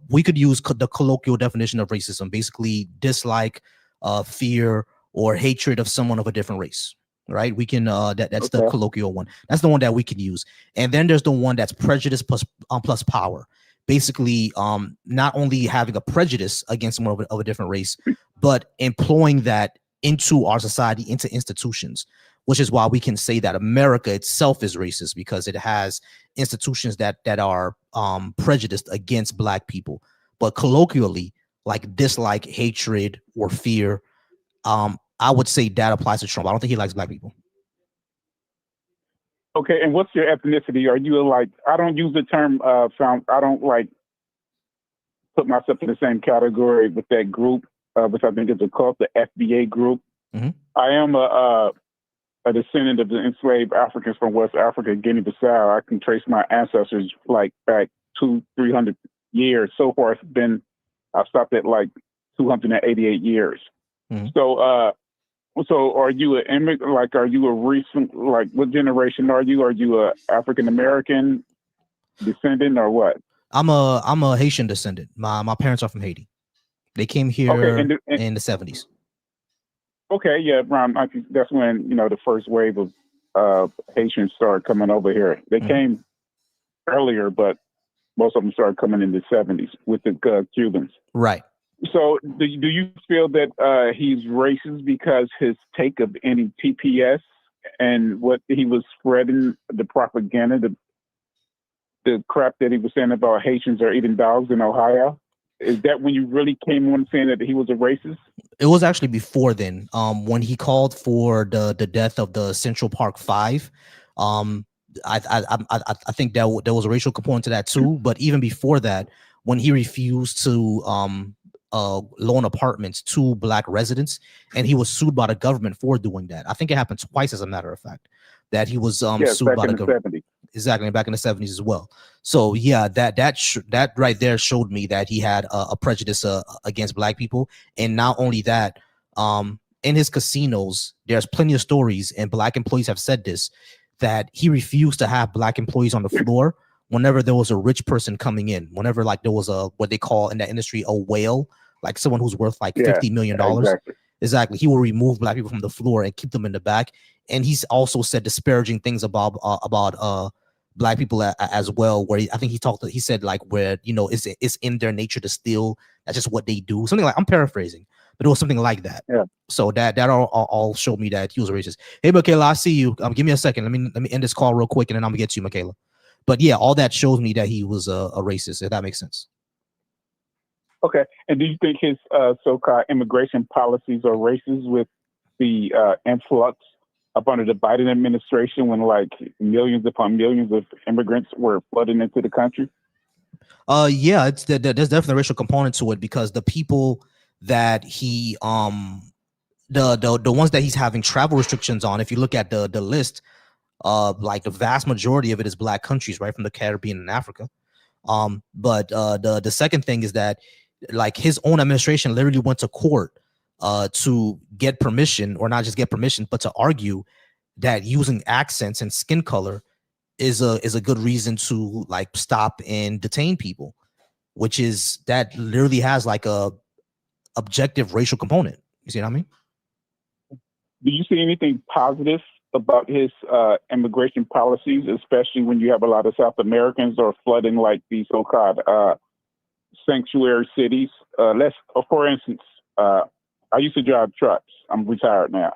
we could use the colloquial definition of racism, basically dislike, fear, or hatred of someone of a different race. Right? We can that's the colloquial one. That's the one that we can use. And then there's the one that's prejudice plus power. Basically, not only having a prejudice against someone of a different race, but employing that into our society, into institutions, which is why we can say that America itself is racist, because it has institutions that are prejudiced against Black people. But colloquially, like dislike, hatred, or fear, I would say that applies to Trump. I don't think he likes Black people. Okay, and what's your ethnicity? Are you like? I don't use the term found. I don't like put myself in the same category with that group, which I think is called the FBA group. Mhm. I am a descendant of the enslaved Africans from West Africa, Guinea-Bissau. I can trace my ancestors like back 200-300 years. So far, it's been I stopped at like 288 years. Mhm. So are you an immigrant? Like, are you a recent? Like, what generation are you? Are you a African American descendant or what? I'm a Haitian descendant. My parents are from Haiti. They came here Okay, in the 70s. Okay, yeah, Ron, I think that's when the first wave of Haitians started coming over here. They came earlier, but most of them started coming in the 70s with the Cubans. Right. So, do you feel that he's racist because his take of any TPS and what he was spreading, the propaganda, the crap that he was saying about Haitians are eating dogs in Ohio? Is that when you really came on saying that he was a racist? It was actually before then. When he called for the death of the Central Park Five, I think that there was a racial component to that too. But even before that, when he refused to loan apartments to Black residents, and he was sued by the government for doing that. I think it happened twice, as a matter of fact, that he was sued by the government. 70s. Exactly, back in the 70s as well. So yeah, that right there showed me that he had a prejudice against Black people. And not only that, in his casinos, there's plenty of stories, and Black employees have said this, that he refused to have Black employees on the floor whenever there was a rich person coming in. Whenever like there was a what they call in that industry a whale, like someone who's worth like $50 million. Exactly. He will remove Black people from the floor and keep them in the back. And he's also said disparaging things about Black people as well, where I think he said like where it's in their nature to steal. That's just what they do. Something like, I'm paraphrasing, but it was something like that. Yeah. So that all showed me that he was a racist. Hey, Michaela, I see you. Give me a second. Let me end this call real quick, and then I'm gonna get to you, Michaela. But yeah, all that shows me that he was a racist. If that makes sense. Okay. And do you think his so-called immigration policies are racist with the influx up under the Biden administration when like millions upon millions of immigrants were flooding into the country? Yeah, there's definitely a racial component to it, because the people that he the ones that he's having travel restrictions on, if you look at the list, like the vast majority of it is Black countries, right, from the Caribbean and Africa. But the second thing is that like his own administration literally went to court to get permission, or not just get permission, but to argue that using accents and skin color is a good reason to like stop and detain people, which is that literally has like a objective racial component. You see what I mean? Do you see anything positive about his immigration policies, especially when you have a lot of South Americans are flooding like these so-called sanctuary cities? For instance, I used to drive trucks. I'm retired now.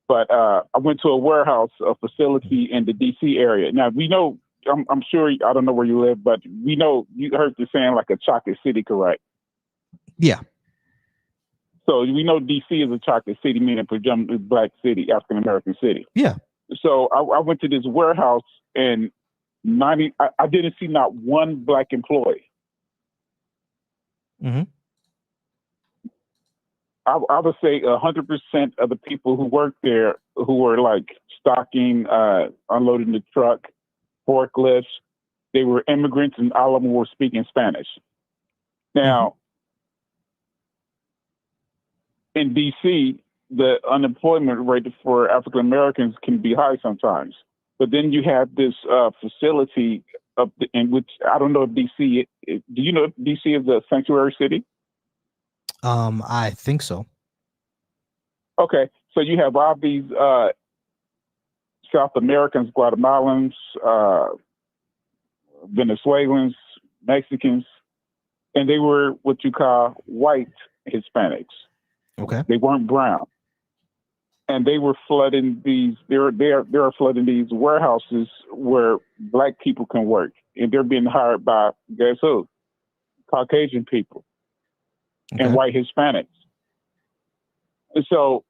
But I went to a warehouse, a facility in the D.C. area. Now, we know, I'm sure, I don't know where you live, but we know you heard the saying like a chocolate city, correct? Yeah. So we know D.C. is a chocolate city, meaning predominantly Black city, African-American city. Yeah. So I went to this warehouse and I didn't see not one Black employee. Mm-hmm. I would say 100% of the people who worked there, who were like stocking, unloading the truck, forklifts, they were immigrants, and all of them were speaking Spanish. Now, in DC, the unemployment rate for African Americans can be high sometimes. But then you have this facility in which I don't know if DC. Do you know if DC is a sanctuary city? I think so. Okay, so you have all these South Americans, Guatemalans, Venezuelans, Mexicans, and they were what you call white Hispanics. Okay. They weren't brown. and they were flooding these. They're flooding these warehouses where black people can work, and they're being hired by, guess who? Caucasian people and Okay. white Hispanics. And so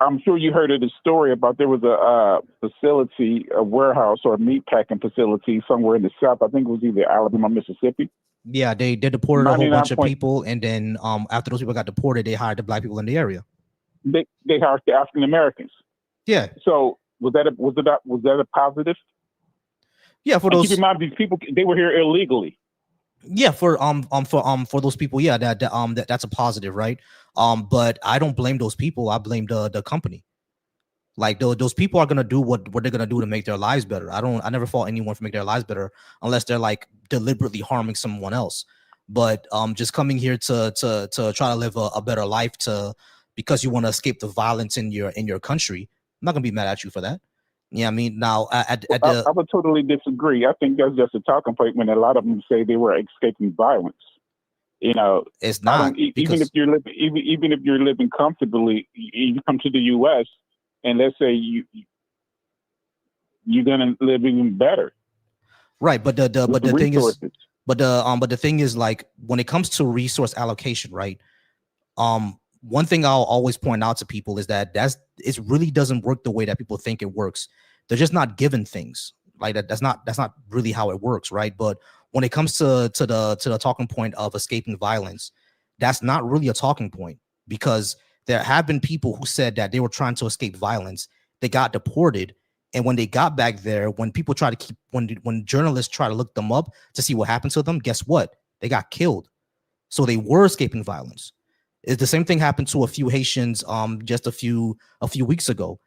I'm sure you heard of the story about there was a facility, a warehouse or a meat packing facility somewhere in the South. I think it was either Alabama, Mississippi. Yeah, they deported a whole 99 bunch of point, people, and then after those people got deported, they hired the black people in the area. they hired the African Americans. Yeah, So was that a positive? yeah, for And keep those, in mind, these people, they were here illegally. yeah, for those people, yeah, that's a positive, right? But I don't blame those people. I blame the company. Like those people are gonna do what they're gonna do to make their lives better. I never fault anyone for making their lives better unless they're like deliberately harming someone else. But just coming here to try to live a better life because you want to escape the violence in your country, I'm not gonna be mad at you for that. Yeah, I mean, now at the I would totally disagree. I think that's just a talking point when a lot of them say they were escaping violence. You know, it's I not don't. Even because if you're living, even if you're living comfortably, you come to the U.S. and let's say you're gonna live even better right, but the with but the the thing is, resources. but the thing is, like when it comes to resource allocation, right? One thing I'll always point out to people is that it really doesn't work the way that people think it works. They're just not given things like that. That's not really how it works, right? But when it comes to the talking point of escaping violence, that's not really a talking point because there have been people who said that they were trying to escape violence, they got deported, and when they got back there, when people try to when journalists try to look them up to see what happened to them, guess what? They got killed. So they were escaping violence. It's the same thing happened to a few Haitians just a few weeks ago.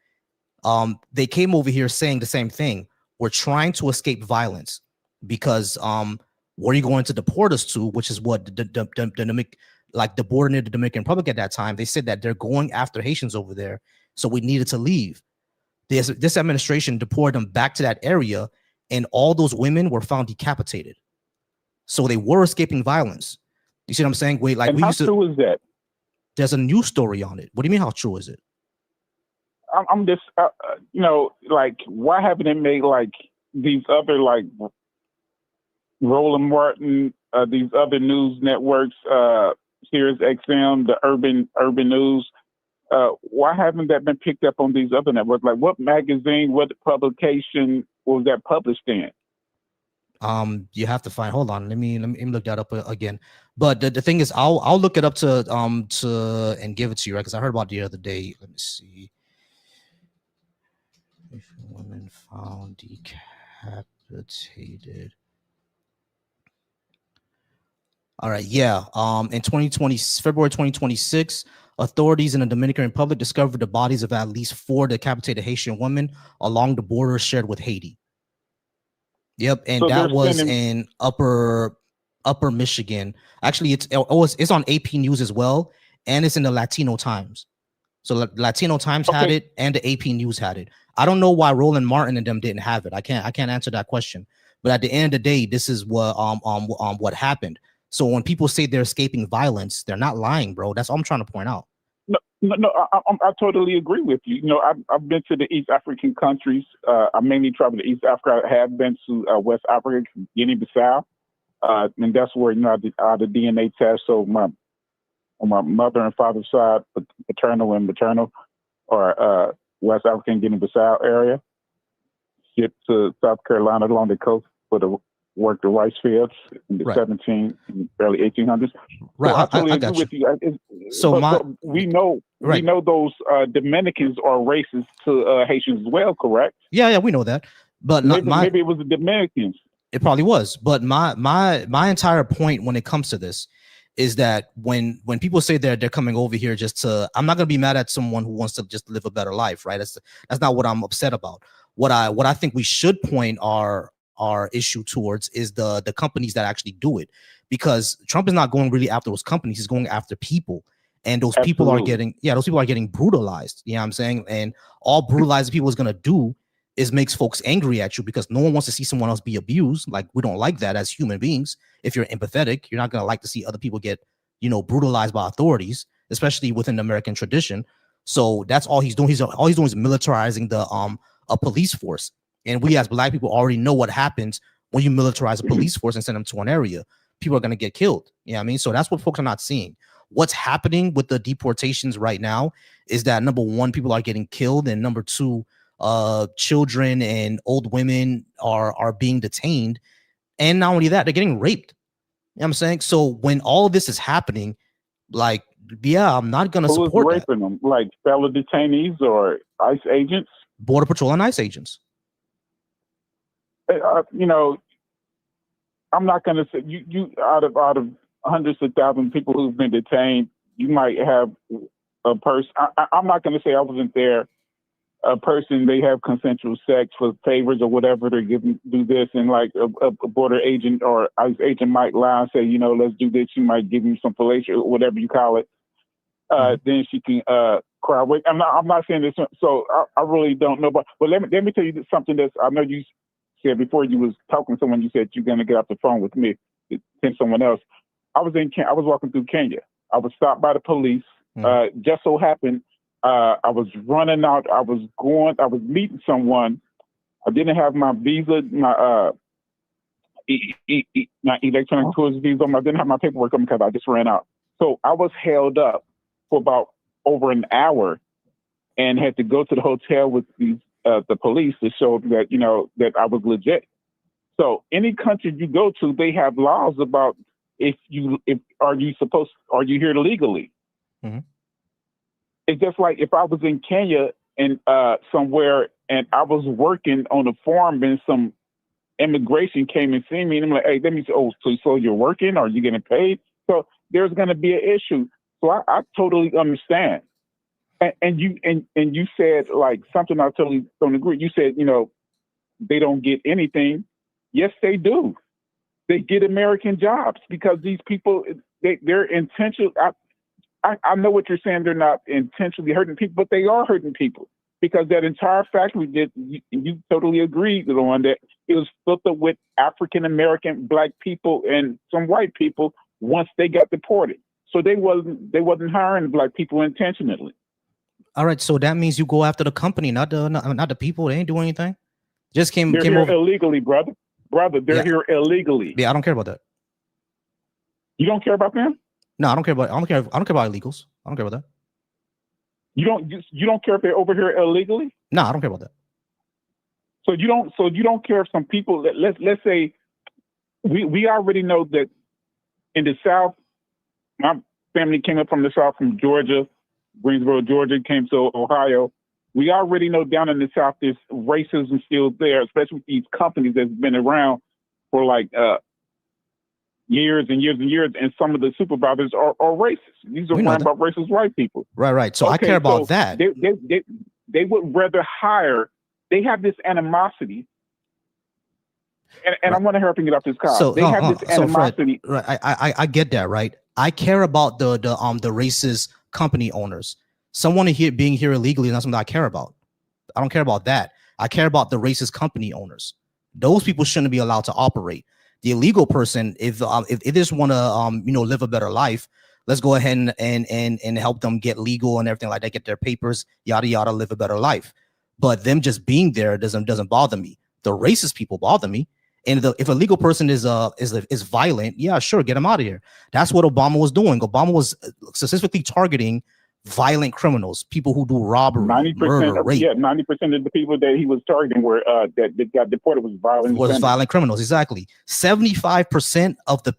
They came over here saying the same thing. We're trying to escape violence because where are you going to deport us to, which is what like the border near the Dominican Republic at that time. They said that they're going after Haitians over there, so we needed to leave. This administration deported them back to that area, and all those women were found decapitated. So they were escaping violence. You see what I'm saying? Wait, like And we how used to. true is that? There's a news story on it. What do you mean? How true is it? I'm just, like, why haven't they made like these other like Roland Martin, these other news networks, Sirius XM, the Urban News? Why haven't that been picked up on these other networks? Like, what magazine, what publication was that published in? You have to find. Hold on, let me look that up again. But the thing is, I'll look it up to and give it to you, right? Because I heard about it the other day. Let me see. If women found decapitated. All right, yeah. In February 2026, authorities in the Dominican Republic discovered the bodies of at least 4 decapitated Haitian women along the border shared with Haiti. Yep, and So that they're was sending. in upper Michigan. Actually, it's on AP News as well, and it's in the Latino Times. So Latino Times had Okay, it, and the AP News had it. I don't know why Roland Martin and them didn't have it. I can't answer that question. But at the end of the day, this is what happened. So when people say they're escaping violence, they're not lying, bro. That's all I'm trying to point out. no, I totally agree with you. You know, I've been to the East African countries. I mainly travel to East Africa. I have been to West Africa, Guinea-Bissau, and that's where I did the DNA test. So on my mother and father's side, paternal and maternal, or West African Guinea-Bissau area, shipped to South Carolina along the coast for the work the rice fields in the Right. 17 and early 1800s. Right, So I totally I agree got you. with you. So But we know right. those Dominicans are racist to Haitians as well, correct? Yeah, we know that. But Maybe it was the Dominicans. it probably was. But my entire point when it comes to this is that when people say they're coming over here just to, I'm not gonna be mad at someone who wants to just live a better life, right? That's not what I'm upset about. What I think we should point our issue towards is the companies that actually do it, because Trump is not going really after those companies, he's going after people, and those people are getting brutalized. You know what I'm saying? And all brutalized people is gonna do is makes folks angry at you, because no one wants to see someone else be abused. Like, we don't like that as human beings. If you're empathetic, you're not gonna like to see other people get brutalized by authorities, especially within the American tradition. So that's all he's doing. All he's doing is militarizing the a police force. And we as black people already know what happens when you militarize a police force and send them to an area. People are going to get killed. You know what I mean? So that's what folks are not seeing. What's happening with the deportations right now is that number one, people are getting killed, and number two, children and old women are being detained. And not only that, they're getting raped. You know what I'm saying? So when all of this is happening, like, yeah, I'm not going to Who is support raping them? Like fellow detainees or ICE agents? Border Patrol and ICE agents. You know, I'm not going to say you out of hundreds of thousands of people who've been detained, you might have a person. I'm not going to say I wasn't there. A person, they have consensual sex for favors or whatever. They do this, and like a border agent or ICE agent might lie and say, you know, let's do this. She might give you some fellatio or whatever you call it. Then she can cry away. I'm not saying this, so I really don't know. But let me tell you something that's, I know you said before you was talking to someone, you said you're gonna get off the phone with me to send someone else. I was walking through Kenya. I was stopped by the police. Just so happened, I was running out. I was meeting someone. I didn't have my visa, my electronic tourist visa. I didn't have my paperwork on because I just ran out. So I was held up for about over an hour and had to go to the hotel with the police to show that, you know, that I was legit. So any country you go to, they have laws about are you here illegally? Mm-hmm. It's just like if I was in Kenya and somewhere and I was working on a farm and some immigration came and see me and I'm like, hey, let me say, so you're working? Are you getting paid? So there's going to be an issue. So I totally understand. And you said like something I totally don't agree. You said, you know, they don't get anything. Yes, they do. They get American jobs because these people, they're intentional. I know what you're saying. They're not intentionally hurting people, but they are hurting people because that entire factory you totally agreed on that it was filled up with African American black people and some white people once they got deported. So they wasn't hiring black people intentionally. All right, so that means you go after the company, not the people. They ain't doing anything. Just came here over illegally, brother. They're here illegally. Yeah, I don't care about that. You don't care about them? No, I don't care about illegals. I don't care about that. You don't care if they're over here illegally? No, I don't care about that. So you don't care if some people, let's say we already know that in the South, my family came up from the South, from Georgia, Greensboro, Georgia, came to Ohio. We already know down in the South there's racism still there, especially with these companies that's been around for like years and years and years, and some of the supervisors are racist. These are run by racist white people. Right. So I care about that. They would rather hire. They have this animosity, and I want to hurry up and get off this car. So they have this animosity. So Fred, right, I get that, right? I care about the racist company owners. Someone being here illegally is not something I care about. I don't care about that. I care about the racist company owners. Those people shouldn't be allowed to operate. The illegal person, if they just want to live a better life, let's go ahead and help them get legal and everything like that, get their papers, yada yada, live a better life. But them just being there doesn't bother me. The racist people bother me. And if a legal person is violent, yeah, sure, get them out of here. That's what Obama was doing. Obama was specifically targeting violent criminals, people who do robbery, 90%, murder, rape. Yeah, 90% of the people that he was targeting were that got deported was violent criminals. Exactly. 75% of the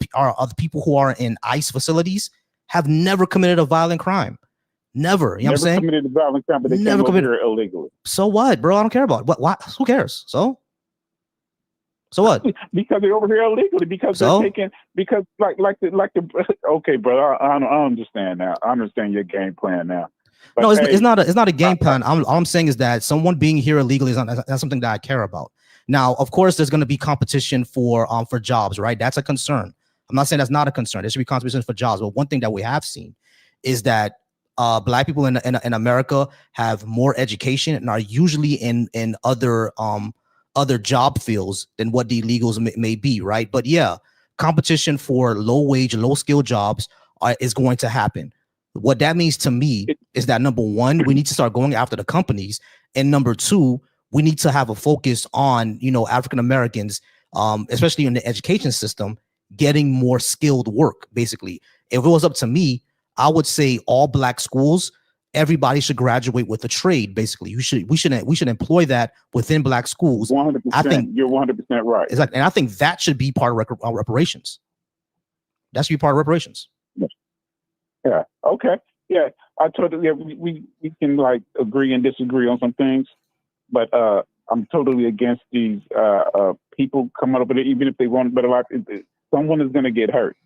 people who are in ICE facilities have never committed a violent crime. Never. You know what I'm saying? Never committed a violent crime, but they came over here illegally. So what, bro? I don't care about it. What? Who cares? So what? Because they're over here illegally. Because they're taking. Because like the. Okay, bro. I understand now. I understand your game plan now. But no, it's not a game plan. All I'm saying is that someone being here illegally is not something that I care about. Now, of course, there's going to be competition for jobs, right? That's a concern. I'm not saying that's not a concern. There should be competition for jobs. But one thing that we have seen is that Black people in America have more education and are usually in other job fields than what the illegals may be, right? But yeah, competition for low wage, low skill jobs is going to happen. What that means to me is that number one, we need to start going after the companies, and number two, we need to have a focus on, you know, African Americans, especially in the education system, getting more skilled work. Basically, if it was up to me, I would say all black schools, everybody should graduate with a trade. Basically, we should employ that within black schools. 100%. I think you're 100% right. exactly, and I think that should be part of reparations. That should be part of reparations. Yeah. Okay. Yeah. I totally. Yeah, we can like agree and disagree on some things, but I'm totally against these people coming up with it, even if they want. But someone is going to get hurt.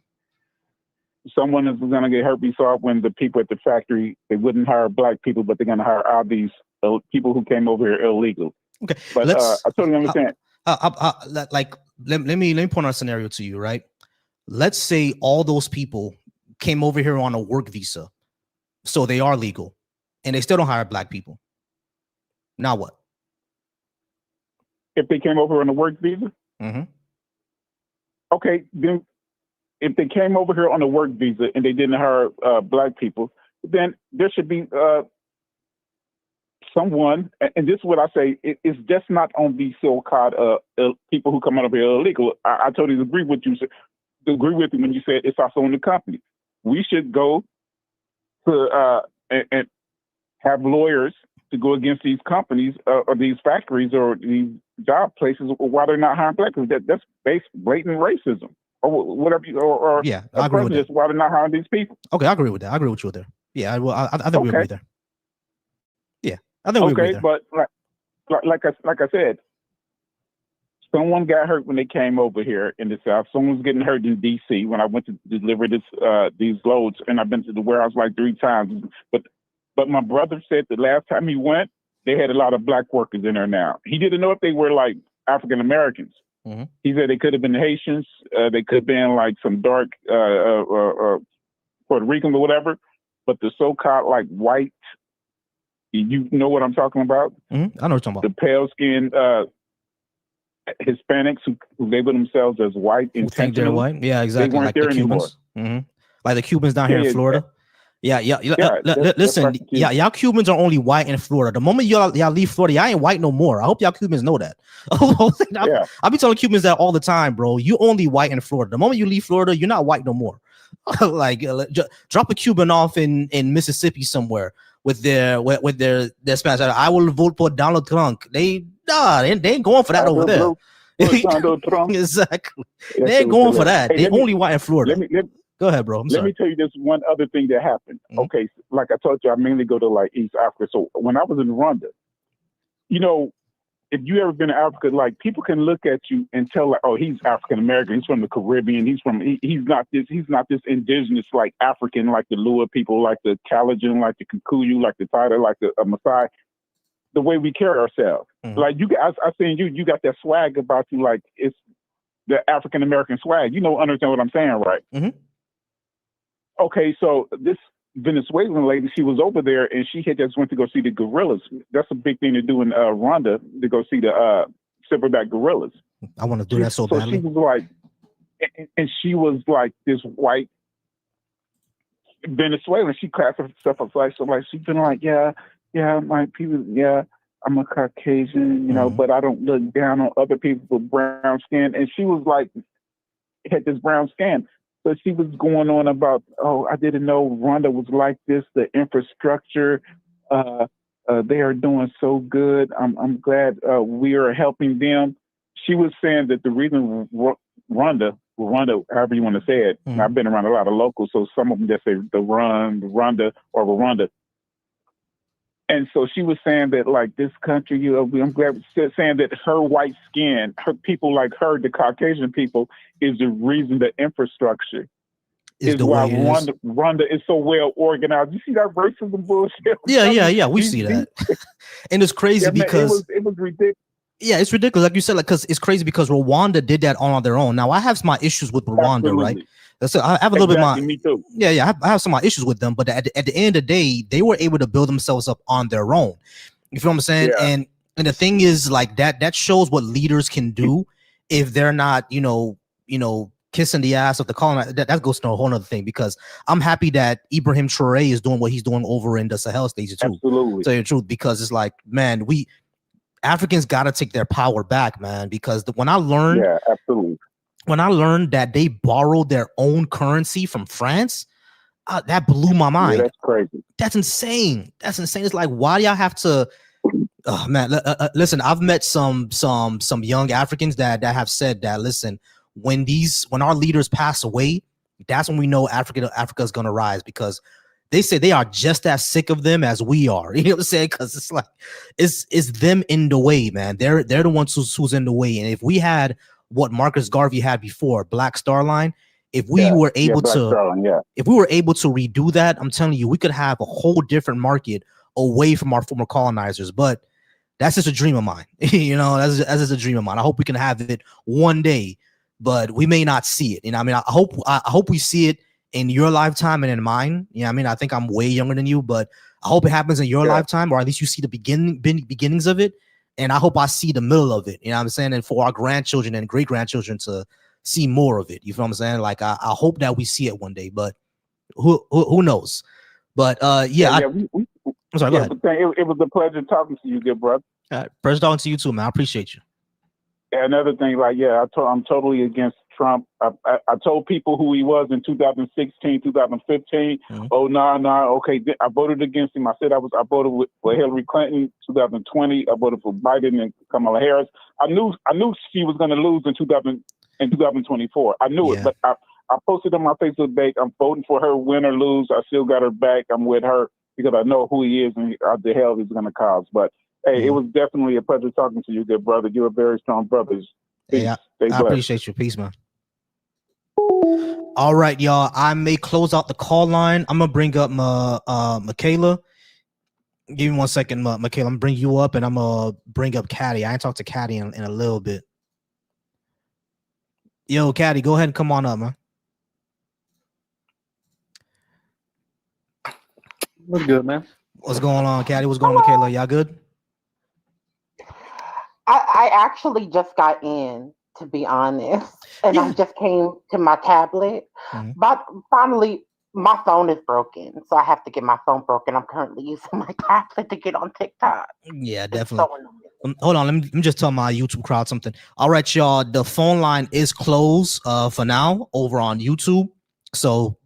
Someone is going to get hurt. We saw it when the people at the factory, they wouldn't hire black people, but they're going to hire all these people who came over here illegal. Okay, but I totally understand. Let me point out a scenario to you, right? Let's say all those people came over here on a work visa, so they are legal, and they still don't hire black people. Now what? If they came over on a work visa? Mm-hmm. Okay, then if they came over here on a work visa and they didn't hire black people, then there should be someone, and this is what I say, it's just not on these so-called people who come out of here illegal. I totally agree with you when you said it's also on the company. We should go to and have lawyers to go against these companies or these factories or these job places while they're not hiring black people. That's blatant racism or whatever. Or yeah, I agree with that. Why they're not hiring these people? Okay, I agree with that. I agree with you there. Yeah, I think we agree there. Yeah, I think we agree there. But like I said, someone got hurt when they came over here in the South. Someone's getting hurt in D.C. when I went to deliver these loads, and I've been to the warehouse like 3 times. But my brother said the last time he went, they had a lot of black workers in there now. He didn't know if they were like African Americans. Mm-hmm. He said they could have been Haitians. They could have been like some dark Puerto Rican or whatever. But the so-called like white, you know what I'm talking about? Mm-hmm. I know what you're talking about. The pale-skinned Hispanics who label themselves as white intentionally. Think they're white? Yeah, exactly. They weren't like there the Cubans. Mm-hmm. Like the Cubans down here in Florida. Listen, y'all Cubans are only white in Florida. The moment y'all leave Florida, y'all ain't white no more. I hope y'all Cubans know that. I be telling Cubans that all the time, bro. You only white in Florida. The moment you leave Florida, you're not white no more. Drop a Cuban off in Mississippi somewhere with their Spanish. I will vote for Donald Trump. They ain't going for that over there. Exactly. They ain't going for that. They only white in Florida. Go ahead, bro. Let me tell you this one other thing that happened. Mm-hmm. Okay, like I told you, I mainly go to like East Africa. So when I was in Rwanda, you know, if you ever been to Africa, like people can look at you and tell like, oh, he's African American. He's from the Caribbean. He's not this indigenous like African, like the Lua people, like the Calajan, like the Kikuyu, like the Taita, like the Maasai. The way we carry ourselves, like you guys, I seen you got that swag about you, like it's the African American swag. You know, understand what I'm saying, right? Mm-hmm. Okay, so this Venezuelan lady, she was over there and she had just went to go see the gorillas. That's a big thing to do in Rwanda, to go see the silverback gorillas. I want to do that so badly. She was like, and she was like this white Venezuelan. She classified herself as like, so like she's been like, yeah, my people, yeah, I'm a Caucasian, you know, but I don't look down on other people with brown skin. And she was like, had this brown skin. So she was going on about, oh, I didn't know Rwanda was like this. The infrastructure, they are doing so good. I'm glad we are helping them. She was saying that the reason Rwanda, however you want to say it, and I've been around a lot of locals, so some of them just say Rwanda or Rwanda. And so she was saying that, like, this country, you know, I'm glad saying that her white skin, her people like her, the Caucasian people, is the reason the infrastructure is why Rwanda is so well organized. You see that racism bullshit? Yeah. We see that. And it's crazy because it was ridiculous. Yeah, it's ridiculous. Like you said, like, because it's crazy because Rwanda did that on their own. Now I have my issues with Rwanda, right? So I have a little bit me too. Yeah, I have some of my issues with them, but at the end of the day, they were able to build themselves up on their own. You feel what I'm saying? Yeah. And the thing is, like, that shows what leaders can do if they're not, you know, kissing the ass of the colonizer, that goes to a whole other thing, because I'm happy that Ibrahim Traoré is doing what he's doing over in the Sahel states too. Absolutely. To tell you the truth, because it's like, man, we Africans got to take their power back, man. Because when I learned, absolutely, when I learned that they borrowed their own currency from France, that blew my mind. Yeah, that's crazy. That's insane. That's insane. It's like, why do y'all have to? Oh man, listen. I've met some young Africans that have said that, listen, when our leaders pass away, that's when we know Africa is gonna rise, because they say they are just as sick of them as we are. You know what I'm saying? Because it's like it's them in the way, man. They're the ones who's in the way. And if we had what Marcus Garvey had before, Black Star Line, if we were able to redo that, I'm telling you, we could have a whole different market away from our former colonizers. But that's just a dream of mine. You know, that's just a dream of mine. I hope we can have it one day, but we may not see it. You know, I mean, I hope we see it in your lifetime and in mine. You know, I mean, I think I'm way younger than you, but I hope it happens in your lifetime, or at least you see the beginnings of it. And I hope I see the middle of it. You know what I'm saying? And for our grandchildren and great grandchildren to see more of it. You feel what I'm saying? Like, I hope that we see it one day, but who knows? But I'm sorry, go ahead. It was a pleasure talking to you, good brother. Pleasure talking to you too, man. I appreciate you. Another thing, like, I'm totally against Trump. I told people who he was in 2016, 2015. Mm-hmm. Oh, no. Okay, I voted against him. I said I voted for Hillary Clinton. 2020, I voted for Biden and Kamala Harris. I knew she was going to lose in 2024. I knew it, but I posted on my Facebook page, I'm voting for her, win or lose. I still got her back. I'm with her because I know who he is and the hell he's going to cause. But hey, it was definitely a pleasure talking to you, good brother. You're a very strong brother. Peace. Hey, I appreciate you. Peace, man. All right, y'all. I may close out the call line. I'm gonna bring up Michaela. Give me 1 second, Michaela. I'm gonna bring you up, and I'm gonna bring up Caddy. I ain't talked to Caddy in a little bit. Yo, Caddy, go ahead and come on up, man. What's good, man? What's going on, Caddy? What's going on, Michaela? Y'all good? I actually just got in, to be honest, and I just came to my tablet. But finally, my phone is broken, so I have to get my phone broken. I'm currently using my tablet to get on TikTok. Yeah, definitely. Hold on, let me just tell my YouTube crowd something. All right, y'all, the phone line is closed for now over on YouTube. So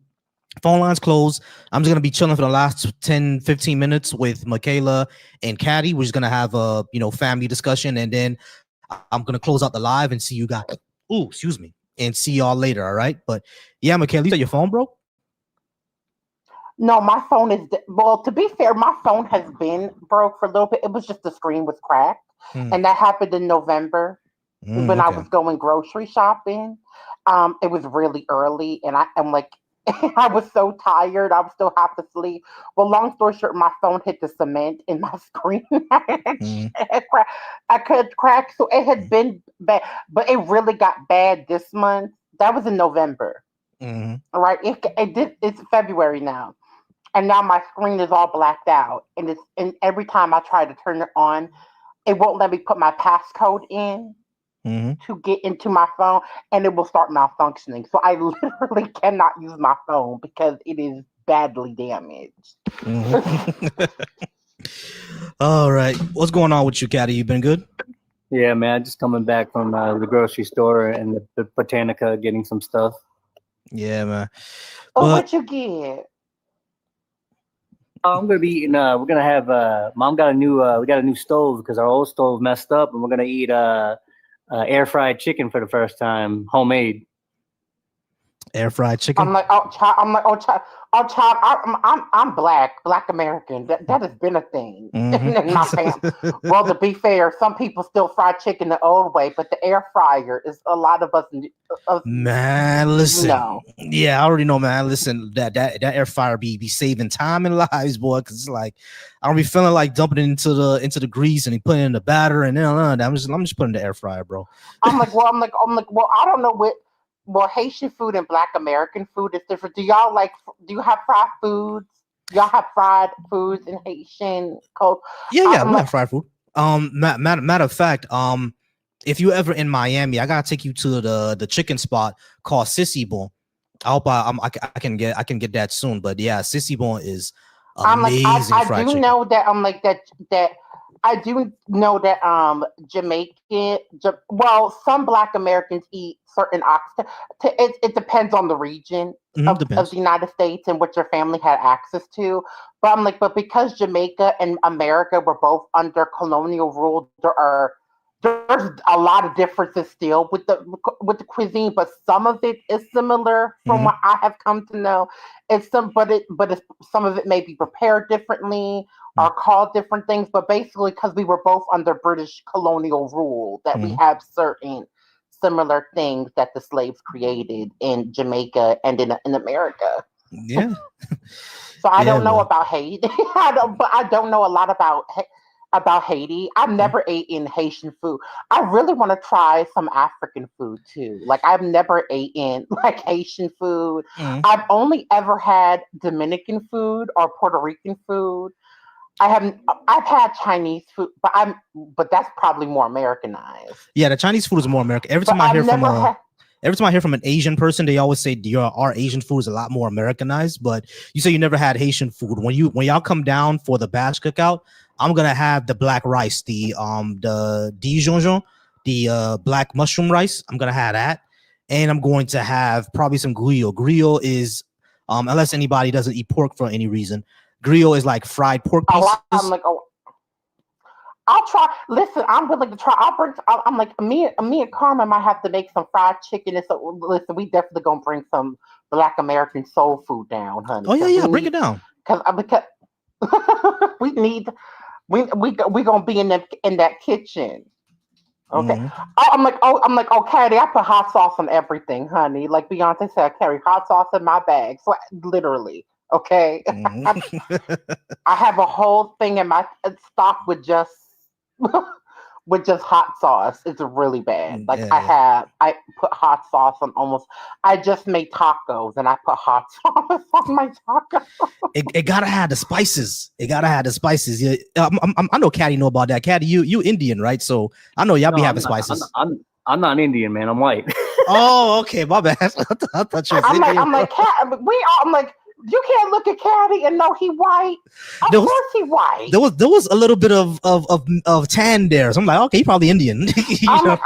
phone line's closed. I'm just going to be chilling for the last 10-15 minutes with Michaela and Caddy. We're just going to have a family discussion, and then I'm going to close out the live and see you guys. Ooh, excuse me. And see y'all later, all right? But yeah, Michaela, you said your phone broke? No, my phone is well, to be fair, my phone has been broke for a little bit. It was just the screen was cracked. And that happened in November when I was going grocery shopping. It was really early, and I'm like, I was so tired. I was still half asleep. Well, long story short, my phone hit the cement in my screen. I could crack. So it had been bad, but it really got bad this month. That was in November. Right? It's February now. And now my screen is all blacked out. And every time I try to turn it on, it won't let me put my passcode in. To get into my phone, and it will start malfunctioning. So I literally cannot use my phone because it is badly damaged. All right. What's going on with you, Caddy? You been good? Yeah, man. Just coming back from the grocery store and the Botanica, getting some stuff. Yeah, man. What you get? I'm gonna be eating. We're gonna have. Mom got a new. We got a new stove because our old stove messed up, and we're gonna eat air fried chicken for the first time, homemade. Air fried chicken. I'm Black American. That has been a thing in my family. Well, to be fair, some people still fry chicken the old way, but the air fryer is a lot of us. Man, listen. No. Yeah, I already know, man. Listen, that air fryer be saving time and lives, boy. Because it's like I don't be feeling like dumping it into the grease and putting it in the batter and then I'm just putting it in the air fryer, bro. I'm like, well, I don't know what. Well, Haitian food and Black American food is different. Do you have fried foods? Y'all have fried foods in Haitian culture? Yeah, we have fried food. Matter of fact, if you ever in Miami, I gotta take you to the chicken spot called Sissy Bon. I hope I can get that soon. But yeah, Sissy Bon is I'm like amazing I fried do chicken. know that I'm like that I do know that well, some Black Americans eat certain oxtail. It depends on the region of Depends. the United States and what your family had access to. But I'm like, but because Jamaica and America were both under colonial rule, there's a lot of differences still with the cuisine, but some of it is similar from what I have come to know. It's some of it may be prepared differently or called different things, but basically because we were both under British colonial rule, that we have certain similar things that the slaves created in Jamaica and in America. Yeah. So I Yeah, don't know man. about Haiti. I don't know a lot about Haiti. I've never eaten Haitian food. I really want to try some African food too. Like I've never eaten like Haitian food. I've only ever had Dominican food or Puerto Rican food. I've had Chinese food, but that's probably more Americanized. Yeah, the Chinese food is more American. But I've never had. Every time I hear from an Asian person, they always say our Asian food is a lot more Americanized. But you say you never had Haitian food. When y'all come down for the bash cookout, I'm gonna have the black rice, the Dijonjon, the black mushroom rice. I'm gonna have that, and I'm going to have probably some griot. Griot is unless anybody doesn't eat pork for any reason, griot is like fried pork pieces. I'm like, I'll try. Listen, I'm willing to try. I'm like me and Carmen might have to make some fried chicken. And so listen, we definitely gonna bring some Black American soul food down, honey. Oh yeah, bring it down. Because we need we gonna be in that kitchen. Okay. I'm like, Caddy, I put hot sauce on everything, honey. Like Beyonce said, I carry hot sauce in my bag. So literally, okay. I have a whole thing in my stock with just with just hot sauce. It's really bad. Like I put hot sauce on almost. I just made tacos and I put hot sauce on my tacos. It gotta have the spices. Yeah, I know Caddy know about that. Caddy, you Indian, right? So I know y'all be having spices. I'm not Indian, man. I'm white. Oh, okay, my bad. I thought you was Indian. I'm like, you can't look at Caddy and know he white. Of course he white. There was a little bit of tan there. So I'm like, okay, he probably Indian. I'm like,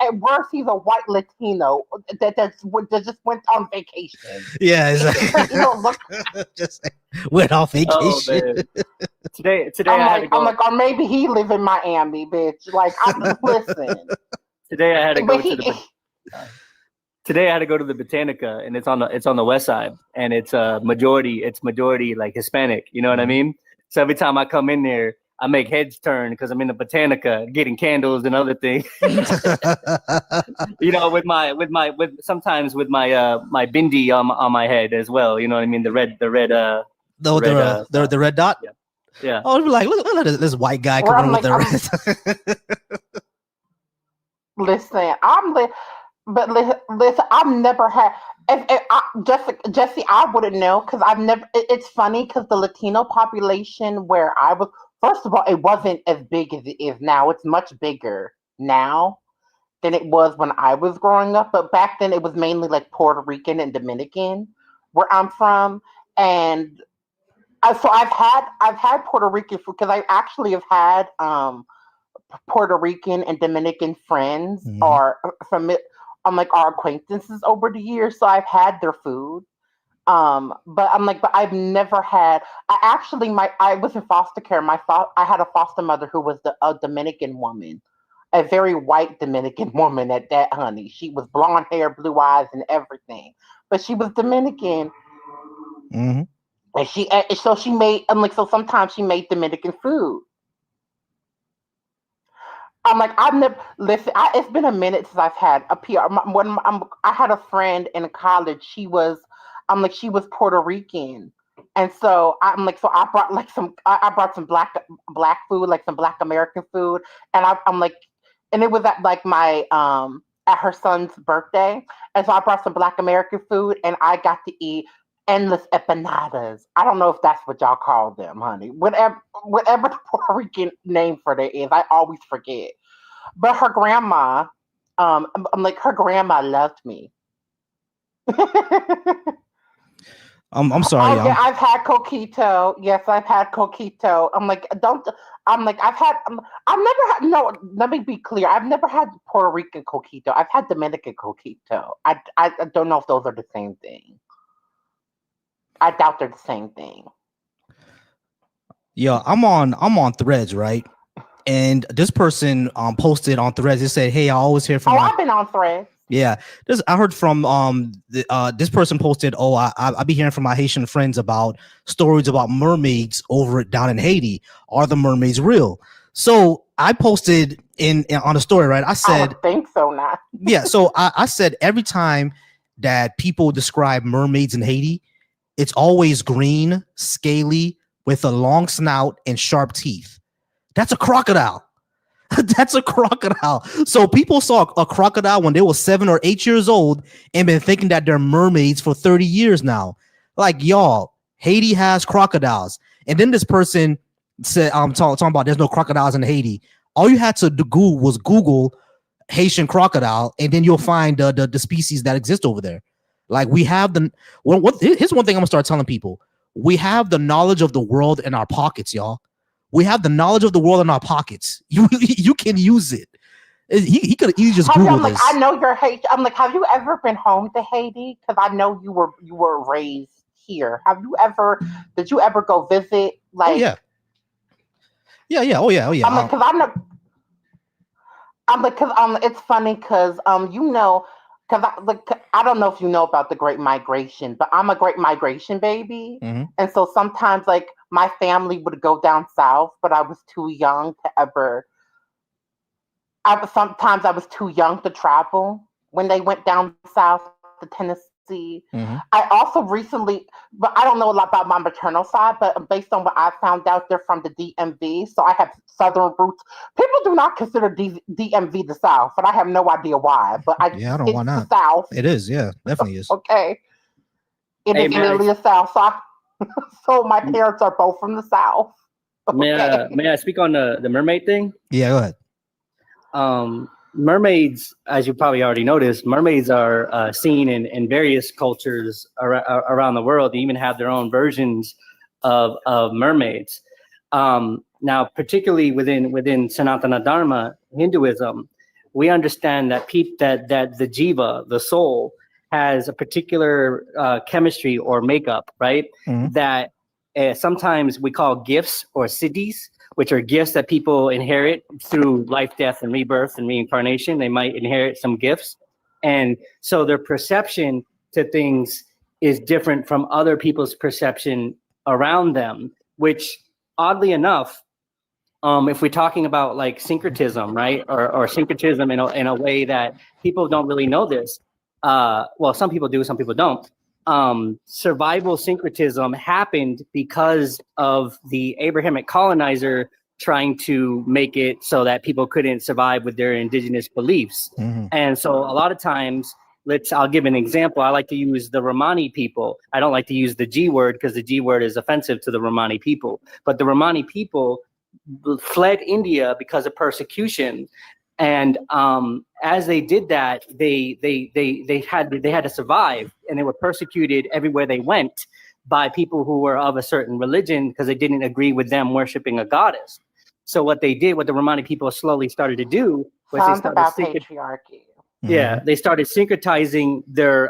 at worst he's a white Latino that just went on vacation. Yeah, exactly. Just went on vacation. Oh, today I'm like, or maybe he live in Miami, bitch. Like, listen. Today I had to go to the. Today I had to go to the Botanica, and it's on the west side, and it's majority like Hispanic. You know what I mean? So every time I come in there, I make heads turn because I'm in the Botanica getting candles and other things. You know, sometimes with my bindi on my head as well. You know what I mean? The red dot. Yeah. Oh, like look at this white guy coming with the red. Listen, but listen, I've never had. Jesse, I wouldn't know because I've never. It's funny because the Latino population where I was, first of all, it wasn't as big as it is now. It's much bigger now than it was when I was growing up. But back then, it was mainly like Puerto Rican and Dominican, where I'm from, and so I've had Puerto Rican food because I actually have had Puerto Rican and Dominican friends or from it. Like our acquaintances over the years, so I've had their food. But I've never had. I was in foster care. I had a foster mother who was a Dominican woman, a very white Dominican woman at that, honey. She was blonde hair, blue eyes, and everything, but she was Dominican. And so she made. So sometimes she made Dominican food. I'm like, I've never listen. It's been a minute since I've had a PR. I had a friend in college. She was Puerto Rican, and so so I brought I brought some black food, like some Black American food, and I'm like, and it was at like my at her son's birthday, and so I brought some Black American food, and I got to eat endless empanadas. I don't know if that's what y'all call them, honey. Whatever the Puerto Rican name for that is, I always forget. but her grandma, I'm like her grandma loved me. I'm sorry, Oh yeah, y'all. I've had coquito. Yes, I've had coquito. I'm like, don't. I'm like, I've never had. No, let me be clear. I've never had Puerto Rican coquito. I've had Dominican coquito. I don't know if those are the same thing. I doubt they're the same thing. Yeah, I'm on Threads, right? And this person posted on Threads. It said, "Hey, I always hear from I've been on Threads. Yeah, I heard from this person posted, oh, I be hearing from my Haitian friends about stories about mermaids over down in Haiti. Are the mermaids real? So I posted in on a story, right? I I said, would think so now. yeah. So I said every time that people describe mermaids in Haiti, it's always green, scaly, with a long snout and sharp teeth. That's a crocodile. That's a crocodile. So people saw a crocodile when they were 7 or 8 years old and been thinking that they're mermaids for 30 years now. Like, y'all, Haiti has crocodiles. And then this person said, I'm talking about there's no crocodiles in Haiti. All you had to do was Google Haitian crocodile, and then you'll find the species that exist over there. Like, we have here's one thing I'm gonna start telling people. We have the knowledge of the world in our pockets, y'all. We have the knowledge of the world in our pockets. You can use it. He could easily just Google I'm like, this. I know you're Haiti. I'm like, have you ever been home to Haiti? Because I know you were raised here. Did you ever go visit? Like, oh yeah. Oh yeah. I'm like, because I'm not. I'm like, because it's funny because because I don't know if you know about the Great Migration, but I'm a Great Migration baby, and so sometimes like my family would go down south, but I was too young to ever. Sometimes I was too young to travel when they went down south to Tennessee. I also recently, but I don't know a lot about my maternal side, but based on what I found out, they're from the DMV, so I have southern roots. People do not consider DMV the South, but I have no idea why. But I don't know why not. The South. It is, yeah, definitely is. Okay, it is literally the South. So my parents are both from the South. Okay. May I speak on the mermaid thing? Yeah, go ahead. Mermaids, as you probably already noticed, mermaids are seen in various cultures around the world. They even have their own versions of mermaids. Now, particularly within Sanatana Dharma, Hinduism, we understand that that the jiva, the soul, has a particular chemistry or makeup, right? That sometimes we call gifts or siddhis, which are gifts that people inherit through life, death, and rebirth and reincarnation. They might inherit some gifts. And so their perception to things is different from other people's perception around them, which oddly enough, if we're talking about like syncretism, right? Or syncretism in a way that people don't really know this. Well, some people do, some people don't. Survival syncretism happened because of the Abrahamic colonizer trying to make it so that people couldn't survive with their indigenous beliefs. And so a lot of times, I'll give an example. I like to use the Romani people. I don't like to use the G word because the G word is offensive to the Romani people. But the Romani people fled India because of persecution. And as they did that, they had to survive, and they were persecuted everywhere they went by people who were of a certain religion because they didn't agree with them worshiping a goddess. So what the Romani people slowly started to do was Sounds about patriarchy. Yeah, they started syncretizing their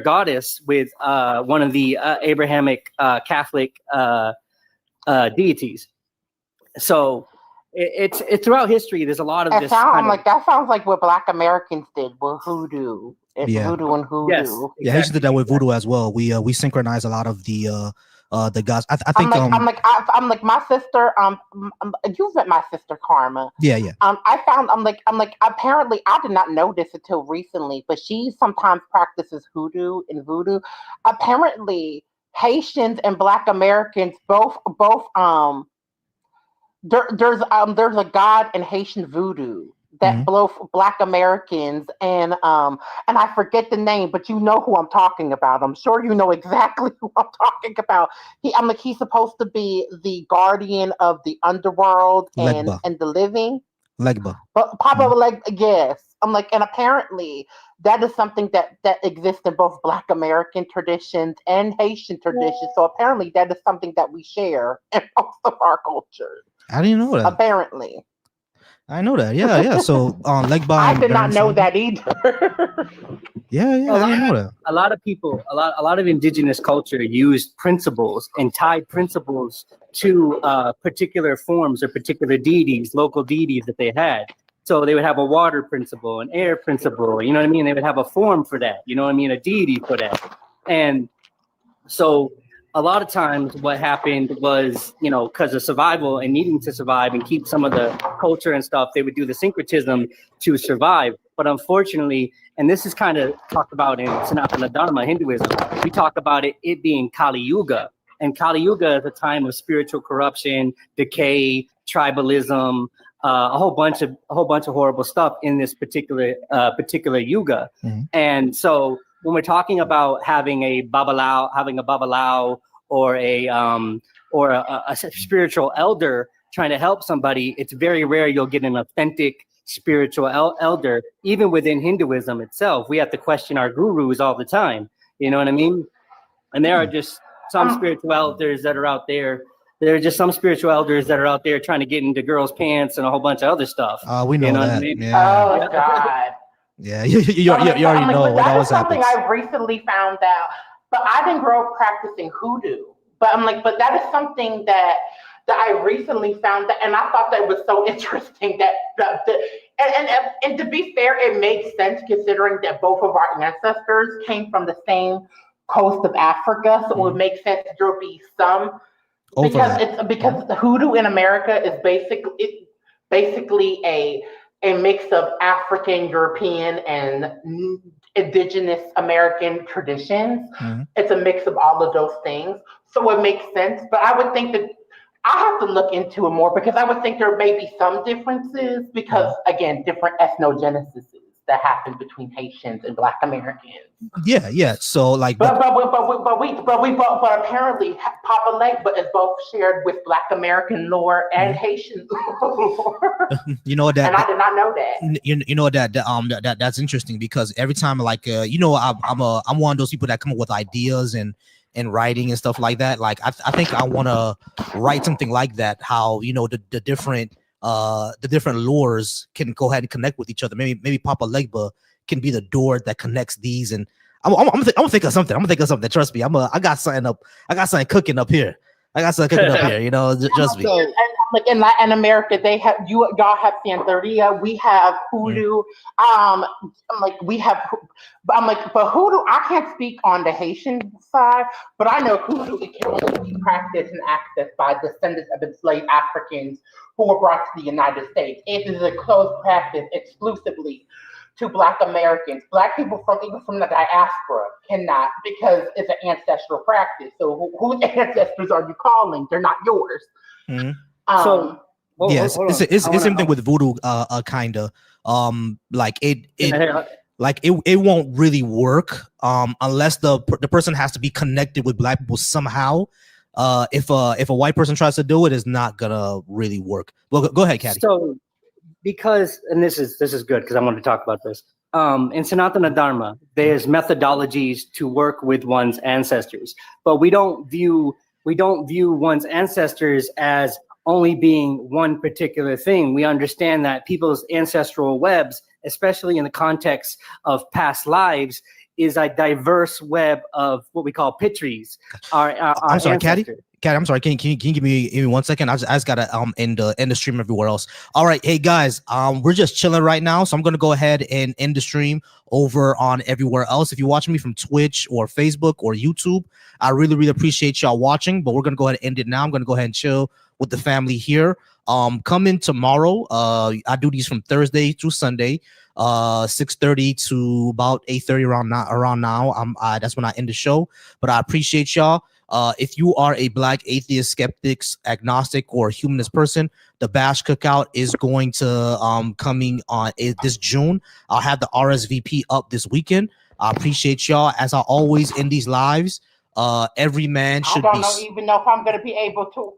goddess with one of the Abrahamic Catholic deities. So it's throughout history. There's a lot of this. That sounds like what Black Americans did with voodoo. Voodoo and hoodoo. Yes, exactly. Yeah, Haitians did that with voodoo as well. We synchronize a lot of the gods. I think I'm like my sister. You've met my sister Karma. Yeah. I found I'm like apparently I did not know this until recently, but she sometimes practices hoodoo and voodoo. Apparently, Haitians and Black Americans both there's a god in Haitian voodoo that both Black Americans and I forget the name, but you know who I'm talking about. I'm sure you know exactly who I'm talking about. He's supposed to be the guardian of the underworld and the living. Legba. But Papa like yes. I'm like, and apparently that is something that exists in both Black American traditions and Haitian traditions. So apparently that is something that we share in both of our cultures. I didn't know that. Apparently. I know that. Yeah. So Legba I and did not know Baron that either. Yeah, I didn't know that. A lot of people, a lot of indigenous culture used principles and tied principles to particular forms or particular deities, local deities that they had. So they would have a water principle, an air principle, you know what I mean? They would have a form for that, you know what I mean? A deity for that. And so a lot of times what happened was, you know, because of survival and needing to survive and keep some of the culture and stuff, they would do the syncretism to survive. But unfortunately, and this is kind of talked about in Sanatana Dharma Hinduism, we talk about it being Kali Yuga. And Kali Yuga is a time of spiritual corruption, decay, tribalism, a whole bunch of horrible stuff in this particular yuga. Mhm. And so when we're talking about having a babalao or a spiritual elder trying to help somebody, it's very rare you'll get an authentic spiritual elder. Even within Hinduism itself, we have to question our gurus all the time. You know what I mean? And there are just some spiritual elders that are out there. There are just some spiritual elders that are out there trying to get into girls' pants and a whole bunch of other stuff. We know you know that. What I mean? Yeah. Oh God. Yeah, you already know but what that always is something happens. I recently found out. But I didn't grow up practicing hoodoo. But I'm like, but that is something that I recently found out, and I thought that was so interesting and to be fair, it makes sense considering that both of our ancestors came from the same coast of Africa, so it would make sense that there would be some because the hoodoo in America is basically a mix of African, European, and indigenous American traditions. Mhm. It's a mix of all of those things. So it makes sense. But I would think that I have to look into it more because I would think there may be some differences because, again, different ethnogenesis that happen between Haitians and Black Americans. Yeah. So like, But apparently Papa Legba is both shared with Black American lore and Haitian lore. you know that, and I did not know that. you know that's interesting because every time like I'm one of those people that come up with ideas and writing and stuff like that. Like I think I want to write something like that. How the different lures can go ahead and connect with each other. Maybe Papa Legba can be the door that connects these. And I'm gonna think of something. Trust me. I got something cooking up here. Trust me. And like in Latin America, they have y'all have Santeria. We have hoodoo. But hoodoo. I can't speak on the Haitian side, but I know hoodoo it can only be practiced and accessed by descendants of enslaved Africans who were brought to the United States. It is a closed practice exclusively to Black Americans. Black people even from the diaspora cannot because it's an ancestral practice. So whose ancestors are you calling? They're not yours. Mm-hmm. Yes, it's the same thing with voodoo, kind of. Like it won't really work unless the person has to be connected with Black people somehow. If a white person tries to do it, it's not gonna really work. Well, go ahead, Caddy. So, because, and this is good because I want to talk about this. In Sanatana Dharma, there's methodologies to work with one's ancestors, but we don't view one's ancestors as only being one particular thing. We understand that people's ancestral webs, especially in the context of past lives, is a diverse web of what we call pitries. I'm sorry, Caddy. I'm sorry. Can you give me 1 second? I just gotta end the stream everywhere else. All right, hey guys, we're just chilling right now, so I'm gonna go ahead and end the stream over on everywhere else. If you're watching me from Twitch or Facebook or YouTube, I really appreciate y'all watching. But we're gonna go ahead and end it now. I'm gonna go ahead and chill with the family here. Come in tomorrow. I do these from Thursday through Sunday, 6:30 to about 8:30 around now. That's when I end the show. But I appreciate y'all. If you are a Black atheist, skeptics, agnostic, or humanist person, the Bash Cookout is going to coming on this June. I'll have the RSVP up this weekend. I appreciate y'all as I always in these lives. Every man should be. I don't even know if I'm going to be able to.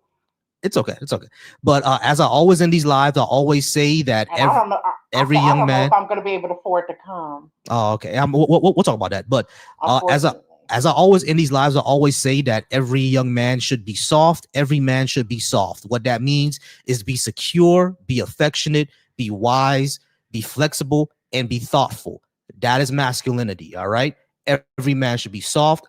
It's okay. It's okay. But as I always in these lives, I always say that And I don't know. every I young don't know man. if I'm going to be able to afford to come. Oh, okay. We'll talk about that. But as I always in these lives, I always say that every young man should be soft. Every man should be soft. What that means is be secure, be affectionate, be wise, be flexible, and be thoughtful. That is masculinity. All right. Every man should be soft.